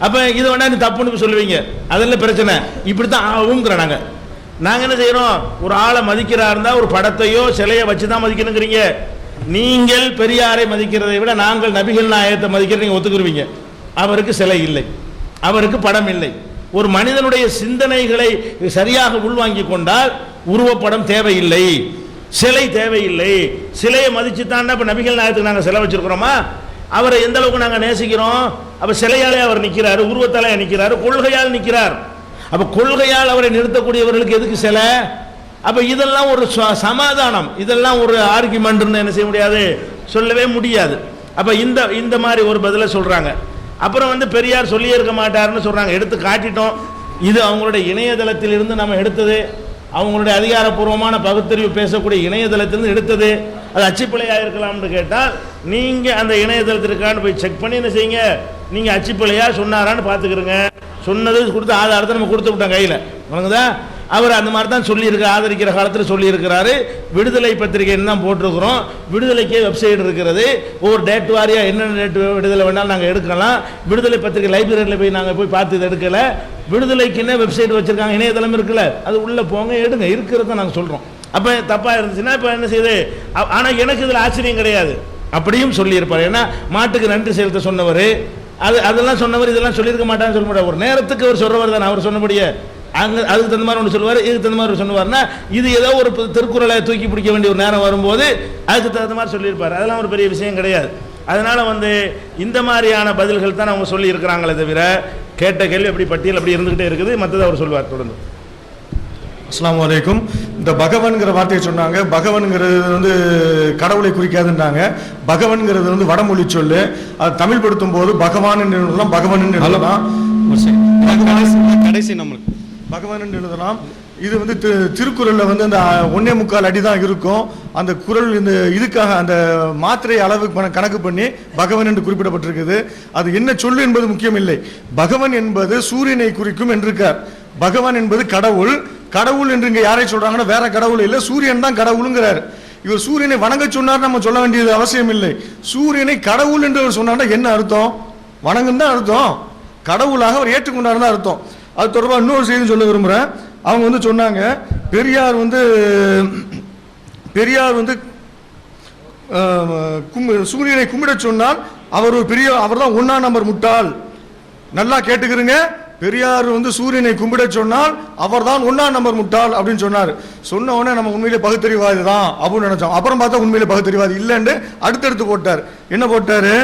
அப்போ இது வேணா நீ தப்புன்னு சொல்லுவீங்க, அதெல்லாம் பிரச்சனை. இப்படி தான் ஆகுங்கிறோம். நாங்கள் என்ன செய்கிறோம், ஒரு ஆளை மதிக்கிறா இருந்தால் ஒரு படத்தையோ சிலையை வச்சு தான் மதிக்கணுங்கிறீங்க. நீங்கள் பெரியாரை மதிக்கிறதை விட நாங்கள் நபிகள் நாயகத்தை மதிக்கிறத நீங்கள் ஒத்துக்குருவீங்க. அவருக்கு சிலை இல்லை, அவருக்கு படம் இல்லை. ஒரு மனிதனுடைய சிந்தனைகளை சரியாக உள்வாங்கி கொண்டால் உருவப்படம் தேவையில்லை, சிலை தேவையில்லை. சிலையை மதிச்சு தாண்டா இப்போ நபிகள் நாயகத்துக்கு நாங்கள் சிலை வச்சிருக்கிறோமா? அவரை எந்த அளவுக்கு நாங்கள் நேசிக்கிறோம். அப்போ சிலையாலே அவர் நிற்கிறார், உருவத்தாலே நிற்கிறார், கொள்கையால் நிற்கிறார். அப்போ கொள்கையால் அவரை நிறுத்தக்கூடியவர்களுக்கு எதுக்கு சிலை? அப்போ இதெல்லாம் ஒரு சமாதானம், இதெல்லாம் ஒரு ஆர்குமெண்ட்னு என்ன செய்ய முடியாது, சொல்லவே முடியாது. அப்போ இந்த மாதிரி ஒரு பதிலை சொல்கிறாங்க. அப்புறம் பெரியார் சொல்லியே இருக்க மாட்டாருன்னு சொல்கிறாங்க. எடுத்து காட்டிட்டோம். இது அவங்களுடைய இணையதளத்திலிருந்து நம்ம எடுத்தது, அவங்களுடைய அதிகாரப்பூர்வமான பகுத்தறிவு பேசக்கூடிய இணையதளத்திலிருந்து எடுத்தது. அது அச்சுப்பிழையாக இருக்கலாம்னு கேட்டால் நீங்கள் அந்த இணையதளத்திற்கான்னு போய் செக் பண்ணி என்ன செய்யுங்க, நீங்கள் அச்சுப்பிழையாக சொன்னாரான்னு பார்த்துக்கிறங்க. சொன்னது கொடுத்து ஆதாரத்தை நம்ம கொடுத்து விட்டோம் கையில், வணங்குதா? அவர் அந்த மாதிரி தான் சொல்லியிருக்கார், ஆதரிக்கிற காலத்தில் சொல்லியிருக்கிறாரு. விடுதலை பத்திரிகைன்னு தான் போட்டிருக்கிறோம். விடுதலைக்கே வெப்சைட் இருக்கிறது. ஒவ்வொரு டேட் வாரியாக என்னென்ன டேட் விடுதலை வேணாலும் நாங்கள் எடுக்கலாம். விடுதலை பத்திரிகை லைப்ரரியில் போய் நாங்கள் போய் பார்த்து இதை எடுக்கலை. விடுதலைக்குன்னே வெப்சைட் வச்சுருக்காங்க, இணையதளம் இருக்குல்ல, அது உள்ளே போங்க, எடுங்க, இருக்கிறத நாங்கள் சொல்கிறோம். அப்போ தப்பாக இருந்துச்சுன்னா இப்போ என்ன செய்யுது? ஆனால் எனக்கு இதில் ஆச்சரியம் கிடையாது. அப்படியும் சொல்லியிருப்பார். ஏன்னா மாட்டுக்கு நன்றி செலுத்த சொன்னவர், அதெல்லாம் சொன்னவர் இதெல்லாம் சொல்லியிருக்க மாட்டான்னு சொல்ல முடியாது. ஒரு நேரத்துக்கு அவர் சொல்றவர் தானே, அவர் சொன்னபடியே அங்கே அதுக்கு தகுந்த மாதிரி ஒன்று சொல்லுவார், இதுக்கு தகுந்த மாதிரி சொன்னுவார்னா, இது ஏதோ ஒரு திருக்குறளை தூக்கி பிடிக்க வேண்டிய ஒரு நேரம் வரும்போது அதுக்கு தகுந்த மாதிரி சொல்லியிருப்பார். அதெல்லாம் ஒரு பெரிய விஷயம் கிடையாது. அதனால் இந்த மாதிரியான பதில்கள் தான் அவங்க சொல்லி இருக்கிறாங்களே தவிர, கேட்ட கேள்வி அப்படி பட்டியல் அப்படி இருந்துகிட்டே இருக்குது. மற்றது அவர் சொல்வார் தொடர்ந்து. அஸ்ஸலாமு அலைக்கும். இந்த பகவன்கிற வார்த்தையை சொன்னாங்க. பகவன்கிறது கடவுளை குறிக்காதுன்றாங்க. பகவன்கிறது வடமொழி சொல்லு. அது தமிழ் படுத்தும் போது பகவான் என்று எழுதலாம், பகவன் என்று எழுதலாம், கடைசி நம்மளுக்கு பகவான் என்று எழுதலாம். இது திருக்குறள்ல அந்த 1.25 அடி தான் இருக்கும். அந்த குறள் இதுக்காக அந்த மாத்திரை அளவு கணக்கு பண்ணி பகவன் என்று குறிப்பிடப்பட்டிருக்குது. அது என்ன சொல்லு என்பது முக்கியம் இல்லை. பகவன் என்பது சூரியனை குறிக்கும் என்றிருக்கார். பகவான் என்பது கடவுள். கடவுள் என்று இங்க யாரை சொல்றாங்கன்னா வேற கடவுள் இல்லை, சூரியன் தான் கடவுளுங்கிறார். இவர் சூரியனை வணங்க சொன்னார், நம்ம சொல்ல வேண்டியது அவசியம் இல்லை. சூரியனை கடவுள் என்று அவர் சொன்னார்னா என்ன அர்த்தம்? வணங்கும் தான் அர்த்தம், கடவுளாக அவர் ஏற்றுக்கொண்டார் தான் அர்த்தம். அது தொடர்பாக இன்னொரு செய்தி சொல்ல விரும்புகிறேன். அவங்க சொன்னாங்க, பெரியார் சூரியனை கும்பிட சொன்னால் அவர் தான் 1ஆம் நம்பர் முட்டாள். நல்லா கேட்டுக்கிறீங்க, பெரியார் சூரியனை கும்பிட சொன்னால் அவர் தான் 1ஆம் நம்பர் முட்டாள் அப்படின்னு சொன்னார். சொன்ன உடனே நம்ம உண்மையிலே பகுத்தறிவாதி தான் அப்படின்னு நினைச்சோம். அப்புறம் பார்த்தா உண்மையிலே பகுத்தறிவாதி இல்லைன்னு அடுத்தடுத்து போட்டார். என்ன போட்டாரு?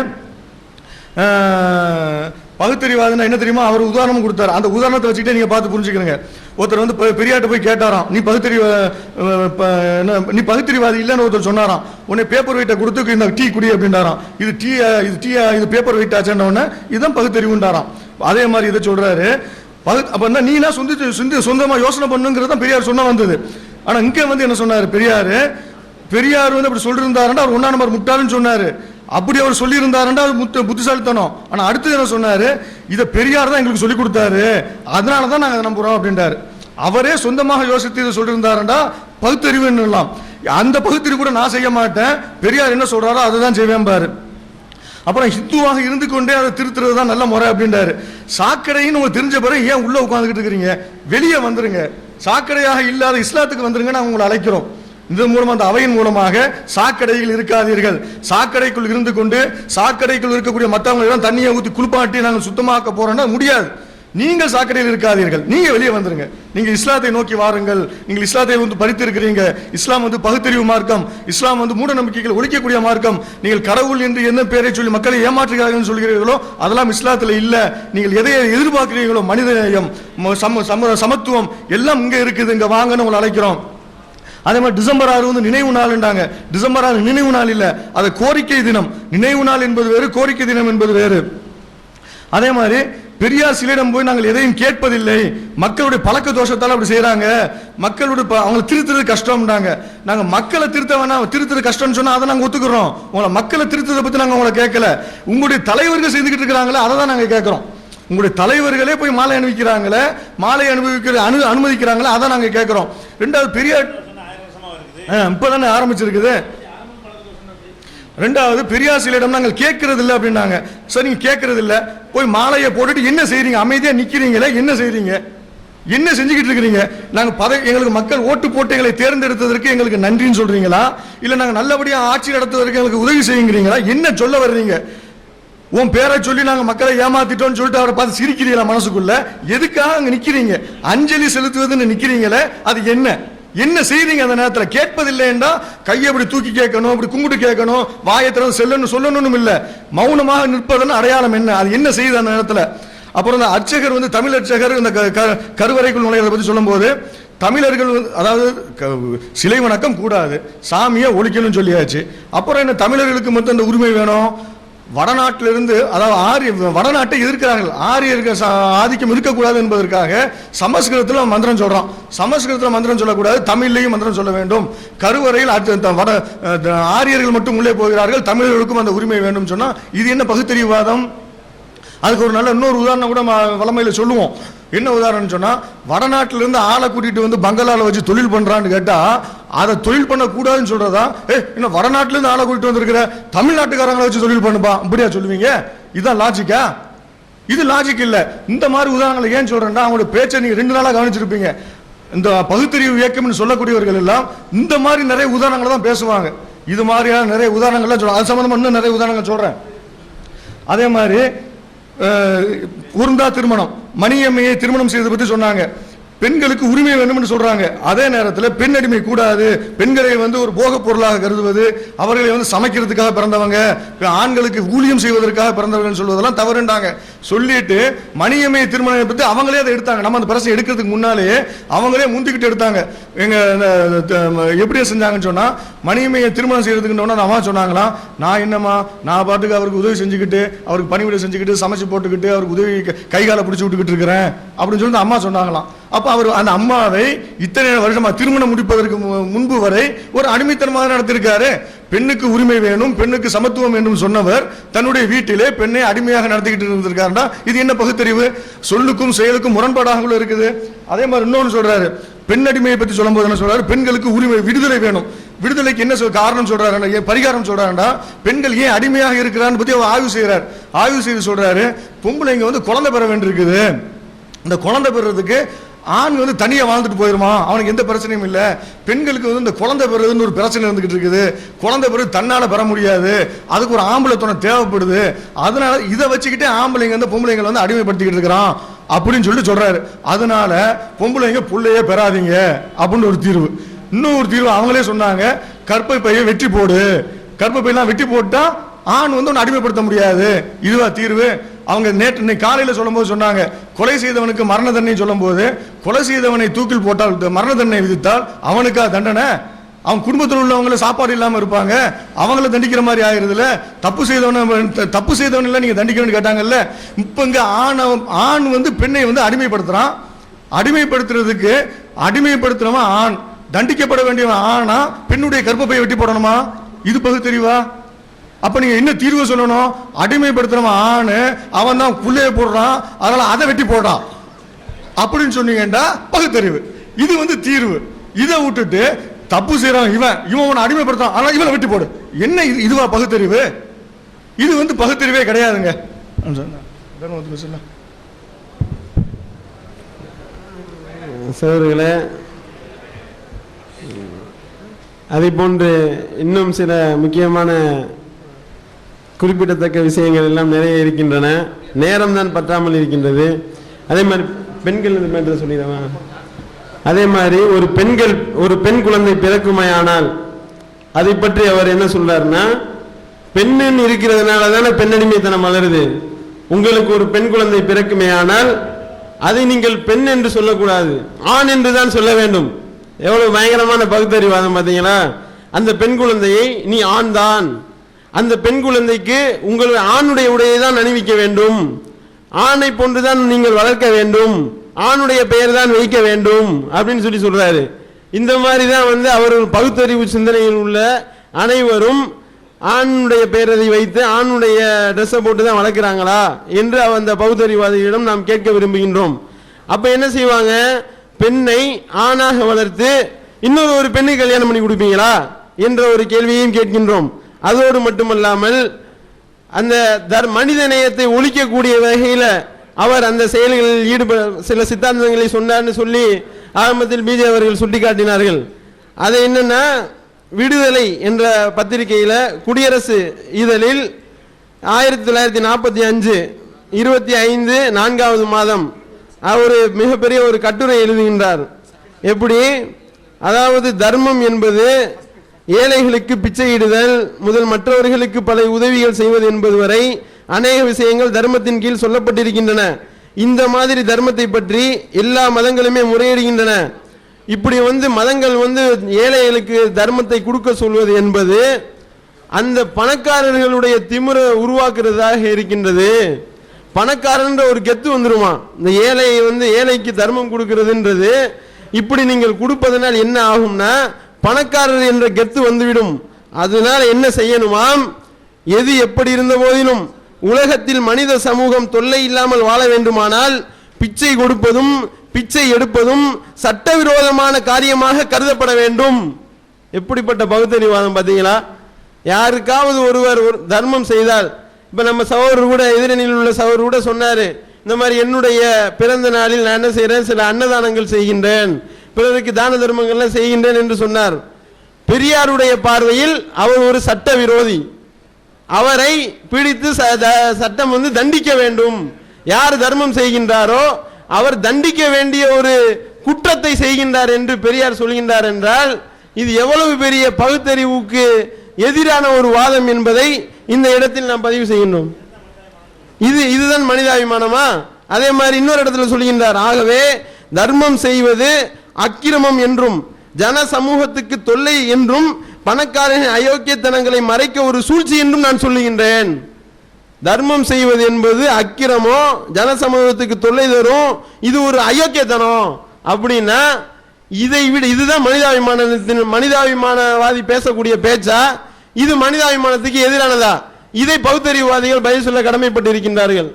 பகுத்தறிவாதுன்னா என்ன தெரியுமா? அவர் உதாரணம் கொடுத்தார். அந்த உதாரணத்தை வச்சுக்கிட்டே நீங்க பார்த்து புரிஞ்சுக்கிறீங்க. ஒருத்தர் பெரியார்ட்ட போய் கேட்டாராம், நீ பகுத்தறிவாதி இல்லைன்னு ஒருத்தர் சொன்னாராம். உடனே பேப்பர் வெயிட்டை கொடுத்து இந்த டீ குடி அப்படின்றாராம். இது பேப்பர் வெயிட் ஆச்சுன்ன உடனே இதுதான் பகுத்தறிவுன்றாராம். அதே மாதிரி இதை சொல்றாரு. அப்ப நீனா சொந்தமா யோசனை பண்ணுங்கிறது தான் பெரியார் சொன்ன வந்தது. ஆனா இங்க என்ன சொன்னாரு பெரியார் அப்படி சொல்லிருந்தாருன்னா அவர் 1ஆம் நம்பர் முட்டாள்னு சொன்னாரு. அப்படி அவர் சொல்லி இருந்தாருன்னா அது புத்திசாலித்தனம். ஆனா அடுத்து என்ன சொன்னாரு? இதை பெரியார் தான் எங்களுக்கு சொல்லி கொடுத்தாரு, அதனாலதான் நாங்க நம்புறோம் அப்படின்றாரு. அவரே சொந்தமாக யோசித்து இதை சொல்லியிருந்தாருன்னா பகுத்தறிவுலாம். அந்த பகுத்தறிவு கூட நான் செய்ய மாட்டேன், பெரியார் என்ன சொல்றாரோ அதை தான் செய்வேன் பாரு. அப்புறம் ஹிந்துவாக இருந்து கொண்டே அதை திருத்துறது தான் நல்ல முறை அப்படின்றாரு. சாக்கடைன்னு உங்களுக்கு தெரிஞ்ச பிறகு ஏன் உள்ள உட்காந்துக்கிட்டு இருக்கிறீங்க? வெளியே வந்துருங்க. சாக்கடையாக இல்லாத இஸ்லாத்துக்கு வந்துருங்க, நாங்கள் உங்களை அழைக்கிறோம். இதன் மூலமாக அந்த அவையின் மூலமாக சாக்கடையில் இருக்காதீர்கள். சாக்கடைக்குள் இருந்து கொண்டு சாக்கடைக்குள் இருக்கக்கூடிய மற்றவங்க தண்ணியை ஊற்றி குளிப்பாட்டி நாங்கள் சுத்தமாக்க போறோம்னா முடியாது. நீங்கள் சாக்கடையில் இருக்காதீர்கள், நீங்க வெளியே வந்துருங்க. நீங்க இஸ்லாத்தை நோக்கி வாருங்கள். நீங்கள் இஸ்லாத்தை படித்து இருக்கிறீங்க. இஸ்லாம் பகுத்தறிவு மார்க்கம். இஸ்லாம் மூட நம்பிக்கைகள் ஒழிக்கக்கூடிய மார்க்கம். நீங்கள் கடவுள் என்று என்ன பெயரை சொல்லி மக்களை ஏமாற்றுகிறார்கள் சொல்கிறீர்களோ அதெல்லாம் இஸ்லாத்தில் இல்ல. நீங்கள் எதை எதிர்பார்க்கிறீர்களோ மனித நேயம், சமத்துவம் எல்லாம் இங்க இருக்குது, இங்க வாங்கன்னு உங்களை அழைக்கிறோம். அதே மாதிரி டிசம்பர் 6 நினைவு நாள்ன்றாங்க. டிசம்பர் 6 நினைவு நாள் இல்ல, அது கோரிக்கை தினம். நினைவு நாள் என்பது வேறு, கோரிக்கை தினம் என்பது வேறு. அதே மாதிரி பெரியார் சிலையிடம் போய் நாங்கள் எதையும் கேட்பதில்லை, மக்களுடைய பழக்க தோஷத்தால் அப்படி செய்யறாங்க, மக்களுடைய அவங்களை திருத்துறது கஷ்டம்ன்றாங்க. நாங்க மக்களை திருத்த வேணாம், திருத்துறது கஷ்டம்னு சொன்னா அதை நாங்க ஒத்துக்கிறோம். உங்களை மக்களை திருத்ததை பத்தி நாங்க உங்களை கேட்கல. உங்களுடைய தலைவர்கள் செய்துக்கிட்டு இருக்கிறாங்களே அதை தான் நாங்க கேட்கிறோம். உங்களுடைய தலைவர்களே போய் மாலை அணிவிக்கிறாங்களே, மாலை அனுமதிக்கிறாங்களே அதை நாங்க கேட்கிறோம். ரெண்டாவது பெரியார் இப்பதானே ஆரம்பிச்சிருக்குது. ரெண்டாவது பெரியார் சிலையிடம் நாங்கள் கேட்கறது இல்லை அப்படின்னாங்க. சரி, நீங்க கேட்கறது இல்லை, போய் மாலையை போட்டுட்டு என்ன செய்றீங்க? அமைதியா நிக்கிறீங்களே, என்ன செய்றீங்க? என்ன செஞ்சுக்கிட்டு இருக்கிறீங்க? நாங்க எங்களுக்கு மக்கள் ஓட்டு போட்டு எங்களை தேர்ந்தெடுத்ததற்கு எங்களுக்கு நன்றின்னு சொல்றீங்களா, இல்ல நாங்க நல்லபடியா ஆட்சி நடத்துவதற்கு எங்களுக்கு உதவி செய்யுங்கிறீங்களா? என்ன சொல்ல வர்றீங்க? உன் பேரை சொல்லி நாங்க மக்களை ஏமாத்திட்டோம்னு சொல்லிட்டு அவரை பார்த்து சிரிக்கிறீங்களா மனசுக்குள்ள? எதுக்காக அங்க நிக்கிறீங்க? அஞ்சலி செலுத்துவதுன்னு நிக்கிறீங்களே, அது என்ன என்ன செய்றீங்க? அந்த நேரத்தில் கேட்பதில்லைன்னா கையை அப்படி தூக்கி கேட்கணும், அப்படி கும்பிட்டு கேட்கணும், வாயத்திரம் செல்லணும் சொல்லணும் இல்ல, மௌனமாக நிற்பதன் அடையாளம் என்ன? அது என்ன செய்யுது அந்த நேரத்தில்? அப்புறம் இந்த அர்ச்சகர் தமிழ் அர்ச்சகர் இந்த கருவறைக்குள் நுழைவதை பற்றி சொல்லும் போது, தமிழர்கள் அதாவது சிலை வணக்கம் கூடாது, சாமியை ஒழிக்கணும்னு சொல்லியாச்சு. அப்புறம் என்ன தமிழர்களுக்கு மட்டும் அந்த உரிமை வேணும்? வடநாட்டிலிருந்து, அதாவது வடநாட்டை எதிர்க்கிறார்கள், ஆரியர்கள் ஆதிக்கம் இருக்கக்கூடாது என்பதற்காக சமஸ்கிருதத்தில் மந்திரம் சொல்றான். சமஸ்கிருதத்தில் மந்திரம் சொல்லக்கூடாது, தமிழ்லையும் மந்திரம் சொல்ல வேண்டும். கருவறையில் ஆரியர்கள் மட்டும் உள்ளே போகிறார்கள், தமிழர்களுக்கும் அந்த உரிமை வேண்டும் சொன்னா இது என்ன பகுத்தறிவுவாதம்? அதுக்கு ஒரு நல்ல இன்னொரு உதாரணம் கூட வளமையில சொல்லுவோம். என்ன உதாரணம் சொன்னா, வடநாட்டிலிருந்து ஆளை கூட்டிட்டு பங்களால வச்சு தொழில் பண்றான்னு கேட்டா அதை தொழில் பண்ண கூடாதுன்னு சொல்றதா? என்ன வடநாட்டிலிருந்து ஆளை கூட்டிட்டு வந்திருக்கிற தமிழ்நாட்டுக்காரங்களை வச்சு தொழில் பண்ணுப்பா, இப்படியா சொல்லுவீங்க? இதுதான் லாஜிக்கா? இது லாஜிக் இல்ல. இந்த மாதிரி உதாரணங்களை ஏன் சொல்றேன்னா, அவங்களோட பேச்சை நீங்க 2 நாளா கவனிச்சிருப்பீங்க. இந்த பகுத்தறிவு இயக்கம்னு சொல்லக்கூடியவர்கள் எல்லாம் இந்த மாதிரி நிறைய உதாரணங்களை தான் பேசுவாங்க. இது மாதிரியான நிறைய உதாரணங்கள்லாம் சொல்றேன். அது சம்பந்தமா இன்னும் நிறைய உதாரணங்கள் சொல்றேன். அதே மாதிரி பொருந்தா திருமணம், மணியம்மையை திருமணம் செய்ததை பற்றி சொன்னாங்க. பெண்களுக்கு உரிமை வேண்டும்னு சொல்றாங்க. அதே நேரத்தில் பெண் அடிமை கூடாது, பெண்களை ஒரு போக பொருளாக கருதுவது, அவர்களை சமைக்கிறதுக்காக பிறந்தவங்க, ஆண்களுக்கு ஊழியம் செய்வதற்காக பிறந்தவர்கள் சொல்வதெல்லாம் தவறுண்டாங்க. சொல்லிட்டு மணியம்மை திருமணம் பற்றி அவங்களே அதை எடுத்தாங்க. நம்ம அந்த பிரச்சனை எடுக்கிறதுக்கு முன்னாலே அவங்களே முந்திக்கிட்டு எடுத்தாங்க. எங்க எப்படி செஞ்சாங்கன்னு சொன்னா, மணியம்மையை திருமணம் செய்யறதுக்கு அம்மா சொன்னாங்களாம், நான் என்னம்மா நான் பாட்டுக்கு அவருக்கு உதவி செஞ்சுக்கிட்டு, அவருக்கு பணிவிடை செஞ்சுக்கிட்டு, சமைச்சு போட்டுக்கிட்டு, அவருக்கு உதவி கைகால பிடிச்சி விட்டுக்கிட்டு இருக்கிறேன் அப்படின்னு சொல்லிட்டு அம்மா சொன்னாங்களாம். அப்ப அவர் அந்த அம்மாவை இத்தனை வருஷமா திருமணம் முடிப்பதற்கு முன்பு வரை ஒரு அடிமைத்தனமாக நடத்திருக்காரு. பெண்ணுக்கு உரிமை வேணும், பெண்ணுக்கு சமத்துவம் வேண்டும் சொன்னவர் தன்னுடைய வீட்டிலே பெண்ணை அடிமையாக நடத்திக்கிட்டு இருந்திருக்காருன்னா இது என்ன பகுத்தறிவு? சொல்லுக்கும் செயலுக்கும் முரண்பாடாக இருக்குது. அதே மாதிரி இன்னொன்று சொல்றாரு, பெண் அடிமையை பற்றி சொல்லும் போது என்ன சொல்றாரு, பெண்களுக்கு உரிமை விடுதலை வேணும். விடுதலைக்கு என்ன காரணம் சொல்றாரு, பரிகாரம் சொல்றாருன்னா, பெண்கள் ஏன் அடிமையாக இருக்கிறான்னு பத்தி அவர் ஆய்வு செய்யறாரு. ஆய்வு செய்து சொல்றாரு, பொம்பளைங்க குழந்தை பெற வேண்டியிருக்குது. இந்த குழந்தை பெறதுக்கு ஆண் தனியா வாழ்ந்துட்டு போயிருமா, அவனுக்கு எந்த பிரச்சனையும் இல்லை. பெண்களுக்கு இந்த குழந்தை பெறுறதுன்னு ஒரு பிரச்சனை இருந்துகிட்டு இருக்குது. குழந்தை பெறுறது தன்னால பெற முடியாது, அதுக்கு ஒரு ஆம்பளை துணை தேவைப்படுது. அதனால இதை வச்சுக்கிட்டே ஆம்பளைங்க பொம்பளைங்களை அடிமைப்படுத்திக்கிட்டு இருக்கிறான் அப்படின்னு சொல்றாரு. அதனால பொம்பளைங்க புள்ளையே பெறாதீங்க அப்படின்னு ஒரு தீர்வு. இன்னொரு தீர்வு அவங்களே சொன்னாங்க, கற்பை பையை வெட்டி போடு. கற்பை பையெல்லாம் வெட்டி போட்டா ஆண் ஒன்று அடிமைப்படுத்த முடியாது. இதுவா தீர்வு? அவங்க நேற்று காலையில் சொல்லும் போது சொன்னாங்க, கொலை செய்தவனுக்கு மரண தண்டனை சொல்லும் போது, கொலை செய்தவனை தூக்கில் போட்டால் மரண தண்டனை விதித்தால் அவனுக்கா தண்டனை? அவன் குடும்பத்தில் உள்ளவங்கள சாப்பாடு இல்லாமல் இருப்பாங்க, அவங்கள தண்டிக்கிற மாதிரி ஆயிருதுல. தப்பு செய்தவன் இல்லை நீங்க தண்டிக்கணும்னு கேட்டாங்கல்ல. இப்ப இங்க ஆண் பெண்ணை அடிமைப்படுத்துறான். அடிமைப்படுத்துறதுக்கு அடிமைப்படுத்துறவன் ஆண், தண்டிக்கப்பட வேண்டியவன் ஆனா பெண்ணுடைய கர்ப்பப்பையை வெட்டி போடணுமா? இது பகுத்தறிவா? அப்ப நீங்க என்ன தீர்வு சொல்லணும்? அடிமைப்படுத்துறவன் ஆணு, அவன் தான் புள்ளைய போடுறான், அதனால அதை வெட்டி போடுறான் அப்படின்னு சொன்னீங்கன்னா பகுத்தறிவு. இது தீர்வு. இதை விட்டுட்டு தப்பு செய்யறான் இவன் அடிமைப்படுத்தான், ஆனா இவனை வெட்டி போடு, என்ன இதுவா பகுத்தறிவு? இது பகுத்தறிவே கிடையாதுங்க. சோதர்களே, அதை போன்று இன்னும் சில முக்கியமான குறிப்பிடத்தக்க விஷயங்கள் எல்லாம் நிறைய இருக்கின்றன. நேரம் தான் பற்றாமல் இருக்கின்றது. அதே மாதிரி பெண்கள் சொல்லிடுவேன். அதே மாதிரி ஒரு பெண் குழந்தை பிறக்குமையானால் அதை பற்றி அவர் என்ன சொல்றாருன்னா, பெண்ணன் இருக்கிறதுனால தானே பெண்ணடிமைத்தனம் வளருது. உங்களுக்கு ஒரு பெண் குழந்தை பிறக்குமையானால் அதை நீங்கள் பெண் என்று சொல்லக்கூடாது, ஆண் என்று தான் சொல்ல வேண்டும். எவ்வளவு பயங்கரமான பகுத்தறிவாதம் பார்த்தீங்களா? அந்த பெண் குழந்தையை நீ ஆண் தான், அந்த பெண் குழந்தைக்கு உங்கள் ஆணுடைய உடையை தான் அணிவிக்க வேண்டும், ஆணை போன்றுதான் நீங்கள் வளர்க்க வேண்டும், ஆணுடைய பெயர் தான் வைக்க வேண்டும் அப்படின்னு சொல்றாரு. இந்த மாதிரி தான் அவர் பகுத்தறிவு சிந்தனையில் உள்ள அனைவரும் ஆணுடைய பெயரை வைத்து ஆணுடைய ட்ரெஸ்ஸை போட்டு தான் வளர்க்கிறாங்களா என்று அந்த பகுத்தறிவாதிகளிடம் நாம் கேட்க விரும்புகின்றோம். அப்ப என்ன செய்வாங்க, பெண்ணை ஆணாக வளர்த்து இன்னொரு ஒரு பெண்ணை கல்யாணம் பண்ணி கொடுப்பீங்களா என்ற ஒரு கேள்வியையும் கேட்கின்றோம். அதோடு மட்டுமல்லாமல் அந்த மனித நேயத்தை ஒழிக்கக்கூடிய வகையில் அவர் அந்த செயல்களில் ஈடுபட சில சித்தாந்தங்களை சொன்னார்னு சொல்லி ஆரம்பத்தில் பிஜே அவர்கள் சுட்டிக்காட்டினார்கள். அது என்னன்னா, விடுதலை என்ற பத்திரிகையில் குடியரசு இதழில் 1945 25 4 அவர் மிகப்பெரிய ஒரு கட்டுரை எழுதுகின்றார். எப்படி? அதாவது தர்மம் என்பது ஏழைகளுக்கு பிச்சையிடுதல் முதல் மற்றவர்களுக்கு பல உதவிகள் செய்வது என்பது வரை அநேக விஷயங்கள் தர்மத்தின் கீழ் சொல்லப்பட்டிருக்கின்றன. இந்த மாதிரி தர்மத்தை பற்றி எல்லா மதங்களுமே முறையிடுகின்றன. இப்படி மதங்கள் ஏழைகளுக்கு தர்மத்தை கொடுக்க சொல்வது என்பது அந்த பணக்காரர்களுடைய திமிரை உருவாக்குறதாக இருக்கின்றது. பணக்காரன்ற ஒரு கெத்து வந்துருமா, இந்த ஏழைக்கு தர்மம் கொடுக்கிறதுன்றது. இப்படி நீங்கள் கொடுப்பதனால் என்ன ஆகும்னா, பணக்காரர் என்ற கெத்து வந்துவிடும். அதனால என்ன செய்யணுமாம், எது எப்படி இருந்த போதிலும் உலகத்தில் மனித சமூகம் தொல்லை இல்லாமல் வாழ வேண்டுமானால் பிச்சை கொடுப்பதும் பிச்சை எடுப்பதும் சட்டவிரோதமான காரியமாக கருதப்பட வேண்டும். எப்படிப்பட்ட பகுத்தறிவாதம் பார்த்தீங்களா? யாருக்காவது ஒருவர் தர்மம் செய்தால், இப்ப நம்ம சகோதரர் கூட எதிரணியில் உள்ள சகோதரர் கூட சொன்னாரு, இந்த மாதிரி என்னுடைய பிறந்த நாளில் நான் என்ன செய்கிறேன், சில அன்னதானங்கள் செய்கின்றேன், பிறருக்கு தான தர்மங்கள்லாம் செய்கின்றேன் என்று சொன்னார். பெரியாருடைய பார்வையில் அவர் ஒரு சட்ட விரோதி. அவரை பிடித்து சட்டம் வந்து தண்டிக்க வேண்டும். யார் தர்மம் செய்கின்றாரோ அவர் தண்டிக்க வேண்டிய ஒரு குற்றத்தை செய்கின்றார் என்று பெரியார் சொல்கின்றார் என்றால் இது எவ்வளவு பெரிய பகுத்தறிவுக்கு எதிரான ஒரு வாதம் என்பதை இந்த இடத்தில் நாம் பதிவு செய்கின்றோம். இதுதான் மனிதாபிமானமா? அதே மாதிரி இன்னொரு இடத்துல சொல்கின்றார், ஆகவே தர்மம் செய்வது அக்கிரமம் என்றும் ஜன சமூகத்துக்கு தொல்லை என்றும் பணக்காரனின் அயோக்கியத்தனங்களை மறைக்க ஒரு சூழ்ச்சி என்றும் நான் சொல்லுகின்றேன். தர்மம் செய்வது என்பது அக்கிரமம், ஜன சமூகத்துக்கு தொல்லை தரும், இது ஒரு அயோக்கியத்தனம் அப்படின்னா இதை விட இதுதான் மனிதாபிமானவாதி பேசக்கூடிய பேச்சா? இது மனிதாபிமானத்துக்கு எதிரானதா? இதை பகுத்தறிவுவாதிகள் பதில் சொல்ல கடமைப்பட்டு இருக்கின்றார்கள்.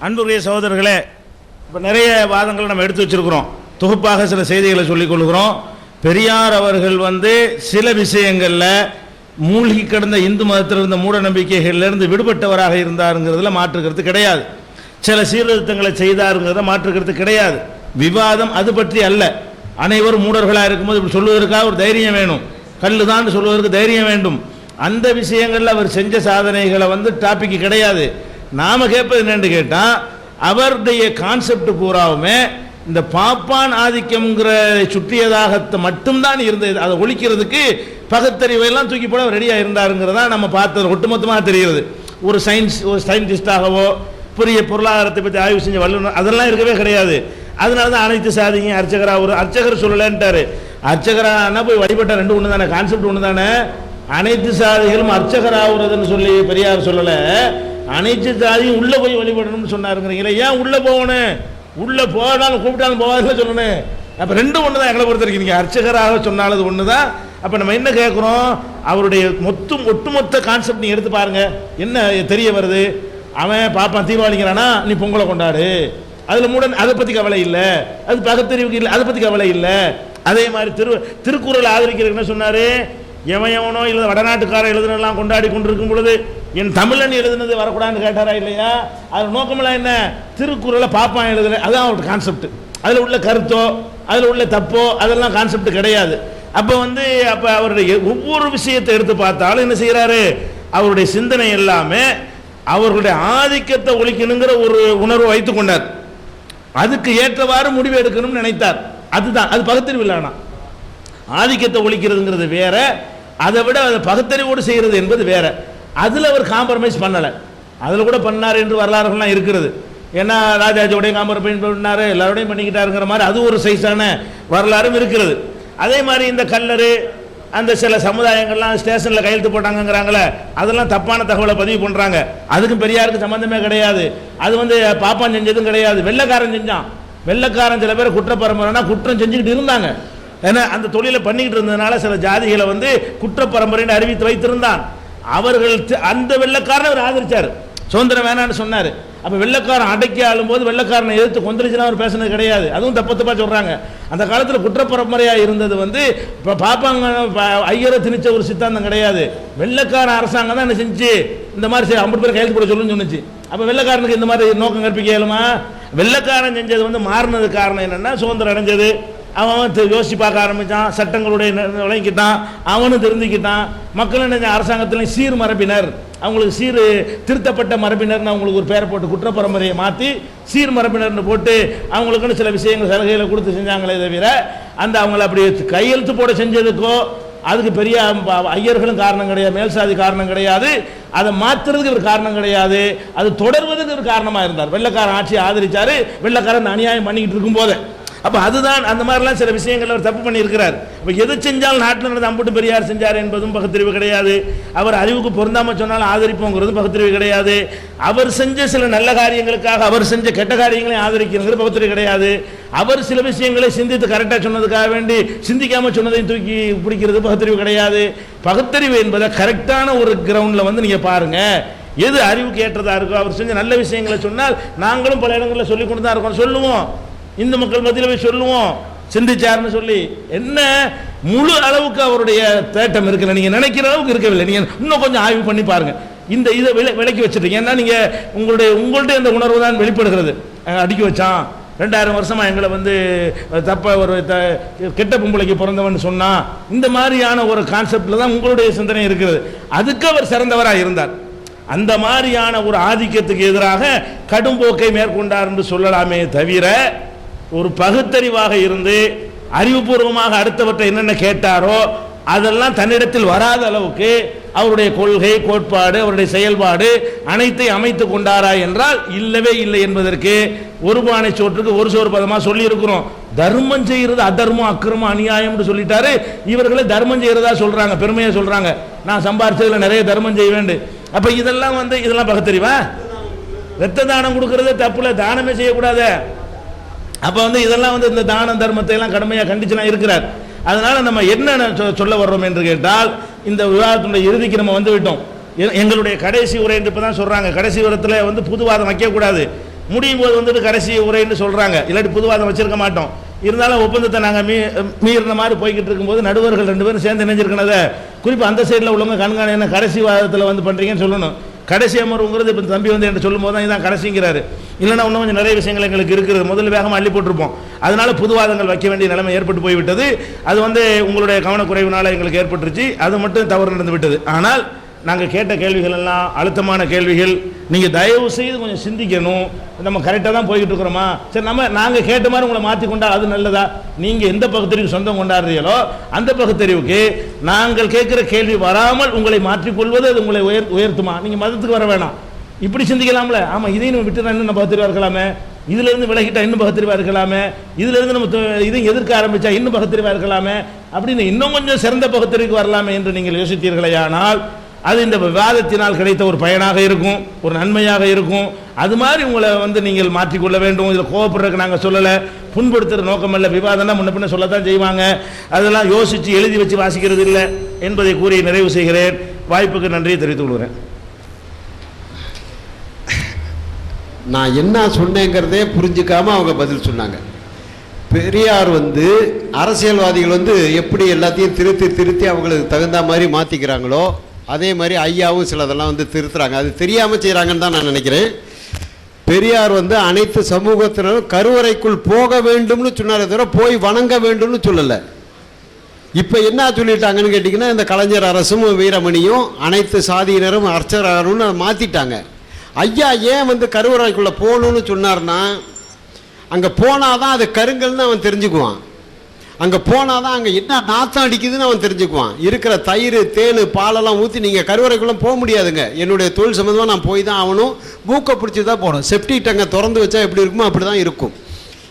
அன்புடைய சகோதரர்களே, இப்போ நிறைய வாதங்கள் நம்ம எடுத்து வச்சிருக்கிறோம். தொகுப்பாக சில செய்திகளை சொல்லிக் கொள்கிறோம். பெரியார் அவர்கள் சில விஷயங்களில் மூழ்கி கிடந்த இந்து மதத்தில் இருந்த மூட நம்பிக்கைகளிலிருந்து விடுபட்டவராக இருந்தாருங்கிறதுல மாற்றுக்கிறது கிடையாது. சில சீர்திருத்தங்களை செய்தாருங்கிறத மாற்றுக்கிறது கிடையாது. விவாதம் அது பற்றி அல்ல. அனைவரும் மூடர்களாக இருக்கும்போது இப்படி சொல்வதற்காக ஒரு தைரியம் வேணும், கல்லு தான் சொல்வதற்கு தைரியம் வேண்டும். அந்த விஷயங்களில் அவர் செஞ்ச சாதனைகளை டாபிக் கிடையாது. நாம் கேட்பது என்னென்னு கேட்டால், அவருடைய கான்செப்ட் பூராவுமே இந்த பாப்பான் ஆதிக்கம்ங்கிற சுற்றியதாக மட்டும்தான் இருந்தது. அதை ஒழிக்கிறதுக்கு பகுத்தறிவையெல்லாம் தூக்கி போட ரெடியாக இருந்தாருங்கிறதா நம்ம பார்த்தது ஒட்டுமொத்தமாக தெரிகிறது. ஒரு சயின்டிஸ்டாகவோ பெரிய பொருளாதாரத்தை பற்றி ஆய்வு செஞ்ச வல்லுநர் அதெல்லாம் இருக்கவே கிடையாது. அதனால தான் அனைத்து சாதிங்க அர்ச்சகராக ஒரு அர்ச்சகர் சொல்லலைன்ட்டாரு. அர்ச்சகரானா போய் வழிபட்ட ரெண்டு ஒன்று தானே, கான்செப்ட் ஒன்று தானே. அனைத்து சாதிகளும் அர்ச்சகராகிறதுன்னு சொல்லி பெரியார் சொல்லலை, அனைத்து சாதியும் உள்ளே போய் வழிபடணும்னு சொன்னாருங்கிறீங்களே. ஏன் உள்ளே போகணும்? உள்ளே போனாலும் கூப்பிட்டாலும் போகாதுன்னு சொல்லணும். அப்போ ரெண்டும் ஒன்று தான். எங்களை பொறுத்த வரைக்கும் நீங்கள் அர்ச்சகராக சொன்னாலும் அது ஒன்று தான். அப்போ நம்ம என்ன கேட்குறோம், அவருடைய ஒட்டுமொத்த கான்செப்ட் நீங்கள் எடுத்து பாருங்கள், என்ன தெரிய வருது. அவன் பாப்பான் தீபாவளிங்கிறானா, நீ பொங்கலை கொண்டாடு, அதில் மூடன் அதை பற்றி கவலை இல்லை, அது பகுத்தறிவுக்கு இல்லை, அதை பற்றி கவலை இல்லை. அதே மாதிரி திருக்குறளை ஆதரிக்கிறதுக்கு என்ன சொன்னார், எவனோ இல்லை வடநாட்டுக்காரன் எழுதுனெல்லாம் கொண்டாடி கொண்டிருக்கும் பொழுது என் தமிழன் எழுதுனது வரக்கூடாதுன்னு கேட்டாரா இல்லையா? அது நோக்கமெல்லாம் என்ன, திருக்குறளை பாப்பான் எழுதுன அதுதான் அவரோட கான்செப்ட். அதில் உள்ள கருத்தோ அதில் உள்ள தப்போ அதெல்லாம் கான்செப்ட் கிடையாது. அப்போ அப்போ அவருடைய ஒவ்வொரு விஷயத்தை எடுத்து பார்த்தாலும் என்ன செய்கிறாரு, அவருடைய சிந்தனை எல்லாமே அவர்களுடைய ஆதிக்கத்தை ஒழிக்கணுங்கிற ஒரு உணர்வை வைத்துக் கொண்டார். அதுக்கு ஏற்றவாறு முடிவு எடுக்கணும்னு நினைத்தார். அதுதான் அது பகுத்தறிவு இல்லைனா. ஆதிக்கத்தை ஒழிக்கிறதுங்கிறது வேற, அதை விட அதை பகுத்தறிவோடு செய்கிறது என்பது வேற. அதில் அவர் காம்ப்ரமைஸ் பண்ணலை. அதில் கூட பண்ணார் என்று வரலாறுகள்லாம் இருக்கிறது. ஏன்னா ராஜாஜியோடையும் காம்ப்ரமைஸ் பண்ணார், எல்லாரோடையும் பண்ணிக்கிட்டாருங்கிற மாதிரி அது ஒரு சைஸான வரலாறும் இருக்கிறது. அதே மாதிரி இந்த கல்லறு அந்த சில சமுதாயங்கள்லாம் ஸ்டேஷனில் கையெழுத்து போட்டாங்கங்கிறாங்களே, அதெல்லாம் தப்பான தகவலை பதிவு பண்ணுறாங்க. அதுக்கும் பெரியாருக்கு சம்மந்தமே கிடையாது. அது பாப்பான் செஞ்சதும் கிடையாது, வெள்ளைக்காரன் செஞ்சான். வெள்ளைக்காரன் சில பேர் குற்றப்பரம்பரைனா குற்றம் செஞ்சுக்கிட்டு இருந்தாங்க. ஏன்னா அந்த தொழிலை பண்ணிக்கிட்டு இருந்ததுனால சில ஜாதிகளை குற்றப்பரம்பரைன்னு அறிவித்து வைத்திருந்தான். அவர்கள் அந்த வெள்ளைக்காரனை அவர் ஆதரிச்சார், சுதந்திரம் வேணான்னு சொன்னார். அப்போ வெள்ளைக்காரன் அடக்கி ஆளும்போது வெள்ளைக்காரனை எதிர்த்து கொந்தளிச்சுலாம் அவர் பேசுனது கிடையாது. அதுவும் தப்பா சொல்கிறாங்க. அந்த காலத்தில் குற்றப்பரம்பரையாக இருந்தது இப்போ பாப்பாங்க ஐயரை திணிச்ச ஒரு சித்தாந்தம் கிடையாது. வெள்ளைக்காரன் அரசாங்கம் தான் என்ன செஞ்சு இந்த மாதிரி 50 பேர் கையெழுத்து போட சொல்லுன்னு சொன்னிச்சு. அப்போ வெள்ளைக்காரனுக்கு இந்த மாதிரி நோக்கம் கற்பிக்க இயலுமா? வெள்ளைக்காரன் செஞ்சது மாறினது காரணம் என்னென்னா, சுதந்திரம் அடைஞ்சது. அவன் யோசிச்சு பார்க்க ஆரம்பித்தான், சட்டங்களுடைய விளங்கிக்கிட்டான், அவனும் தெரிஞ்சுக்கிட்டான். மக்கள் என்ன அரசாங்கத்திலையும் சீர் மரபினர், அவங்களுக்கு சீர் திருத்தப்பட்ட மரபினர்னு அவங்களுக்கு ஒரு பேரை போட்டு குற்றப்பரம்பரையை மாற்றி சீர் மரபினர்னு போட்டு அவங்களுக்குன்னு சில விஷயங்கள் சலுகைகளை கொடுத்து செஞ்சாங்களே தவிர அந்த அவங்கள அப்படி கையெழுத்து போட செஞ்சதுக்கோ அதுக்கு பெரிய ஐயர்களும் காரணம் கிடையாது, மேல்சாதி காரணம் கிடையாது, அதை மாற்றுறதுக்கு ஒரு காரணம் கிடையாது, அது தொடர்வதுக்கு ஒரு காரணமாக இருந்தார். வெள்ளைக்காரன் ஆட்சியை ஆதரிச்சார், வெள்ளைக்காரன் அநியாயம் பண்ணிக்கிட்டு இருக்கும்போது. அப்போ அதுதான் அந்த மாதிரிலாம் சில விஷயங்கள் அவர் தப்பு பண்ணியிருக்கிறார். இப்போ எது செஞ்சாலும் நாட்டில் நடந்த அம்புட்டு பெரியார் செஞ்சார் என்பதும் பகுத்தறிவு கிடையாது. அவர் அறிவுக்கு பொருந்தாமல் சொன்னாலும் ஆதரிப்போங்கிறதும் பகுத்தறிவு கிடையாது. அவர் செஞ்ச சில நல்ல காரியங்களுக்காக அவர் செஞ்ச கெட்ட காரியங்களையும் ஆதரிக்கிறது பகுத்தறிவு கிடையாது. அவர் சில விஷயங்களை சிந்தித்து கரெக்டாக சொன்னதுக்காக வேண்டி சிந்திக்காமல் சொன்னதையும் தூக்கி பிடிக்கிறது பகுத்தறிவு கிடையாது. பகுத்தறிவு என்பதை கரெக்டான ஒரு கிரவுண்டில் நீங்கள் பாருங்கள், எது அறிவுக்கு ஏற்றதாக இருக்கோ. அவர் செஞ்ச நல்ல விஷயங்களை சொன்னால் நாங்களும் பல இடங்களில் சொல்லி கொண்டு தான் இருக்கோம், சொல்லுவோம், இந்து மக்கள் மத்தியில் போய் சொல்லுவோம் சிந்திச்சார்னு சொல்லி. என்ன முழு அளவுக்கு அவருடைய தேட்டம் இருக்குல்ல, நீங்கள் நினைக்கிற அளவுக்கு இருக்கவில்லை. நீங்கள் இன்னும் கொஞ்சம் ஆய்வு பண்ணி பாருங்கள். இந்த இதை விலக்கி வச்சுட்டீங்க. ஏன்னா நீங்கள் உங்கள்கிட்ட இந்த உணர்வு தான் வெளிப்படுகிறது. அடிக்க வச்சான் 2000 வருஷமா எங்களை வந்து தப்ப ஒரு கெட்ட பொம்பளைக்கு பிறந்தவன் சொன்னா, இந்த மாதிரியான ஒரு கான்செப்டில் தான் உங்களுடைய சிந்தனை இருக்கிறது. அதுக்கு அவர் சிறந்தவராக இருந்தார். அந்த மாதிரியான ஒரு ஆதிக்கத்துக்கு எதிராக கடும் போக்கை மேற்கொண்டார் என்று சொல்லலாமே தவிர, ஒரு பகுத்தறிவாக இருந்து அறிவுபூர்வமாக அடுத்தவற்றை என்னென்ன கேட்டாரோ அதெல்லாம் தன்னிடத்தில் வராத அளவுக்கு அவருடைய கொள்கை, கோட்பாடு, அவருடைய செயல்பாடு அனைத்தை அமைத்து கொண்டாரா என்றால் இல்லவே இல்லை என்பதற்கு ஒரு பானை சோற்றுக்கு ஒரு சோறு பதமாக சொல்லி இருக்கிறோம். தர்மம் செய்யறது அதர்மம், அக்கிரமம், அநியாயம்னு சொல்லிட்டாரு. இவர்களை தர்மம் செய்யறதா சொல்றாங்க, பெருமையா சொல்றாங்க. நான் சம்பாரிச்சதுல நிறைய தர்மம் செய்ய வேண்டும். அப்ப இதெல்லாம் இதெல்லாம் பகுத்தறிவா? ரத்த தானம் கொடுக்கறது தப்புல, தானமே செய்யக்கூடாது. அப்ப இதெல்லாம் இந்த தான தர்மத்தை எல்லாம் கடுமையாக கண்டிச்சுலாம் இருக்கிறார். அதனால நம்ம என்ன சொல்ல வர்றோம் என்று கேட்டால், இந்த விவாதத்தினுடைய இறுதிக்கு நம்ம வந்து விட்டோம். எங்களுடைய கடைசி உரை என்று இப்பதான் சொல்றாங்க. கடைசி உரத்தில் புதுவாதம் வைக்கக்கூடாது, முடியும் போது கடைசி உரைன்னு சொல்றாங்க. இல்லாட்டி புதுவாதம் வச்சிருக்க மாட்டோம். இருந்தாலும் ஒப்பந்தத்தை நாங்கள் மீறின மாதிரி போய்கிட்டு இருக்கும்போது நடுவர்கள் 2 பேரும் சேர்ந்து நினைஞ்சிருக்கனதை குறிப்பாக அந்த சைடில் உள்ளவங்க கண்காணி என்ன கடைசி வாதத்தில் பண்ணுறீங்கன்னு சொல்லணும். கடைசி அமர்வுங்கிறது இப்போ தம்பி என்று சொல்லும் போது தான் இதான் கடைசிங்கிறாரு. இல்லைன்னா இன்னும் கொஞ்சம் நிறைய விஷயங்கள் எங்களுக்கு இருக்குது, முதல்ல வேகமாக அள்ளி போட்டிருப்போம். அதனால புதுவாதங்கள் வைக்க வேண்டிய நிலைமை ஏற்பட்டு போய்விட்டது. அது உங்களுடைய கவனக்குறைவினால் எங்களுக்கு ஏற்பட்டுருச்சு. அது மட்டும் தவறு நடந்து விட்டது. ஆனால் நாங்கள் கேட்ட கேள்விகள் எல்லாம் அழுத்தமான கேள்விகள். நீங்கள் தயவு செய்து கொஞ்சம் சிந்திக்கணும். நம்ம கரெக்டாக தான் போய்கிட்டு இருக்கிறோமா? சரி, நாங்கள் கேட்ட மாதிரி உங்களை மாற்றி கொண்டா அது நல்லதா? நீங்கள் எந்த பகுத்தறிவு சொந்தம் கொண்டாடுறீங்களோ அந்த பகுத்தறிவுக்கு நாங்கள் கேட்குற கேள்வி வராமல் உங்களை மாற்றிக்கொள்வது அது உங்களை உயர்த்துமா? நீங்கள் மதத்துக்கு வர வேணாம், இப்படி சிந்திக்கலாம்ல. ஆமாம், இதையும் நம்ம விட்டு இன்னும் பகுத்தறிவாக இருக்கலாமே, இதிலிருந்து விலகிட்டா இன்னும் பகுத்தறிவாக இருக்கலாமே, இதிலிருந்து நம்ம இதையும் எதிர்க்க ஆரம்பித்தா இன்னும் பகுத்தறிவாக இருக்கலாமே, அப்படின்னு இன்னும் கொஞ்சம் சிறந்த பகுத்தறிவுக்கு வரலாமே என்று நீங்கள் யோசித்தீர்களேயானால் அது இந்த விவாதத்தினால் கிடைத்த ஒரு பயனாக இருக்கும், ஒரு நன்மையாக இருக்கும். அது மாதிரி உங்களை நீங்கள் மாற்றிக்கொள்ள வேண்டும். இதில் கோவப்படுறதுக்கு நாங்கள் சொல்லலை, புண்படுத்துகிற நோக்கம் அல்ல. விவாதம்னா முன்ன பின்ன சொல்லத்தான் செய்வாங்க, அதெல்லாம் யோசித்து எழுதி வச்சு வாசிக்கிறது இல்லை என்பதை கூறி நிறைவு செய்கிறேன். வாய்ப்புக்கு நன்றியை தெரிவித்துக் கொள்கிறேன். நான் என்ன சொன்னேங்கிறதே புரிஞ்சுக்காம அவங்க பதில் சொன்னாங்க. பெரியார் அரசியல்வாதிகள் எப்படி எல்லாத்தையும் திருத்தி அவங்களுக்கு தகுந்த மாதிரி மாற்றிக்கிறாங்களோ அதே மாதிரி ஐயாவும் சிலதெல்லாம் திருத்துறாங்க. அது தெரியாமல் செய்கிறாங்கன்னு தான் நான் நினைக்கிறேன். பெரியார் அனைத்து சமூகத்தினரும் கருவறைக்குள் போக வேண்டும்னு சொன்னாரே தவிர போய் வணங்க வேண்டும்னு சொல்லலை. இப்போ என்ன சொல்லிட்டாங்கன்னு கேட்டிங்கன்னா, இந்த கலைஞர் அரசும் வீரமணியும் அனைத்து சாதியினரும் அர்ச்சகர்னு மாற்றிட்டாங்க. ஐயா ஏன் கருவறைக்குள்ளே போகணும்னு சொன்னார்னா, அங்கே போனால் தான் அது கருங்கல்னு அவன் தெரிஞ்சுக்குவான். அங்கே போனால் தான் அங்கே என்ன நாத்தம் அடிக்குதுன்னு அவன் தெரிஞ்சுக்குவான். இருக்கிற தயிர், தேன், பாலெல்லாம் ஊற்றி நீங்கள் கருவறைக்குள்ளே போக முடியாதுங்க. என்னுடைய தொழில் சம்மந்தமாக நான் போய் தான் ஆகணும், மூக்கை பிடிச்சி தான் போகணும். செப்டிக் டேங்கை திறந்து வச்சா எப்படி இருக்குமோ அப்படி தான் இருக்கும்.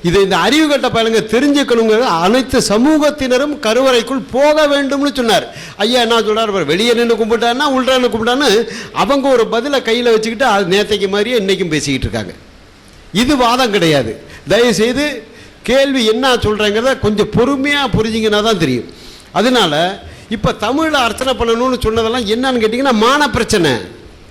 இதை இந்த அறிவு கட்ட பயலுங்க தெரிஞ்சுக்கணுங்கிறது. அனைத்து சமூகத்தினரும் கருவறைக்குள் போக வேண்டும்னு சொன்னார். ஐயா என்ன சொல்கிறார், வெளியே நின்று கும்பிட்டான்னா உள்ற நின்று கும்பிட்டான்னு அவங்க ஒரு பதிலை கையில் வச்சுக்கிட்டு அது நேற்றைக்கு மாதிரியே இன்றைக்கும் பேசிக்கிட்டு இருக்காங்க. இது வாதம் கிடையாது. தயவுசெய்து கேள்வி என்ன சொல்கிறேங்கிறத கொஞ்சம் பொறுமையாக புரிஞ்சிங்கன்னா தான் தெரியும். அதனால இப்போ தமிழில் அர்ச்சனை பண்ணணும்னு சொன்னதெல்லாம் என்னன்னு கேட்டிங்கன்னா மான பிரச்சனை.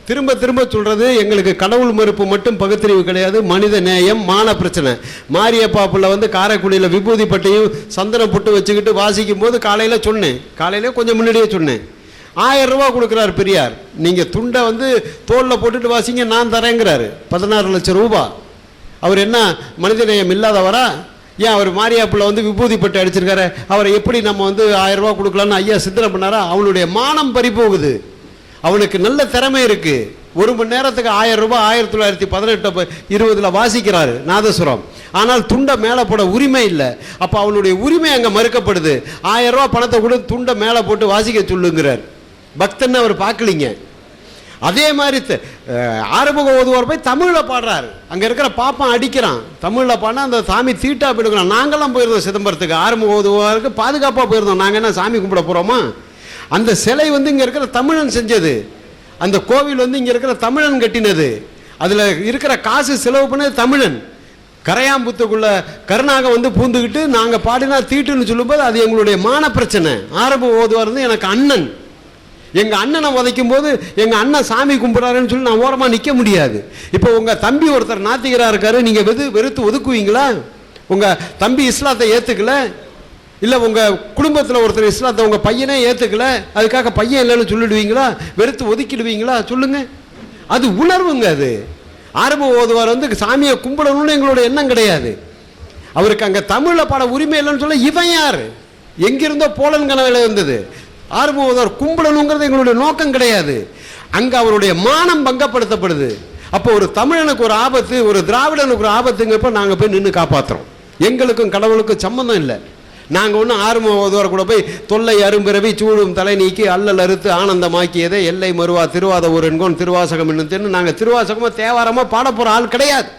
திரும்ப திரும்ப சொல்கிறது, எங்களுக்கு கடவுள் மறுப்பு மட்டும் பகுத்தறிவு கிடையாது, மனித நேயம், மான பிரச்சனை. மாரியப்பா புள்ள காரைக்குடியில் விபூதி பட்டையும் சந்தனம் புட்டு வச்சுக்கிட்டு வாசிக்கும் போது காலையில் சொன்னேன், காலையிலே கொஞ்சம் முன்னாடியே சொன்னேன், 1000 ரூபா கொடுக்குறாரு பெரியார். நீங்கள் துண்டை தோளில் போட்டுட்டு வாசிங்க, நான் தரேங்கிறாரு. 16 லட்சம் ரூபா. அவர் என்ன மனித நேயம் இல்லாதவரா? ஏன் அவர் மாரியாப்பில் விபூதி பட்டு அடிச்சிருக்காரு, அவரை எப்படி நம்ம 1000 ரூபா கொடுக்கலான்னு ஐயா சிந்தனை பண்ணாரா? அவனுடைய மானம் பறி போகுது. அவனுக்கு நல்ல திறமை இருக்கு. 1 மணி நேரத்துக்கு 1000 ரூபாய் 1918-20 வாசிக்கிறாரு நாதசுரம். ஆனால் துண்டை மேலே போட உரிமை இல்லை. அப்போ அவனுடைய உரிமை அங்கே மறுக்கப்படுது. 1000 ரூபா பணத்தை கூட துண்டை மேலே போட்டு வாசிக்க சொல்லுங்கிறார். பக்தன்னு அவர் பார்க்கலிங்க. அதே மாதிரி ஆறுமுக ஓதுவார் போய் தமிழில் பாடுறாரு. அங்கே இருக்கிற பாப்பான் அடிக்கிறான், தமிழில் பாடினா அந்த சாமி தீட்டா போயிடுக்கிறோம். நாங்களாம் போயிருந்தோம் சிதம்பரத்துக்கு, ஆறுமுக ஓதுவாருக்கு பாதுகாப்பாக போயிருந்தோம். நாங்கள் என்ன சாமி கும்பிட போகிறோமா? அந்த சிலை இங்கே இருக்கிற தமிழன் செஞ்சது, அந்த கோவில் இங்கே இருக்கிற தமிழன் கட்டினது, அதில் இருக்கிற காசு செலவு பண்ணது தமிழன். கரையாம்புத்துக்குள்ள கருணாக பூந்துக்கிட்டு நாங்கள் பாடினா தீட்டுன்னு சொல்லும்போது அது எங்களுடைய மான பிரச்சனை. ஆறுமுக ஓதுவார் எனக்கு அண்ணன். எங்கள் அண்ணனை உதைக்கும் போது எங்கள் அண்ணன் சாமி கும்பிட்றாருன்னு சொல்லி நான் ஓரமாக நிற்க முடியாது. இப்போ உங்கள் தம்பி ஒருத்தர் நாத்திகராக இருக்காரு, நீங்கள் வெறுத்து ஒதுக்குவீங்களா? உங்கள் தம்பி இஸ்லாத்தை ஏற்றுக்கல, இல்லை உங்கள் குடும்பத்தில் ஒருத்தர் இஸ்லாத்தை உங்கள் பையனே ஏற்றுக்கல, அதுக்காக பையன் இல்லைன்னு சொல்லிடுவீங்களா? வெறுத்து ஒதுக்கிடுவீங்களா? சொல்லுங்கள். அது உணர்வுங்க. அது ஆரம்ப ஓதுவார் வந்து சாமியை கும்பிடணும்னு எங்களோட எண்ணம் கிடையாது. அவருக்கு அங்கே தமிழில் பாட உரிமை இல்லைன்னு சொல்ல இவன் யார்? எங்கிருந்தோ போலன் கனவில் வந்தது. ஆரம்ப ஓதுவார் கும்பிடணுங்கிறது எங்களுடைய நோக்கம் கிடையாது. அங்கே அவருடைய மானம் பங்கப்படுத்தப்படுது. அப்போ ஒரு தமிழனுக்கு ஒரு ஆபத்து, ஒரு திராவிடனுக்கு ஒரு ஆபத்துங்கிறப்ப நாங்கள் போய் நின்று காப்பாற்றுறோம். எங்களுக்கும் கடவுளுக்கும் சம்மந்தம் இல்லை. நாங்கள் ஒன்றும் ஆரம்ப ஓதுவார் கூட போய் தொல்லை அரும்பிறவி சூடும் தலை நீக்கி அல்லல் அறுத்து ஆனந்தமாக்கியதை எல்லை மறுவா திருவாத ஒரு என்கோன் திருவாசகம் என்னன்னு நாங்கள் திருவாசகமாக தேவாரமாக பாட போகிற ஆள் கிடையாது.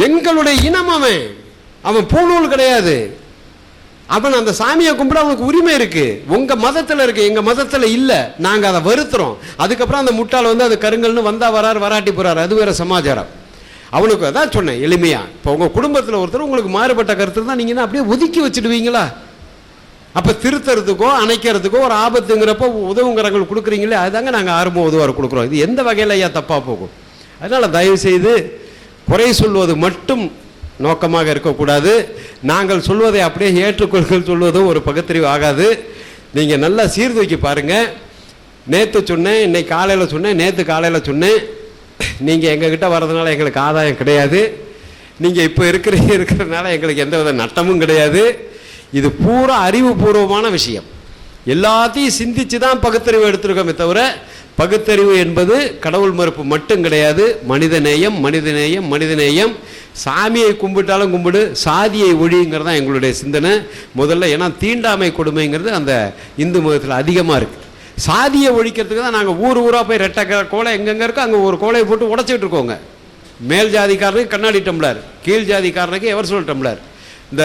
எங்களுடைய இனம் அவன் பூநூல் கிடையாது. அவன் அந்த சாமியை கும்பிட அவனுக்கு உரிமை இருக்கு. உங்க மதத்தில் இருக்கு, எங்க மதத்தில் இல்லை. நாங்கள் அதை வருத்துறோம். அதுக்கப்புறம் அந்த முட்டாள் வந்து அது கருங்கல்னு வந்தா வராரு, வராட்டி போறாரு, அது வேற சமாச்சாரம். அவனுக்கு அதான் சொன்னேன் எளிமையா. இப்போ உங்க குடும்பத்தில் ஒருத்தர் உங்களுக்கு மாறுபட்ட கருத்து தான் நீங்க அப்படியே ஒதுக்கி வச்சுடுவீங்களா? அப்போ திருத்தறதுக்கோ அணைக்கிறதுக்கோ ஒரு ஆபத்துங்கிறப்போ உதவுங்கிறவங்களுக்கு கொடுக்குறீங்களே, அதுதாங்க நாங்கள் ஆரம்ப உதவார் கொடுக்குறோம். இது எந்த வகையில் ஐயா தப்பாக போகும்? அதனால் தயவு செய்து குறை சொல்வது மட்டும் நோக்கமாக இருக்கக்கூடாது. நாங்கள் சொல்வதை அப்படியே ஏற்றுக்கொள்கள் சொல்வதும் ஒரு பகுத்தறிவு ஆகாது. நீங்கள் நல்லா சீர்தூக்கி பாருங்கள். நேற்று சொன்னேன், இன்னைக்கு காலையில் சொன்னேன், நேற்று காலையில் சொன்னேன். நீங்கள் எங்ககிட்ட வர்றதுனால எங்களுக்கு ஆதாயம் கிடையாது. நீங்கள் இப்போ இருக்கிறதுனால எங்களுக்கு எந்த வித நட்டமும் கிடையாது. இது பூரா அறிவுபூர்வமான விஷயம். எல்லாத்தையும் சிந்திச்சு தான் பகுத்தறிவு எடுத்திருக்கோமே தவிர பகுத்தறிவு என்பது கடவுள் மறுப்பு மட்டும் கிடையாது. மனிதநேயம், மனிதநேயம், மனிதநேயம். சாமியை கும்பிட்டாலும் கும்பிடு, சாதியை ஒழிங்கிறது தான் எங்களுடைய சிந்தனை முதல்ல. ஏன்னா தீண்டாமை கொடுமைங்கிறது அந்த இந்து மதத்தில் அதிகமாக இருக்குது. சாதியை ஒழிக்கிறதுக்கு தான் நாங்கள் ஊர் ஊராக போய் ரெட்டை கோலை எங்கெங்கே இருக்கோ அங்கே ஒரு கோலையை போட்டு உடச்சிக்கிட்டு இருக்கோங்க. மேல் ஜாதிக்காரனுக்கு கண்ணாடி டம்ளர், கீழ் ஜாதிக்காரனுக்கு எவர்சோல் டம்ளர். இந்த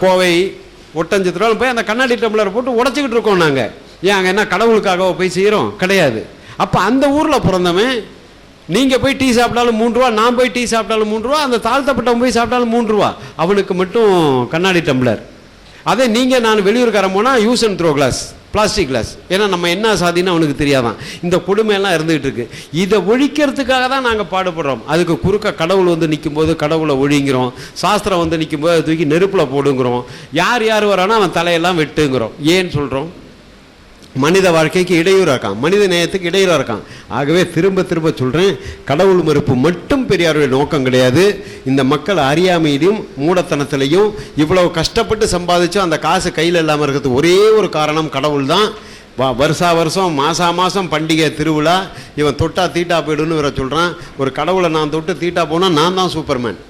கோவை ஒட்டஞ்சத்திரம் போய் அந்த கண்ணாடி டம்ளரை போட்டு உடச்சிக்கிட்டு இருக்கோம் நாங்கள். ஏன் அங்கே என்ன கடவுளுக்காக போய் செய்கிறோம்? கிடையாது. அப்போ அந்த ஊரில் பிறந்தவன் நீங்கள் போய் டீ சாப்பிட்டாலும் 3 ரூபா, நான் போய் டீ சாப்பிட்டாலும் 3 ரூபா, அந்த தாழ்த்தப்பட்டவன் போய் சாப்பிட்டாலும் 3 ரூபா. அவனுக்கு மட்டும் கண்ணாடி டம்ளர். அதே நீங்கள் நான் வெளியூர்காரன் போனால் use and throw glass, plastic glass. ஏன்னா நம்ம என்ன சாதின்னு அவனுக்கு தெரியாதான். இந்த கொடுமையெல்லாம் இருந்துகிட்டு இருக்கு. இதை ஒழிக்கிறதுக்காக தான் நாங்கள் பாடுபடுறோம். அதுக்கு குறுக்க கடவுள் வந்து நிற்கும் போது கடவுளை ஒழிங்கிறோம். சாஸ்திரம் வந்து நிற்கும் போது தூக்கி நெருப்பில் போடுங்கிறோம். யார் யார் வரானோ அவன் தலையெல்லாம் வெட்டுங்கிறோம். ஏன்னு சொல்கிறோம்? மனித வாழ்க்கைக்கு இடையூறாக இருக்கான், மனித நேயத்துக்கு இடையூறாக இருக்கான். ஆகவே திரும்ப திரும்ப சொல்கிறேன், கடவுள் மறுப்பு மட்டும் பெரியாருடைய நோக்கம் கிடையாது. இந்த மக்கள் அறியாமையிலையும் மூடத்தனத்திலையும் இவ்வளவு கஷ்டப்பட்டு சம்பாதிச்சும் அந்த காசு கையில் இல்லாமல் இருக்கிறதுக்கு ஒரே ஒரு காரணம் கடவுள் தான். வருஷா வருஷம் மாதம் பண்டிகை திருவிழா, இவன் தொட்டா தீட்டா போயிடுன்னு வேற சொல்கிறான். ஒரு கடவுளை நான் தொட்டு தீட்டா போனால் நான் தான் சூப்பர்மேன்.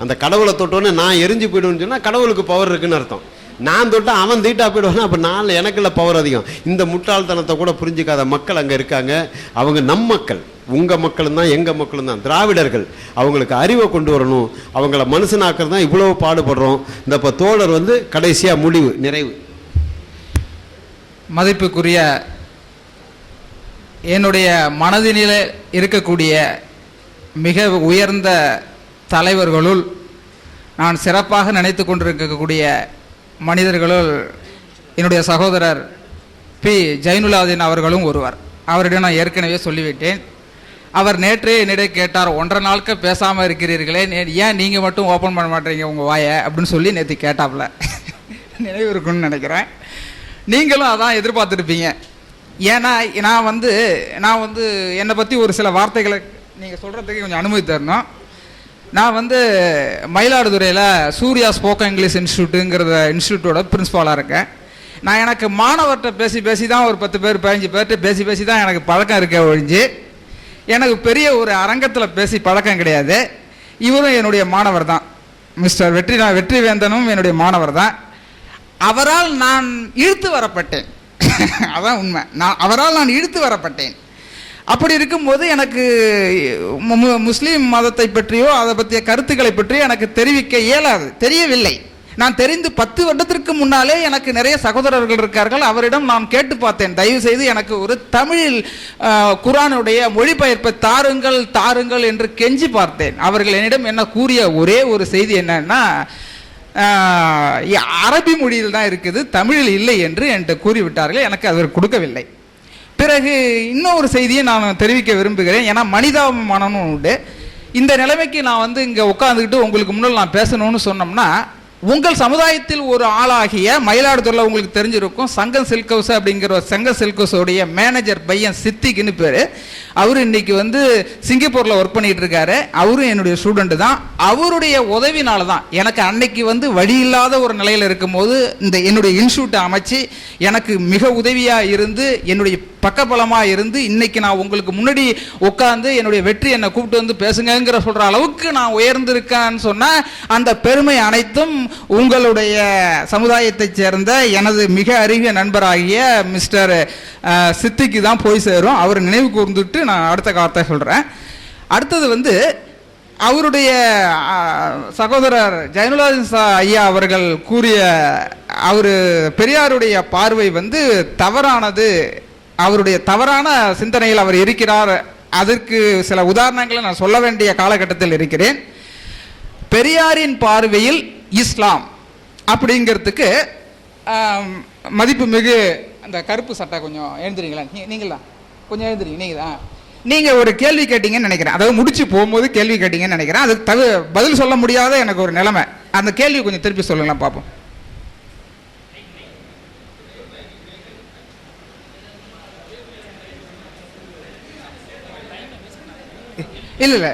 அந்த கடவுளை தொட்டோன்னே நான் எரிஞ்சு போயிடுவேன்னு சொன்னால் கடவுளுக்கு பவர் இருக்குன்னு அர்த்தம். நான் தொட்டால் அவன் தீட்டா போயிடுவானா, அப்போ நான் எனக்குள்ள பவர் அதிகம். இந்த முட்டாள்தனத்தை கூட புரிஞ்சிக்காத மக்கள் அங்கே இருக்காங்க. அவங்க நம் மக்கள், உங்கள் மக்களும் தான், எங்கள் மக்களும் தான், திராவிடர்கள். அவங்களுக்கு அறிவை கொண்டு வரணும், அவங்கள மனுஷனாக்கிறது தான் இவ்வளவு பாடுபடுறோம். இந்த இப்போ தோழர் வந்து கடைசியாக முடிவு நிறைவு. மதிப்புக்குரிய என்னுடைய மனதினிலே இருக்கக்கூடிய மிக உயர்ந்த தலைவர்களுள் நான் சிறப்பாக நினைத்து கொண்டிருக்கக்கூடிய மனிதர்களுள் என்னுடைய சகோதரர் பி ஜைனுலாதீன் அவர்களும் ஒருவர். அவரிடம் நான் ஏற்கனவே சொல்லிவிட்டேன். அவர் நேற்றே என்னிடம் கேட்டார், 1.5 நாளுக்கு பேசாமல் இருக்கிறீர்களே, ஏன் நீங்கள் மட்டும் ஓப்பன் பண்ண மாட்டீங்க உங்கள் வாயை அப்படின்னு சொல்லி நேற்று கேட்டாப்புல. நினைவு இருக்குன்னு நினைக்கிறேன். நீங்களும் அதான் எதிர்பார்த்துருப்பீங்க. ஏன்னா நான் வந்து என்னை பற்றி ஒரு சில வார்த்தைகளை நீங்கள் சொல்கிறதுக்கு கொஞ்சம் அனுமதி தரணும். நான் வந்து மயிலாடுதுறையில் சூர்யா ஸ்போக்கன் இங்கிலீஷ் இன்ஸ்டியூட்டோட பிரின்ஸ்பாலாக இருக்கேன். நான் எனக்கு மாணவர்கிட்ட பேசி தான் ஒரு 10 பேர் 15 பேர்கிட்ட பேசி தான் எனக்கு பழக்கம் இருக்க ஒழிஞ்சு எனக்கு பெரிய ஒரு அரங்கத்தில் பேசி பழக்கம் கிடையாது. இவரும் என்னுடைய மாணவர் தான். மிஸ்டர் வெற்றிவேந்தனும் என்னுடைய மாணவர் தான். அவரால் நான் இழுத்து வரப்பட்டேன். அதான் உண்மை. அவரால் நான் இழுத்து வரப்பட்டேன். அப்படி இருக்கும்போது எனக்கு முஸ்லீம் மதத்தை பற்றியோ அதை பற்றிய கருத்துக்களை பற்றியோ எனக்கு தெரிவிக்க இயலாது, தெரியவில்லை. நான் தெரிந்து 10 வருடத்திற்கு முன்னாலே எனக்கு நிறைய சகோதரர்கள் இருக்கார்கள். அவரிடம் நான் கேட்டு பார்த்தேன், தயவு செய்து எனக்கு ஒரு தமிழில் குர்ஆனுடைய மொழிபெயர்ப்பை தாருங்கள் என்று கெஞ்சி பார்த்தேன். அவர்கள் என்னிடம் என்ன கூறிய ஒரே ஒரு செய்தி என்னன்னா, அரபி மொழியில் தான் இருக்குது, தமிழில் இல்லை என்று என்கிட்ட கூறிவிட்டார்கள். எனக்கு அவர் கொடுக்கவில்லை. பிறகு இன்னொரு செய்தியை நான் தெரிவிக்க விரும்புகிறேன். ஏன்னா மனிதாபிமானமும் உண்டு. இந்த நிலைமைக்கு நான் வந்து இங்கே உட்காந்துக்கிட்டு உங்களுக்கு முன்னால் நான் பேசணும்னு சொன்னோம்னா உங்கள் சமுதாயத்தில் ஒரு ஆளாகிய மயிலாடுதுறையில் உங்களுக்கு தெரிஞ்சிருக்கும் சங்கம் சில்க் ஹவுஸ் அப்படிங்கிற சங்கம் சில்க் ஹவுஸோடைய மேனேஜர் பையன் சித்திக்குன்னு பேர். அவர் இன்னைக்கு வந்து சிங்கப்பூரில் ஒர்க் பண்ணிட்டு இருக்காரு. அவரும் என்னுடைய ஸ்டூடெண்ட் தான். அவருடைய உதவினால தான் எனக்கு அன்னைக்கு வந்து வழி இல்லாத ஒரு நிலையில் இருக்கும்போது இந்த என்னுடைய இன்ஸ்டியூட்டை அமைச்சு எனக்கு மிக உதவியாக இருந்து என்னுடைய பக்கபலமாக இருந்து இன்னைக்கு நான் உங்களுக்கு முன்னாடி உட்காந்து என்னுடைய வெற்றி என்னை கூப்பிட்டு வந்து பேசுங்கிற சொல்கிற அளவுக்கு நான் உயர்ந்திருக்கேன்னு சொன்னால் அந்த பெருமை அனைத்தும் உங்களுடைய சமுதாயத்தைச் சேர்ந்த எனது மிக அருகிய நண்பராகிய மிஸ்டர் சித்திக்கு தான் போய் சேரும். அவர் நினைவு கூர்ந்துட்டு நான் அடுத்த காலத்தை சொல்கிறேன். அடுத்தது வந்து அவருடைய சகோதரர் ஜெயலலிதா ஐயா அவர்கள் கூறிய அவர் பெரியாருடைய பார்வை வந்து தவறானது, அவருடைய தவறான சிந்தனையில் அவர் இருக்கிறார். அதற்கு சில உதாரணங்களை நான் சொல்ல வேண்டிய காலகட்டத்தில் இருக்கிறேன். பெரியாரின் பார்வையில் இஸ்லாம் அப்படிங்கிறதுக்கு மதிப்பு மிகு அந்த கருப்பு சட்டை கொஞ்சம் எழுந்துறீங்களா? நீங்களா கொஞ்சம் எழுந்துறீங்க. நீங்கள் தான் நீங்கள் ஒரு கேள்வி கேட்டீங்கன்னு நினைக்கிறேன். அதாவது முடிச்சு போகும்போது கேள்வி கேட்டீங்கன்னு நினைக்கிறேன். அதுக்கு பதில் சொல்ல முடியாத எனக்கு ஒரு நிலைமை. அந்த கேள்வி கொஞ்சம் திருப்பி சொல்லுங்களேன் பார்ப்போம். இல்லை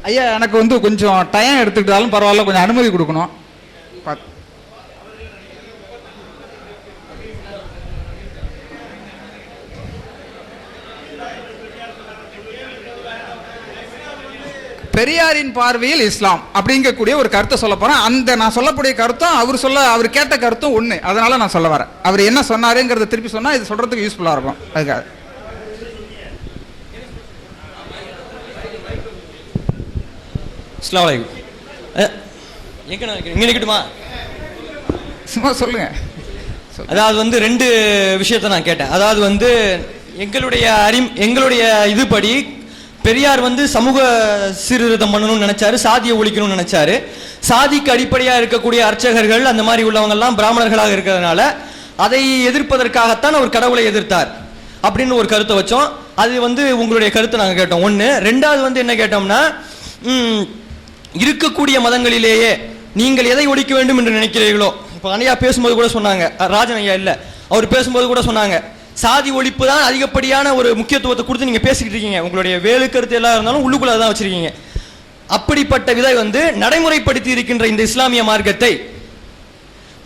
ஐயா, எனக்கு வந்து கொஞ்சம் டைம் எடுத்துக்கிட்டாலும் பரவாயில்ல, கொஞ்சம் அனுமதி கொடுக்கணும். பெரியாரின் பார்வையில் இஸ்லாம் அப்படிங்கக்கூடிய ஒரு கருத்தை சொல்ல போறேன். அந்த நான் சொல்லக்கூடிய கருத்தும் அவர் கேட்ட கருத்தும் ஒன்று. அதனால நான் சொல்ல வரேன். அவர் என்ன சொன்னாருங்கிறத திருப்பி சொன்னா இது சொல்றதுக்கு யூஸ்ஃபுல்லா இருக்கும். அதுக்காக அஸ்ஸலாமு அலைக்கும். எங்க நிக்கட்டுமா? சும்மா சொல்லுங்க. அதாவது வந்து ரெண்டு விஷயத்தை நான் கேட்டேன். அதாவது வந்து எங்களுடைய இதுபடி பெரியார் வந்து சமூக சீர்திருத்தம் பண்ணணும்னு நினைச்சாரு, சாதியை ஒழிக்கணும்னு நினைச்சாரு. சாதிக்கு அடிப்படையா இருக்கக்கூடிய அர்ச்சகர்கள் அந்த மாதிரி உள்ளவங்க எல்லாம் பிராமணர்களாக இருக்கிறதுனால அதை எதிர்ப்பதற்காகத்தான் அவர் கடவுளை எதிர்த்தார் அப்படின்னு ஒரு கருத்தை வச்சோம். அது வந்து உங்களுடைய கருத்தை நாங்கள் கேட்டோம். ஒன்று. ரெண்டாவது வந்து என்ன கேட்டோம்னா, இருக்கக்கூடிய மதங்களிலேயே நீங்கள் எதை ஒழிக்க வேண்டும் என்று நினைக்கிறீர்களோ, இப்போ ஐயா பேசும்போது கூட சொன்னாங்க, ராஜன் ஐயா இல்லை, அவர் பேசும்போது கூட சொன்னாங்க, சாதி ஒழிப்பு தான் அதிகப்படியான ஒரு முக்கியத்துவத்தை கொடுத்து நீங்க பேசிக்கிட்டு இருக்கீங்க. உங்களுடைய வேலு கருத்து எல்லாம் இருந்தாலும் உள்ளுக்குள்ள தான் வச்சிருக்கீங்க. அப்படிப்பட்ட விதை வந்து நடைமுறைப்படுத்தி இருக்கின்ற இந்த இஸ்லாமிய மார்க்கத்தை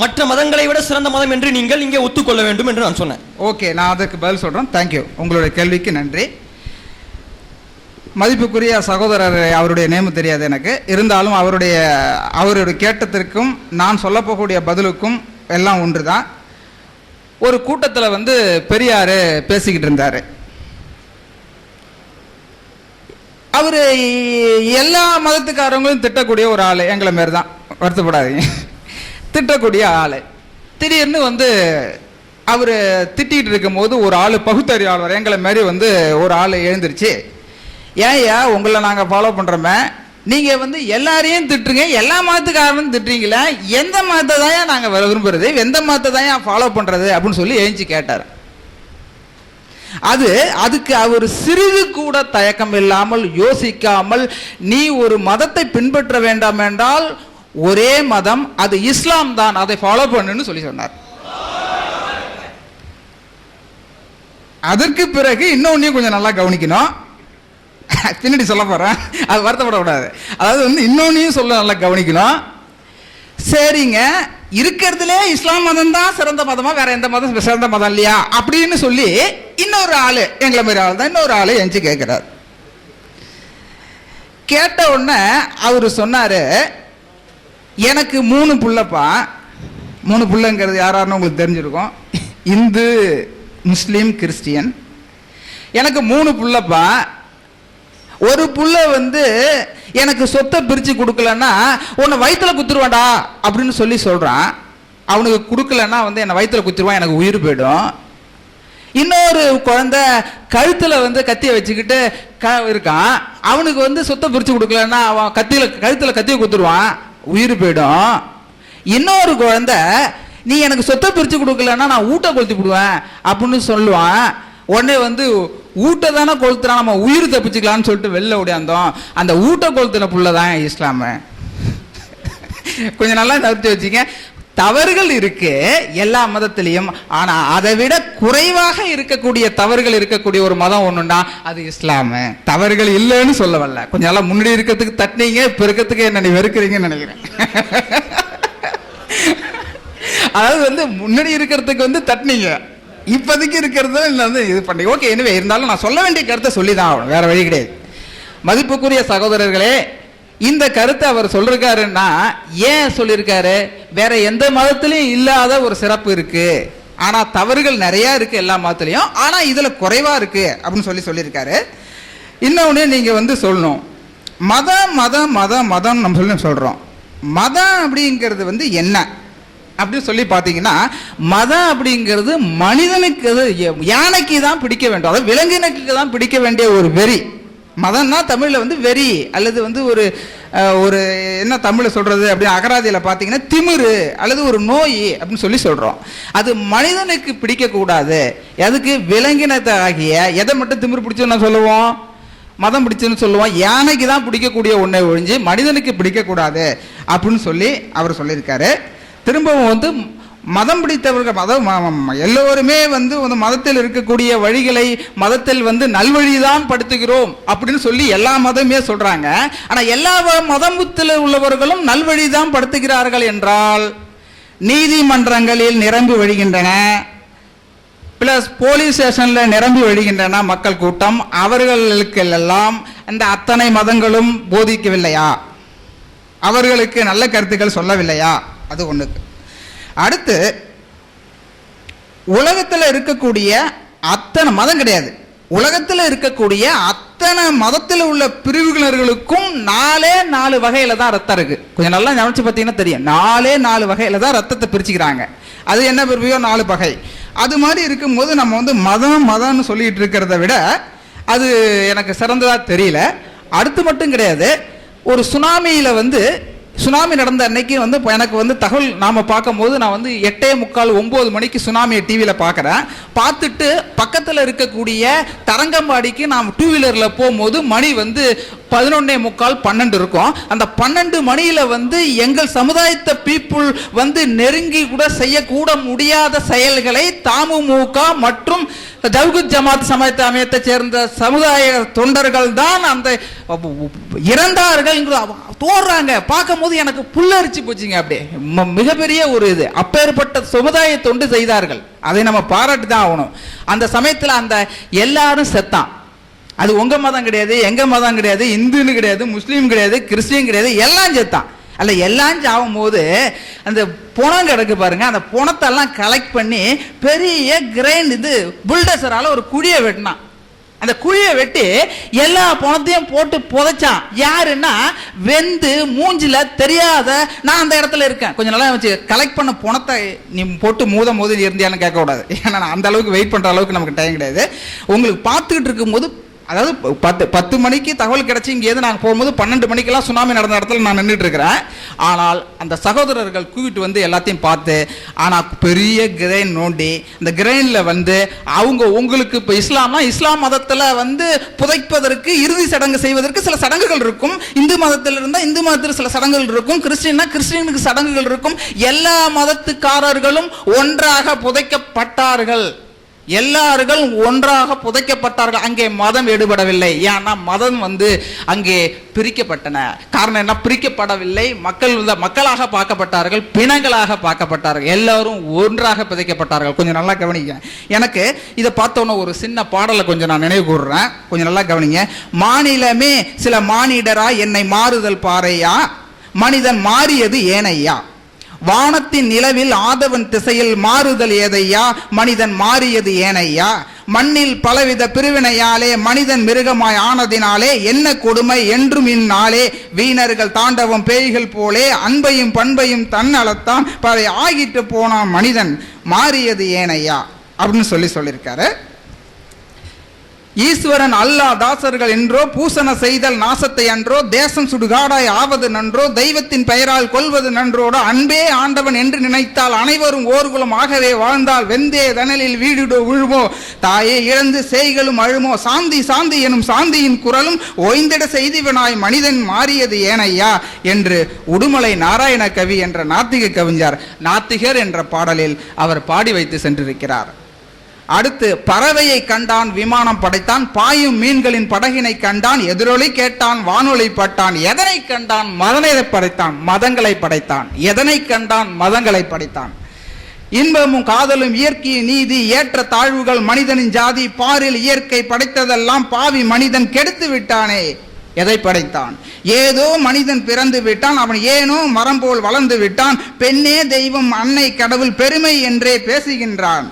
மற்ற மதங்களை விட சிறந்த மதம் என்று நீங்கள் இங்கே ஒத்துக்கொள்ள வேண்டும் என்று நான் சொன்னேன். ஓகே, நான் அதற்கு பதில் சொல்றேன். தேங்க்யூ. உங்களுடைய கேள்விக்கு நன்றி. மதிப்புக்குரிய சகோதரர், அவருடைய நேம் தெரியாது எனக்கு, இருந்தாலும் அவருடைய கேட்டத்திற்கும் நான் சொல்ல போகக்கூடிய பதிலுக்கும் எல்லாம் ஒன்று தான். ஒரு கூட்டத்தில் வந்து பெரியார் பேசிக்கிட்டு இருந்தார். அவர் எல்லா மதத்துக்காரங்களும் திட்டக்கூடிய ஒரு ஆள், எங்களை மாரி தான், வருத்தப்படாதீங்க, திட்டக்கூடிய ஆள். திடீர்னு வந்து அவர் திட்டிகிட்டு இருக்கும் போது ஒரு ஆள், பகுத்தறிவாளர் எங்களை மாரி வந்து ஒரு ஆள் எழுந்திருச்சு, ஏன்யா உங்களை நாங்கள் ஃபாலோ பண்ணுறோமே, நீங்கள் வந்து எல்லாரையும் திட்டுறீங்க, எல்லா மதத்துக்காரனும் திட்டுறீங்களா, எந்த மதத்தை தான் நாங்கள் விரும்புறது, எந்த மதத்தை தான் ஃபாலோ பண்ணுறது அப்படின்னு சொல்லி எழுந்து கேட்டார். அதுக்கு அவர் சிறிது கூட தயக்கம் இல்லாமல் யோசிக்காமல், நீ ஒரு மதத்தை பின்பற்ற வேண்டாம் என்றால் ஒரே மதம், அது இஸ்லாம் தான், அதை ஃபாலோ பண்ணுன்னு சொல்லி சொன்னார். அதற்கு பிறகு இன்னொன்னையும் கொஞ்சம் நல்லா கவனிக்கணும், பின்னாடி சொல்ல போறேன், அது வருத்தப்படக்கூடாது. அதாவது வந்து இன்னொன்னையும் சொல்ல நல்லா கவனிக்கணும். சரிங்க, இருக்கிறதுலே இஸ்லாம் மதம் தான் சிறந்த மதமா, வேற எந்த மதம் சிறந்த மதம் இல்லையா அப்படின்னு சொல்லி இன்னொரு ஆளு, எங்களை மாதிரி ஆள் தான், இன்னொரு ஆளு எஞ்சி கேட்கிறார். கேட்ட உடனே அவரு சொன்னாரு, எனக்கு 3 புள்ளப்பா, 3 புள்ளைங்கிறது யாராருன்னு உங்களுக்கு தெரிஞ்சிருக்கும், இந்து, முஸ்லீம், கிறிஸ்டியன். எனக்கு 3 புள்ளப்பா, ஒரு புள்ள வந்து எனக்கு சொத்தை பிரித்து கொடுக்கலன்னா உன்னை வயிற்றுல குத்துருவான்டா அப்படின்னு சொல்லி சொல்கிறான். அவனுக்கு கொடுக்கலன்னா வந்து என்னை வயிற்றுல குத்துருவான், எனக்கு உயிர் போயிடும். இன்னொரு குழந்தை கழுத்தில் வந்து கத்தியை வச்சுக்கிட்டு இருக்கான், அவனுக்கு வந்து சொத்தை பிரித்து கொடுக்கலன்னா அவன் கழுத்தில் கத்தியை குத்துருவான், உயிர் போயிடும். இன்னொரு குழந்தை, நீ எனக்கு சொத்தை பிரித்து கொடுக்கலன்னா நான் ஊட்ட கொளுத்தி விடுவேன் அப்படின்னு சொல்லுவான். உடனே வந்து ஊட்ட தானே கொளுத்துறான், நம்ம உயிர் தப்பிச்சுக்கலான்னு சொல்லிட்டு வெளில ஓடியாந்தோம். அந்த ஊட்ட கொளுத்தின புள்ள தான் இஸ்லாமு. கொஞ்சம் நல்லா தவிர்த்து வச்சுங்க. தவறுகள் இருக்கு எல்லா மதத்திலையும். ஆனா அதை விட குறைவாக இருக்கக்கூடிய தவறுகள் இருக்கக்கூடிய ஒரு மதம் ஒண்ணுன்னா அது இஸ்லாமு. தவறுகள் இல்லைன்னு சொல்ல வரல. கொஞ்சம் நல்லா முன்னாடி இருக்கிறதுக்கு தட்டினீங்க, இப்ப இருக்கிறதுக்கு என்ன நீ வெறுக்கிறீங்கன்னு நினைக்கிறேன். அதாவது வந்து முன்னாடி இருக்கிறதுக்கு வந்து தட்டினீங்க, இப்போதைக்கு இருக்கிறது வந்து இது பண்ணி ஓகே. எனவே இருந்தாலும் நான் சொல்ல வேண்டிய கருத்தை சொல்லி தான் ஆகணும், வேற வழி கிடையாது. மதிப்புக்குரிய சகோதரர்களே, இந்த கருத்தை அவர் சொல்லிருக்காருன்னா ஏன் சொல்லியிருக்காரு? வேற எந்த மதத்திலையும் இல்லாத ஒரு சிறப்பு இருக்கு, ஆனா தவறுகள் நிறைய இருக்கு எல்லா மதத்திலையும், ஆனா இதுல குறைவா இருக்கு அப்படின்னு சொல்லியிருக்காரு. இன்னொன்னு நீங்க வந்து சொல்லணும், மதம் மதம் மதம் மதம் நம்ம சொல்றோம். மதம் அப்படிங்கிறது வந்து என்ன அப்படின்னு சொல்லி பார்த்தீங்கன்னா, மதம் அப்படிங்கிறது மனிதனுக்கு, யானைக்கு தான் பிடிக்க வேண்டும், அதாவது விலங்கினத்துக்கு தான் பிடிக்க வேண்டிய ஒரு வெறி. மதம்னா தமிழ்ல வந்து வெறி அல்லது வந்து ஒரு ஒரு என்ன தமிழ்ல சொல்றது அப்படி அகராதியில பார்த்தீங்கன்னா திமிரு அல்லது ஒரு நோய் அப்படின்னு சொல்றோம். அது மனிதனுக்கு பிடிக்க கூடாது. எதுக்கு? விலங்கினத்தை ஆகிய எதை மட்டும் திமிரு பிடிச்சோன்னு சொல்லுவோம், மதம் பிடிச்சுன்னு சொல்லுவோம். யானைக்கு தான் பிடிக்கக்கூடிய ஒன்றை ஒழிஞ்சு மனிதனுக்கு பிடிக்க கூடாது அப்படின்னு சொல்லி அவர் சொல்லியிருக்காரு. திரும்பவும் வந்து மதம் பிடித்தவர்கள் எல்லோருமே வந்து மதத்தில் இருக்கக்கூடிய வழிகளை மதத்தில் வந்து நல்வழிதான் படுத்துகிறோம் அப்படின்னு சொல்லி எல்லா மதமே சொல்றாங்க. ஆனா எல்லா மதத்தில் உள்ளவர்களும் நல்வழிதான் படுத்துகிறார்கள் என்றால் நீதிமன்றங்களில் நிரம்பி வழிகின்றன, பிளஸ் போலீஸ் ஸ்டேஷன்ல நிரம்பி வழிகின்றன மக்கள் கூட்டம். அவர்களுக்கெல்லாம் இந்த அத்தனை மதங்களும் போதிக்கவில்லையா? அவர்களுக்கு நல்ல கருத்துக்கள் சொல்லவில்லையா? அது ஒண்ணுக்கு. அடுத்து, உலகத்தில் இருக்கக்கூடிய அத்தனை மதம் கிடையாது, உலகத்தில் இருக்கக்கூடிய அத்தனை மதத்தில் உள்ள பிரிவுகளுக்கும் 4 வகையில தான் ரத்தம் இருக்கு. கொஞ்சம் நல்லா கவனிச்சு பார்த்தீங்கன்னா தெரியும், 4 வகையில தான் ரத்தத்தை பிரிச்சுக்கிறாங்க. அது என்ன பிரிவையோ 4 வகை. அது மாதிரி இருக்கும்போது நம்ம வந்து மதம் மதம்னு சொல்லிட்டு இருக்கிறத விட அது எனக்கு சிறந்ததா தெரியல. அடுத்து மட்டும் கிடையாது, ஒரு சுனாமியில வந்து சுனாமி நடந்த அன்னைக்கு வந்து எனக்கு வந்து தகவல் நாம பார்க்கும்போது நான் வந்து 8:45 9 மணிக்கு சுனாமியை டிவியில் பார்க்குறேன். பார்த்துட்டு பக்கத்தில் இருக்கக்கூடிய தரங்கம்பாடிக்கு நான் 2 வீலரில் போகும்போது மணி வந்து 11:45 12 இருக்கும். அந்த 12 மணியில வந்து எங்கள் சமுதாயத்தை பீப்புள் வந்து நெருங்கி கூட செய்யக்கூட முடியாத செயல்களை தமுமுக மற்றும் தவ்ஹீத் ஜமாத் சமயத்தை அமையத்தை சேர்ந்த சமுதாய தொண்டர்கள் தான் அந்த இறந்தார்கள் தோறாங்க. பார்க்கும்போது எனக்கு புல்லரிச்சு போச்சுங்க. அப்படியே மிகப்பெரிய ஒரு இது, அப்பேற்பட்ட சமுதாய தொண்டு செய்தார்கள். அதை நம்ம பாராட்டி தான் ஆகணும். அந்த சமயத்தில் அந்த எல்லாரும் செத்தான். அது உங்க மதம் கிடையாது, எங்க மதம் கிடையாது, இந்துன்னு கிடையாது, முஸ்லீம் கிடையாது, கிறிஸ்டியன் கிடையாது, எல்லாம் செத்தான். அல்ல எல்லாம் சாகும் போது அந்த புணம் கிடக்கு பாருங்க, அந்த புணத்தெல்லாம் கலெக்ட் பண்ணி பெரிய கிரைண்ட் இது புல்டோசரால ஒரு குழியை வெட்டினான். அந்த குழியை வெட்டி எல்லா பணத்தையும் போட்டு புதைச்சான். யாருன்னா வெந்து மூஞ்சில தெரியாத நான் அந்த இடத்துல இருக்கேன். கொஞ்சம் நல்லா வச்சு கலெக்ட் பண்ண பணத்தை நீ போட்டு மோதி இருந்தியான்னு கேட்க கூடாது. ஏன்னா அந்த அளவுக்கு வெயிட் பண்ற அளவுக்கு நமக்கு டைம் கிடையாது. உங்களுக்கு பார்த்துக்கிட்டு இருக்கும்போது, அதாவது 10 மணிக்கு தகவல் கிடைச்சி இங்கேருந்து நாங்கள் போகும்போது 12 மணிக்கெல்லாம் சுனாமி நடந்த இடத்துல நான் நின்றுட்டு இருக்கிறேன். ஆனால் அந்த சகோதரர்கள் கூவிட்டு வந்து எல்லாத்தையும் பார்த்து, ஆனால் பெரிய கிரைன் நோண்டி அந்த கிரைனில் வந்து அவங்க உங்களுக்கு இப்போ இஸ்லாம்னா இஸ்லாம் மதத்தில் வந்து புதைப்பதற்கு இறுதி சடங்கு செய்வதற்கு சில சடங்குகள் இருக்கும். இந்து மதத்தில் இருந்தால் இந்து மதத்தில் சில சடங்குகள் இருக்கும். கிறிஸ்டின்னா கிறிஸ்டியனுக்கு சடங்குகள் இருக்கும். எல்லா மதத்துக்காரர்களும் ஒன்றாக புதைக்கப்பட்டார்கள். எல்லாரும் ஒன்றாக புதைக்கப்பட்டார்கள். அங்கே மதம் எடுபடவில்லை. ஏன்னா மதம் வந்து அங்கே பிரிக்கப்பட்டன. காரணம் என்ன? பிரிக்கப்படவில்லை. மக்களாக பார்க்கப்பட்டார்கள், பிணங்களாக பார்க்கப்பட்டார்கள். எல்லாரும் ஒன்றாக புதைக்கப்பட்டார்கள். கொஞ்சம் நல்லா கவனிங்க. எனக்கு இதை பார்த்தோன்னா ஒரு சின்ன பாடலை கொஞ்சம் நான் நினைவு கூறுறேன். கொஞ்சம் நல்லா கவனிங்க. மாநிலமே சில மானிடரா என்னை மாறுதல் பாறையா, மனிதன் மாறியது ஏனையா, வானத்தின் நிலவில் ஆதவன் திசையில் மாறுதல் ஏதையா, மனிதன் மாறியது ஏனையா, மண்ணில் பலவித பிரிவினையாலே மனிதன் மிருகமாய் ஆனதினாலே என்ன கொடுமை என்றும் இந்நாளே, வீணர்கள் தாண்டவம் பேய்கள் போலே அன்பையும் பண்பையும் தன்னலத்தான் பல ஆகிட்டு போனான், மனிதன் மாறியது ஏனையா அப்படின்னு சொல்லியிருக்காரு. ஈஸ்வரன் அல்லா தாசர்கள் என்றோ, பூசண செய்தல் நாசத்தை அன்றோ, தேசம் சுடுகாடாய் ஆவது நன்றோ, தெய்வத்தின் பெயரால் கொள்வது நன்றோட, அன்பே ஆண்டவன் என்று நினைத்தால் அனைவரும் ஓர்குலம் ஆகவே வாழ்ந்தால் வெந்தே தனலில் வீடுடோ விழுமோ, தாயே இழந்து செய்களும் அழுமோ, சாந்தி சாந்தி எனும் சாந்தியின் குரலும் ஓய்ந்திட செய்திவனாய் மனிதன் மாறியது ஏனையா என்று உடுமலை நாராயண கவி என்ற நாத்திக கவிஞர் நாத்திகர் என்ற பாடலில் அவர் பாடி வைத்து சென்றிருக்கிறார். அடுத்து, பறவையை கண்டான் விமானம் படைத்தான், பாயும் மீன்களின் படகினை கண்டான், எதிரொலி கேட்டான் வானொலி பட்டான், எதனை கண்டான் மதனை படைத்தான் மதங்களை படைத்தான், எதனை கண்டான் மதங்களை படைத்தான். இன்பமும் காதலும் இயற்கையின் நீதி, ஏற்ற தாழ்வுகள் மனிதனின் ஜாதி, பாரில் இயற்கை படைத்ததெல்லாம் பாவி மனிதன் கெடுத்து விட்டானே, எதை படைத்தான். ஏதோ மனிதன் பிறந்து விட்டான், அவன் ஏனோ மரம் போல் வளர்ந்து விட்டான், பெண்ணே தெய்வம் அன்னை கடவுள் பெருமை என்றே பேசுகின்றான்,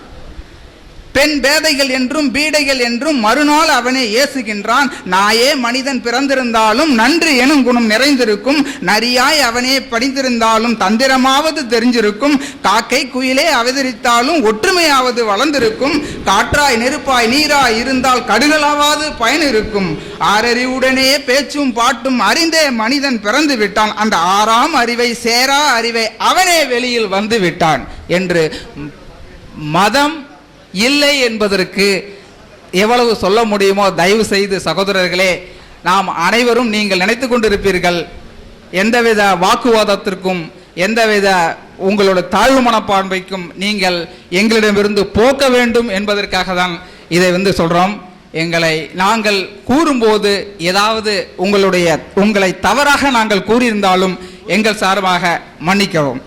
பெண் பேதைகள் என்றும் பீடைகள் என்றும் மறுநாள் அவனே ஏசுகின்றான். நாயே மனிதன் பிறந்திருந்தாலும் நன்றி எனும் குணம் நிறைந்திருக்கும், நரியாய் அவனே படித்திருந்தாலும் தந்திரமாவது தெரிஞ்சிருக்கும், காக்கை குயிலே அவதரித்தாலும் ஒற்றுமையாவது வளர்ந்திருக்கும், காற்றாய் நெருப்பாய் நீராய் இருந்தால் கடுகளாவது பயன் இருக்கும், ஆறறிவுடனே பேச்சும் பாட்டும் அறிந்தே மனிதன் பிறந்து விட்டான், அந்த ஆறாம் அறிவை சேரா அறிவை அவனே வெளியில் வந்து விட்டான் என்று மதம் இல்லை என்பதற்கு எவ்வளவு சொல்ல முடியுமோ தயவு செய்து சகோதரர்களே, நாம் அனைவரும் நீங்கள் நினைத்து கொண்டிருப்பீர்கள் எந்தவித வாக்குவாதத்திற்கும் எந்தவித உங்களோட தாழ்வு மனப்பான்மைக்கும் நீங்கள் எங்களிடமிருந்து போக்க வேண்டும் என்பதற்காக தான் இதை சொல்றோம். எங்களை நாங்கள் கூறும்போது ஏதாவது உங்களை தவறாக நாங்கள் கூறியிருந்தாலும் எங்கள் சார்பாக மன்னிக்கவும்.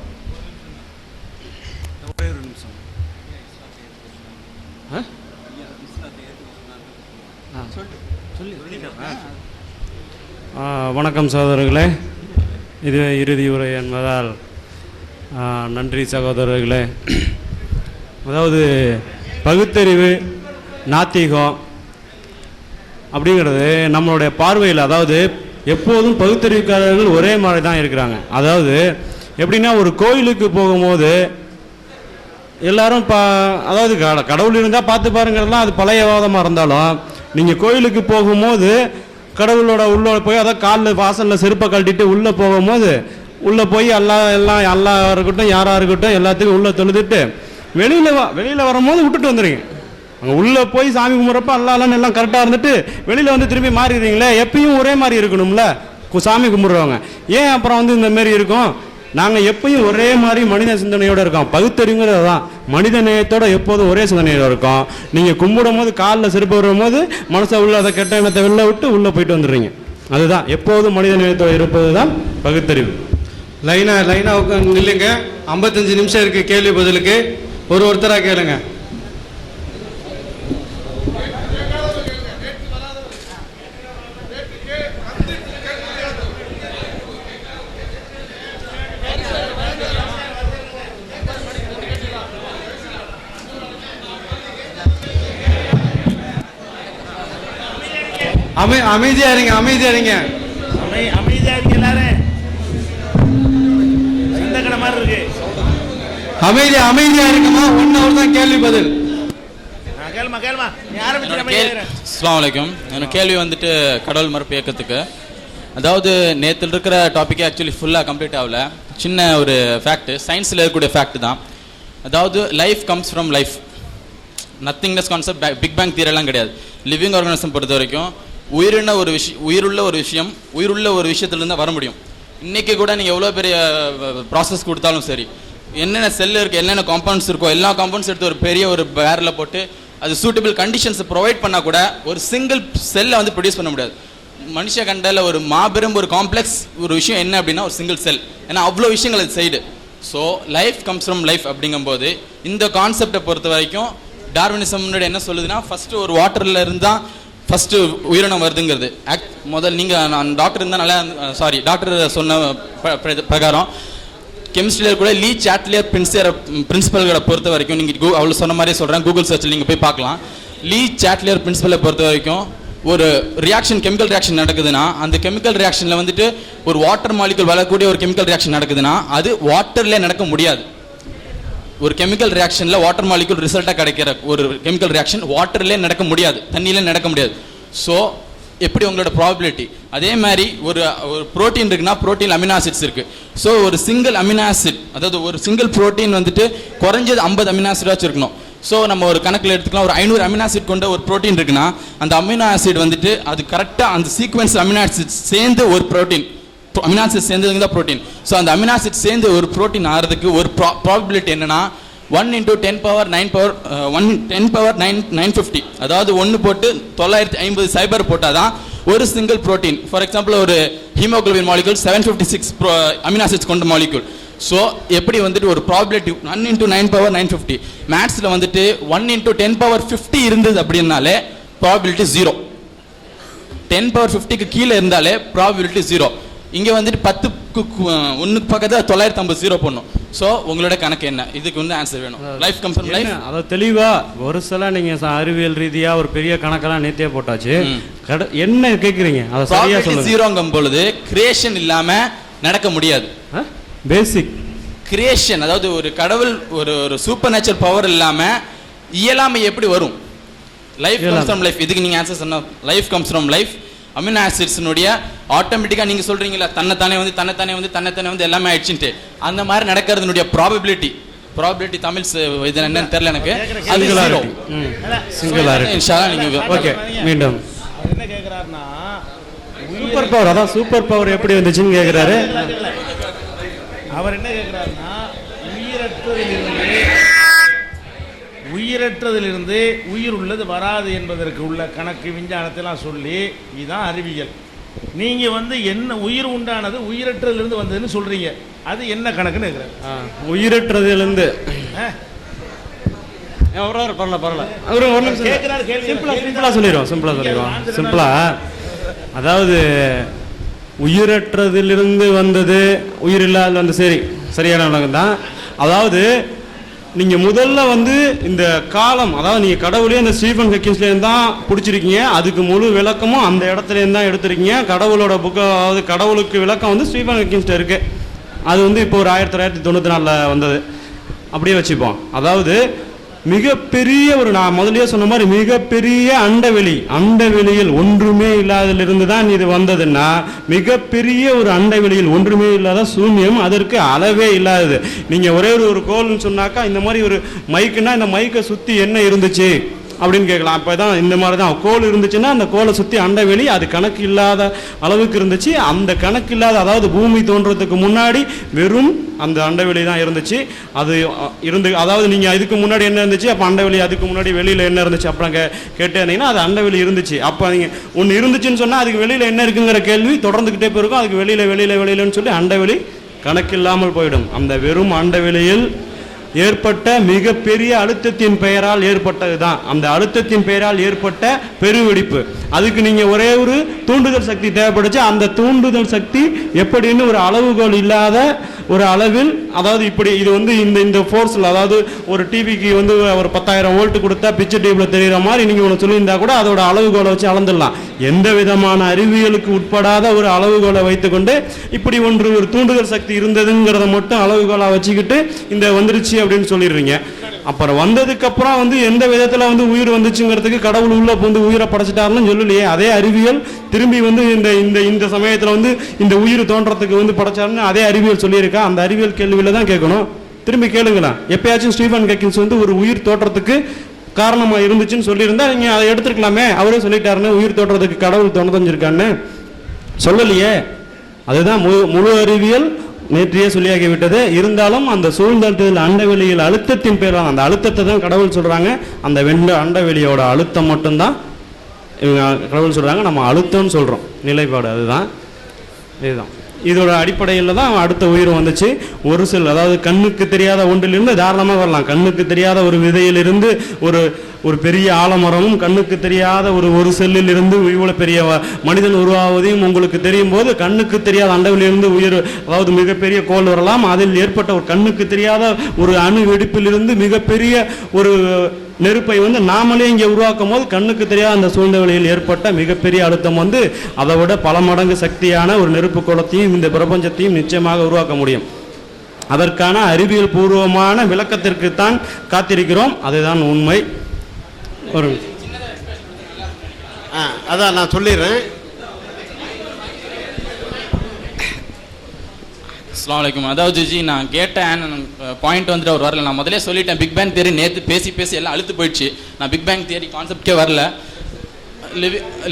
வணக்கம் சகோதரர்களே, இது இறுதி உரை என்பதால் நன்றி சகோதரர்களே. அதாவது பகுத்தறிவு நாத்திகம் அப்படிங்கிறது நம்மளுடைய பார்வையில், அதாவது எப்போதும் பகுத்தறிவுக்காரர்கள் ஒரே மாதிரி தான் இருக்கிறாங்க. அதாவது எப்படின்னா, ஒரு கோயிலுக்கு போகும்போது எல்லாரும் அதாவது கடவுள் இருந்தால் பார்த்து பாருங்கிறதுலாம் அது பழைய வாதமாக இருந்தாலும், நீங்கள் கோயிலுக்கு போகும்போது கடவுளோட உள்ளே போய் அதாவது காலில் வாசலில் செருப்பை கழட்டிட்டு உள்ளே போகும்போது உள்ளே போய் எல்லாம் இருக்கட்டும் யாராக இருக்கட்டும் எல்லாத்துக்கும் உள்ளே தொழுதுட்டு வெளியில் வரும்போது விட்டுட்டு வந்துடுங்க. அங்கே உள்ளே போய் சாமி கும்பிட்றப்ப எல்லாம் கரெக்டாக இருந்துட்டு வெளியில் வந்து திரும்பி மாறிடுறீங்களே, எப்பயும் ஒரே மாதிரி இருக்கணும்ல சாமி கும்பிட்றவங்க. ஏன் அப்புறம் இந்த மாரி இருக்கும்? நாங்கள் எப்பயும் ஒரே மாதிரி மனித சிந்தனையோடு இருக்கோம். பகுத்தறிவுங்கிறது தான், மனித நேயத்தோட எப்போதும் ஒரே சிந்தனையோடு இருக்கோம். நீங்கள் கும்பிடும் போது காலில் செருப்பு வரும் போது மனசை உள்ள அதை கெட்ட எண்ணத்தை வெளில விட்டு உள்ளே போயிட்டு வந்துடுறீங்க. அதுதான் எப்போதும் மனித நேயத்தோடு இருப்பது தான் பகுத்தறிவு. லைனாக உட்காந்து இல்லைங்க, 55 நிமிஷம் இருக்குது கேள்வி பதிலுக்கு. ஒருத்தராக கேளுங்க. அமைதியா இருங்க, அமைதியா இருங்க, அமைதியா இருங்க எல்லாரும். சந்தகன மாதிரி இருக்கு. அமைதியா இருக்குமா? 1 hour தான் கேள்வி பதில். கேளுமா நீ ஆரம்பிச்சு. அஸ்ஸலாமு அலைக்கும். எனக்கு கேள்வி கடவுள் மறுப்பு இயக்கத்துக்கு. அதாவது நேற்று இருக்கிற டாபிக்கே ஆக்சுவலி ஃபுல்லாக கம்ப்ளீட் ஆகல. சின்ன ஒரு ஃபேக்ட், சயின்ஸில் இருக்கக்கூடிய ஃபேக்ட் தான். அதாவது life comes from life, nothingness concept, big bang தியரிலாம் கிடையாது. லிவிங் ஆர்கானிசம் பொறுத்த வரைக்கும் உயிருள்ள ஒரு விஷயத்துலேருந்து வர முடியும். இன்றைக்கி கூட நீங்கள் எவ்வளோ பெரிய ப்ராசஸ் கொடுத்தாலும் சரி, என்னென்ன செல் இருக்குது, என்னென்ன காம்பவுண்ட்ஸ் இருக்கோ எல்லா காம்பவுண்ட்ஸ் எடுத்து ஒரு பெரிய ஒரு பேரில் போட்டு அது சூட்டபிள் கண்டிஷன்ஸை ப்ரொவைட் பண்ணால் கூட ஒரு சிங்கிள் செல்லை ப்ரொடியூஸ் பண்ண முடியாது. மனுஷ கண்டல ஒரு மாபெரும் ஒரு காம்ப்ளெக்ஸ் ஒரு விஷயம் என்ன அப்படின்னா ஒரு சிங்கிள் செல். ஏன்னா அவ்வளோ விஷயங்கள் அது side. So life comes from life அப்படிங்கும்போது இந்த கான்செப்டை பொறுத்த வரைக்கும் டார்வினிசம் முன்னாடி என்ன சொல்லுதுன்னா, ஃபஸ்ட்டு ஒரு வாட்டரில் இருந்தால் ஃபஸ்ட்டு உயிரினம் வருதுங்கிறது. முதல் நீங்கள் டாக்டர் இருந்தால் நல்லா டாக்டர் சொன்ன பிரகாரம் கெமிஸ்ட்ரியில் கூட லீ சாட்லியர் பிரின்சிபல்களை பொறுத்த வரைக்கும் நீங்கள் அவ்வளோ சொன்ன மாதிரி சொல்கிறேன், கூகுள் சர்ச்சில் நீங்கள் போய் பார்க்கலாம். லீ சாட்லியர் பிரின்சிபலை பொறுத்த வரைக்கும் ஒரு ரியாக்ஷன், கெமிக்கல் ரியாக்ஷன் நடக்குதுன்னா அந்த கெமிக்கல் ரியாக்ஷனில் ஒரு வாட்டர் மாலிகுல் வரக்கூடிய ஒரு கெமிக்கல் ரியாக்ஷன் நடக்குதுன்னா அது வாட்டர்லேயே நடக்க முடியாது. ஒரு கெமிக்கல் ரியாக்ஷனில் வாட்டர் மாலிகுல் ரிசல்ட்டாக கிடைக்கிற ஒரு கெமிக்கல் ரியாக்ஷன் வாட்டர்லேயே நடக்க முடியாது, தண்ணியிலே நடக்க முடியாது. ஸோ எப்படி உங்களோட ப்ராபபிலிட்டி, அதே மாதிரி ஒரு புரோட்டீன் இருக்குன்னா புரோட்டீன் அமினோ ஆசிட்ஸ் இருக்குது. ஸோ ஒரு சிங்கிள் அமினோ ஆசிட், அதாவது ஒரு சிங்கிள் புரோட்டீன் வந்துட்டு குறைஞ்சது 50 அமினோ ஆசிடாச்சும் இருக்கணும். ஸோ நம்ம ஒரு கணக்கில் எடுத்துக்கலாம், ஒரு 500 அமினோ ஆசிட் கொண்ட ஒரு புரோட்டீன் இருக்குன்னா அந்த அமினோ ஆசிட் வந்துட்டு அது கரெக்டாக அந்த சீக்வன்ஸ் அமினோ ஆசிட் சேர்ந்து ஒரு புரோட்டீன், அமினோ ஆசிட் சேர்ந்ததுங்க தான் புரோட்டீன். ஸோ அந்த அமினோ ஆசிட் சேர்ந்து ஒரு புரோட்டீன் ஆகிறதுக்கு ஒரு ப்ராபபிலிட்டி என்னன்னா 1 × 10⁻950, அதாவது 1 போட்டு 950 சைபர் போட்டால் தான் ஒரு சிங்கிள் புரோட்டீன். ஃபார் எக்ஸாம்பிள் ஒரு ஹீமோகுளோபின் மாலிகூல் 756 அமினோ ஆசிட்ஸ் கொண்ட மாலிகூல். ஸோ எப்படி வந்துட்டு ஒரு ப்ராபபிலிட்டி 1 × 9⁻950, மேத்ஸில் வந்துட்டு 1 × 10⁻50 இருந்தது அப்படின்னாலே ப்ராபபிலிட்டி 0. 10⁻50க்கு கீழே இருந்தாலே ப்ராபபிலிட்டி 0. இங்கே வந்துட்டு 10க்கு 1க்கு பக்கத்தில் 950 0 பண்ணும். ஸோ உங்களோட கணக்கு என்ன? இதுக்கு வந்து ஆன்சர் வேணும். Life comes from life. அதாவது தெளிவாக ஒரு சில நீங்கள் அறிவியல் ரீதியாக ஒரு பெரிய கணக்கெல்லாம் நேற்றே போட்டாச்சு. என்ன கேட்குறீங்க அதை சரியாக சொல்லுங்க. 0ங்கும் பொழுது கிரியேஷன் இல்லாமல் நடக்க முடியாது. பேசிக் கிரியேஷன், அதாவது ஒரு கடவுள் ஒரு சூப்பர் நேச்சுரல் பவர் இல்லாமல் இயலாமை எப்படி வரும்? Life comes from life. இதுக்கு நீங்கள் ஆன்சர் சொன்ன life comes from life. Amino ஆசிட்ஸ்னுடைய ஆட்டோமேட்டிக்காக நீங்கள் சொல்கிறீங்களா தன்னைத்தானே வந்து எல்லாமே ஆயிடுச்சுன்ட்டு, அந்த மாதிரி நடக்கிறதுனுடைய ப்ராபபிலிட்டி தமிழ் இது என்னன்னு தெரியல எனக்கு. ஓகே, மீண்டும் என்ன கேட்குறாருன்னா சூப்பர் பவர், அதான் சூப்பர் பவர் எப்படி வந்துச்சுன்னு கேட்குறாரு. அவர் என்ன கேட்குறாருன்னா உயிரற்றதிலிருந்து உயிர் உள்ளது வராது என்பதற்கு உள்ள கணக்கு விஞ்ஞானத்தெல்லாம் சொல்லி இதுதான் அறிவியல். நீங்கள் வந்து என்ன உயிர் உண்டானது உயிரற்றதிலிருந்து வந்ததுன்னு சொல்கிறீங்க, அது என்ன கணக்குன்னு கேட்குறாரு. உயிரற்றதிலிருந்து சிம்பிளா, அதாவது உயிரற்றதிலிருந்து வந்தது உயிர் இல்லாத வந்து சரியான உலகம் தான். அதாவது நீங்கள் முதல்ல வந்து இந்த காலம், அதாவது நீங்கள் கடவுளே அந்த ஸ்டீஃபன் ஹாக்கிங்ஸ்லேருந்து தான் பிடிச்சிருக்கீங்க, அதுக்கு முழு விளக்கமும் அந்த இடத்துலேருந்து தான் எடுத்திருக்கீங்க. கடவுளோட புக்கை, அதாவது கடவுளுக்கு விளக்கம் வந்து ஸ்டீஃபன் ஹாக்கிங்ஸ்ல இருக்குது. அது வந்து இப்போ ஒரு 1994 வந்தது, அப்படியே வச்சுப்போம். அதாவது மிகப்பெரிய நான் முதலியே சொன்ன மாதிரி மிகப்பெரிய அண்டவெளியில் ஒன்றுமே இல்லாதிலிருந்து தான் இது வந்ததுன்னா, மிகப்பெரிய ஒரு அண்டவெளியில் ஒன்றுமே இல்லாத சூன்யம், அதற்கு அளவே இல்லாதது. நீங்கள் ஒரே ஒரு கோல்னு சொன்னாக்கா, இந்த மாதிரி ஒரு மைக்குன்னா இந்த மைக்கை சுற்றி என்ன இருந்துச்சு அப்படின்னு கேட்கலாம். அப்போ தான் இந்த மாதிரி தான் கோல் இருந்துச்சுன்னா அந்த கோலை சுற்றி அண்டவெளி, அது கணக்கு இல்லாத அளவுக்கு இருந்துச்சு. அந்த கணக்கு இல்லாத, அதாவது பூமி தோன்றதுக்கு முன்னாடி வெறும் அந்த அண்டவெளி தான் இருந்துச்சு. அது அதாவது நீங்கள் இதுக்கு முன்னாடி என்ன இருந்துச்சு, அப்போ அண்டவெளி, அதுக்கு முன்னாடி வெளியில் என்ன இருந்துச்சு அப்புறம் கேட்டேன்னா அது அண்டவெளி இருந்துச்சு. அப்போ நீங்கள் ஒன்று இருந்துச்சுன்னு சொன்னால் அதுக்கு வெளியில் என்ன இருக்குங்கிற கேள்வி தொடர்ந்துக்கிட்டே போயிருக்கும். அதுக்கு வெளியிலன்னு சொல்லி அண்டவெளி கணக்கு இல்லாமல் போயிடும். அந்த வெறும் அண்டவெளியில் ஏற்பட்ட மிகப்பெரிய அழுத்தத்தின் பெயரால் ஏற்பட்டது தான் அந்த அழுத்தத்தின் பெயரால் ஏற்பட்ட பெருவெடிப்பு. அதுக்கு நீங்கள் ஒரே ஒரு தூண்டுதல் சக்தி தேவைப்படுச்சு. அந்த தூண்டுதல் சக்தி எப்படின்னு ஒரு அளவுகோல் இல்லாத ஒரு அளவில், அதாவது இப்படி இது வந்து இந்த ஃபோர்ஸில், அதாவது ஒரு டிவிக்கு வந்து ஒரு 10,000 வோல்ட் கொடுத்தா பிக்சர் டியூப்ல தெரிகிற மாதிரி நீங்கள் ஒன்று சொல்லியிருந்தா கூட அதோட அளவுகோலை வச்சு அளந்துடலாம். எந்த விதமான அறிவியலுக்கு உட்படாத ஒரு அளவுகோலை வைத்துக்கொண்டு இப்படி ஒரு தூண்டுதல் சக்தி இருந்ததுங்கிறத மட்டும் அளவுகோலாக வச்சுக்கிட்டு இந்த வந்துருச்சு அப்படின்னு சொல்லிடுறீங்க. அப்புறம் வந்ததுக்கு அப்புறம் வந்து எந்த விதத்துல வந்து உயிர் வந்துச்சுங்கிறதுக்கு கடவுள் உள்ள வந்து உயிரை படைச்சிட்டாருன்னு சொல்லலையே. அதே அறிவியல் திரும்பி வந்து இந்த சமயத்துல வந்து இந்த உயிர் தோன்றதுக்கு வந்து படைச்சாருன்னு அதே அறிவியல் சொல்லியிருக்கா. அந்த அறிவியல் கேள்வியில தான் கேட்கணும். திரும்பி கேளுங்களா, எப்பயாச்சும் ஸ்டீஃபன் ஹாக்கிங்ஸ் வந்து ஒரு உயிர் தோற்றத்துக்கு காரணமா இருந்துச்சுன்னு சொல்லியிருந்தா நீங்க அதை எடுத்துருக்கலாமே. அவரே சொல்லிட்டாருன்னு உயிர் தோற்றத்துக்கு கடவுள் தோன்றஞ்சிருக்கான்னு சொல்லலையே. அதுதான் முழு அறிவியல் நேற்றையே சொல்லியாகிவிட்டது. இருந்தாலும் அந்த சூழ்ந்தல் அண்டவெளியில் அழுத்தத்தின் பேரால், அந்த அழுத்தத்தை தான் கடவுள் சொல்றாங்க. அந்த அண்டவெளியோட அழுத்தம் மட்டும்தான் கடவுள் சொல்றாங்க, நம்ம அழுத்தம்னு சொல்றோம். நிலைப்பாடு அதுதான், இதுதான். இதோட அடிப்படையில் தான் அடுத்த உயிர் வந்துச்சு. ஒரு செல், அதாவது கண்ணுக்கு தெரியாத ஒன்றிலிருந்து தாராளமாக வரலாம். கண்ணுக்கு தெரியாத ஒரு விதையிலிருந்து ஒரு பெரிய ஆலமரமும், கண்ணுக்கு தெரியாத ஒரு செல்லில் இருந்து இவ்வளவு பெரிய மனிதன் உருவாவதையும் உங்களுக்கு தெரியும் போது, கண்ணுக்கு தெரியாத அண்டவிலிருந்து உயிர், அதாவது மிகப்பெரிய கோள் வரலாம். அதில் ஏற்பட்ட ஒரு கண்ணுக்கு தெரியாத ஒரு அணு வெடிப்பிலிருந்து மிகப்பெரிய ஒரு நெருப்பை வந்து நாமளே இங்கே உருவாக்கும் போது கண்ணுக்கு தெரியாத அந்த சூழ்நிலையில் ஏற்பட்ட மிகப்பெரிய அழுத்தம் வந்து அதை விட பல மடங்கு சக்தியான ஒரு நெருப்பு கோலத்தையும் இந்த பிரபஞ்சத்தையும் நிச்சயமாக உருவாக்க முடியும். அதற்கான அறிவியல் பூர்வமான விளக்கத்திற்கு தான் காத்திருக்கிறோம். அதுதான் உண்மை. ஒரு அதான் நான் சொல்லிடுறேன். அஸ்ஸலாமு அலைக்கும். அதாவது ஜி, நான் கேட்டேன் பாயிண்ட் வந்துட்டு அவர் வரல. நான் முதலே சொல்லிட்டேன், பிக் பேங் தியரி நேற்று பேசி எல்லாம் அழுத்து போயிடுச்சு. நான் பிக் பேங் தியரி கான்செப்டே வரல.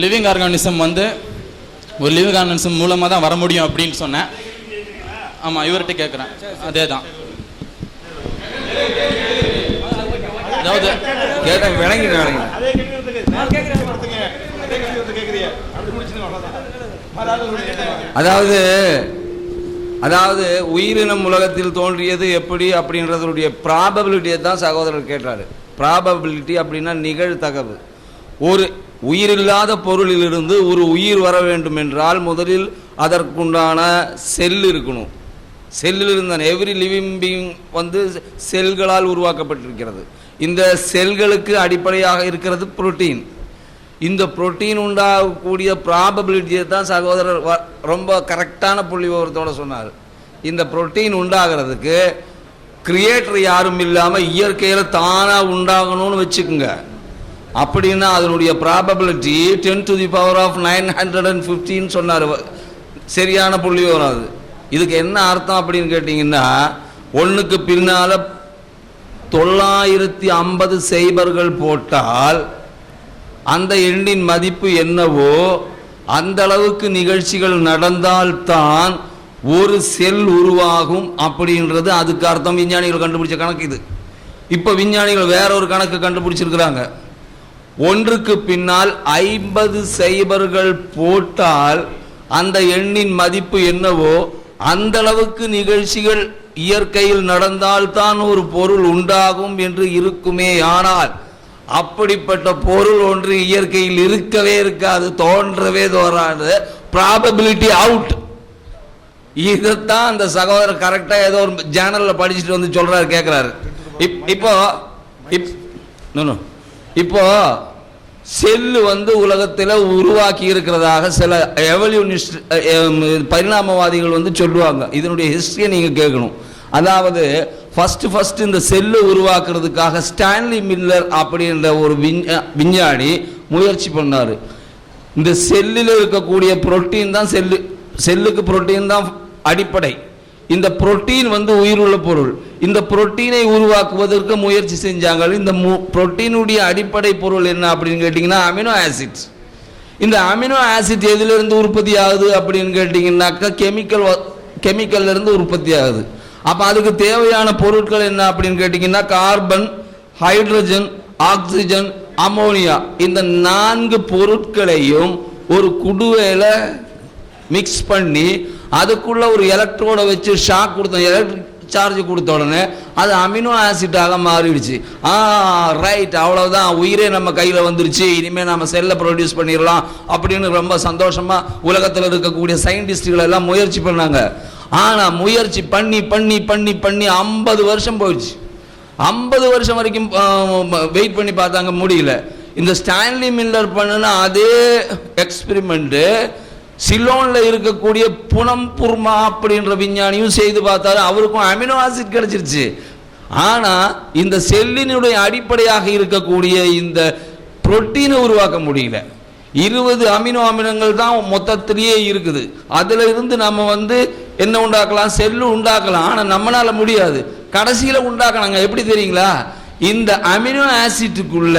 லிவிங் ஆர்கானிசம் வந்து ஒரு லிவிங் ஆர்கானிசம் மூலமாக தான் வர முடியும் அப்படின்னு சொன்னேன். ஆமாம், இவர்கிட்ட கேட்குறேன். அதே தான். அதாவது கேட்டேன், விளங்கிட்டேன். அதாவது உயிரினம் உலகத்தில் தோன்றியது எப்படி அப்படின்றதுடைய ப்ராபபிலிட்டியை தான் சகோதரர் கேட்டார். ப்ராபபிலிட்டி அப்படின்னா நிகழ்தகவு. ஒரு உயிரில்லாத பொருளிலிருந்து ஒரு உயிர் வர வேண்டும் என்றால் முதலில் அதற்குண்டான செல் இருக்கணும். செல்லில் இருந்தால் எவ்ரி லிவிங் பீயிங் வந்து செல்களால் உருவாக்கப்பட்டிருக்கிறது. இந்த செல்களுக்கு அடிப்படையாக இருக்கிறது புரோட்டீன். இந்த புரோட்டீன் உண்டாகக்கூடிய ப்ராபபிலிட்டியை தான் சகோதரர் ரொம்ப கரெக்டான புள்ளி விவரத்தோடு சொன்னார். இந்த புரோட்டீன் உண்டாகிறதுக்கு கிரியேட்டர் யாரும் இல்லாமல் இயற்கையில் தானாக உண்டாகணும்னு வச்சுக்கோங்க. அப்படின்னா அதனுடைய ப்ராபபிலிட்டி 10⁻⁹ சொன்னார். சரியான புள்ளி விவரம் அது. இதுக்கு என்ன அர்த்தம் அப்படின்னு கேட்டிங்கன்னா, ஒன்றுக்கு பின்னால் 950 சைபர்கள் போட்டால் அந்த எண்ணின் மதிப்பு என்னவோ அந்த அளவுக்கு நிகழ்ச்சிகள் நடந்தால்தான் ஒரு செல் உருவாகும் அப்படின்றது அதுக்கு அர்த்தம். விஞ்ஞானிகள் கண்டுபிடிச்ச கணக்கு இது. இப்போ விஞ்ஞானிகள் வேற ஒரு கணக்கு கண்டுபிடிச்சிருக்கிறாங்க. ஒன்றுக்கு பின்னால் 50 சைபர்கள் போட்டால் அந்த எண்ணின் மதிப்பு என்னவோ அந்த அளவுக்கு நிகழ்ச்சிகள் இயற்கையில் நடந்தால்தான் ஒரு பொருள் உண்டாகும் என்று இருக்குமே. ஆனால் அப்படிப்பட்ட பொருள் ஒன்று இயற்கையில் இருக்கவே இருக்காது, தோன்றவே தோறாது. Probability out. இதைத்தான் அந்த சகோதரர் கரெக்டா ஏதோ ஒரு ஜேர்னல்ல படிச்சுட்டு வந்து சொல்றாரு, கேட்கிறாரு. இப்போ செல்லு வந்து உலகத்தில் உருவாக்கி இருக்கிறதாக சில எவல்யூனிஸ்ட் பரிணாமவாதிகள் வந்து சொல்லுவாங்க. இதனுடைய ஹிஸ்டரியை நீங்க கேட்கணும். அதாவது ஃபர்ஸ்ட் இந்த செல்லு உருவாக்குறதுக்காக ஸ்டான்லி மில்லர் அப்படின்ற ஒரு விஞ்ஞானி முயற்சி பண்ணாரு. இந்த செல்லில் இருக்கக்கூடிய புரோட்டீன் தான் செல்லுக்கு புரோட்டீன் தான் அடிப்படை. இந்த புரோட்டீன் வந்து உயிருள்ள பொருள். இந்த புரோட்டீனை உருவாக்குவதற்கு முயற்சி செஞ்சாங்க. இந்த புரோட்டீனுடைய அடிப்படை பொருள் என்ன அப்படின்னு கேட்டிங்கன்னா அமினோ ஆசிட்ஸ். இந்த அமினோ ஆசிட் எதிலிருந்து உற்பத்தி ஆகுது அப்படின்னு கேட்டிங்கன்னாக்கா கெமிக்கல்ல இருந்து உற்பத்தி ஆகுது. அப்போ அதுக்கு தேவையான பொருட்கள் என்ன அப்படின்னு கேட்டிங்கன்னா கார்பன், ஹைட்ரஜன், ஆக்சிஜன், அமோனியா, இந்த 4 பொருட்களையும் ஒரு குடுவையில் மிக்ஸ் பண்ணி அதுக்குள்ள ஒரு எலக்ட்ரோட வச்சு ஷாக் கொடுத்தோம், எலக்ட்ரிக் சார்ஜ் கொடுத்த உடனே அது அமினோ ஆசிட்டாக மாறிடுச்சு. ரைட், அவ்வளவுதான், உயிரே நம்ம கையில் வந்துருச்சு, இனிமேல் நம்ம செல்லை ப்ரொடியூஸ் பண்ணிடலாம் அப்படின்னு ரொம்ப சந்தோஷமா உலகத்தில் இருக்கக்கூடிய சயின்டிஸ்டுகள் எல்லாம் முயற்சி பண்ணாங்க. ஆனால் முயற்சி பண்ணி பண்ணி பண்ணி பண்ணி 50 வருஷம் போயிடுச்சு. 50 வருஷம் வரைக்கும் வெயிட் பண்ணி பார்த்தாங்க, முடியல. இந்த ஸ்டான்லி மில்லர் பண்ணின அதே எக்ஸ்பெரிமெண்ட்டு சிலோன்ல இருக்கக்கூடிய புனம் புர்மா அப்படின்ற விஞ்ஞானியும் செய்து பார்த்தாரு. அவருக்கும் அமினோ ஆசிட் கிடைச்சிருச்சு. ஆனா இந்த செல்லினுடைய அடிப்படையாக இருக்கக்கூடிய இந்த புரோட்டீனை உருவாக்க முடியல. 20 அமினோ அமிலங்கள் தான் மொத்தத்திலேயே இருக்குது. அதுல இருந்து நம்ம வந்து என்ன உண்டாக்கலாம், செல்லு உண்டாக்கலாம். ஆனா நம்மளால முடியாது. கடைசியில உண்டாக்கலாங்க. எப்படி தெரியுங்களா? இந்த அமினோ ஆசிட்டுக்குள்ள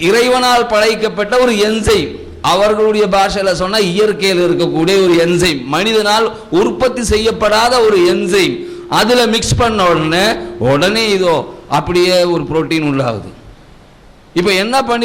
இறைவனால் படைக்கப்பட்ட ஒரு என்சைம், அவர்களுடைய பாஷையில சொன்னா இயற்கையில் இருக்கக்கூடிய ஒரு என்சைம், மனிதனால் உற்பத்தி செய்யப்படாத ஒரு என்சைம், அதுல மிக்ஸ் பண்ண உடனே இதோ அப்படியே ஒரு புரோட்டீன் உள்ளாகுது. இப்ப என்ன பண்ணி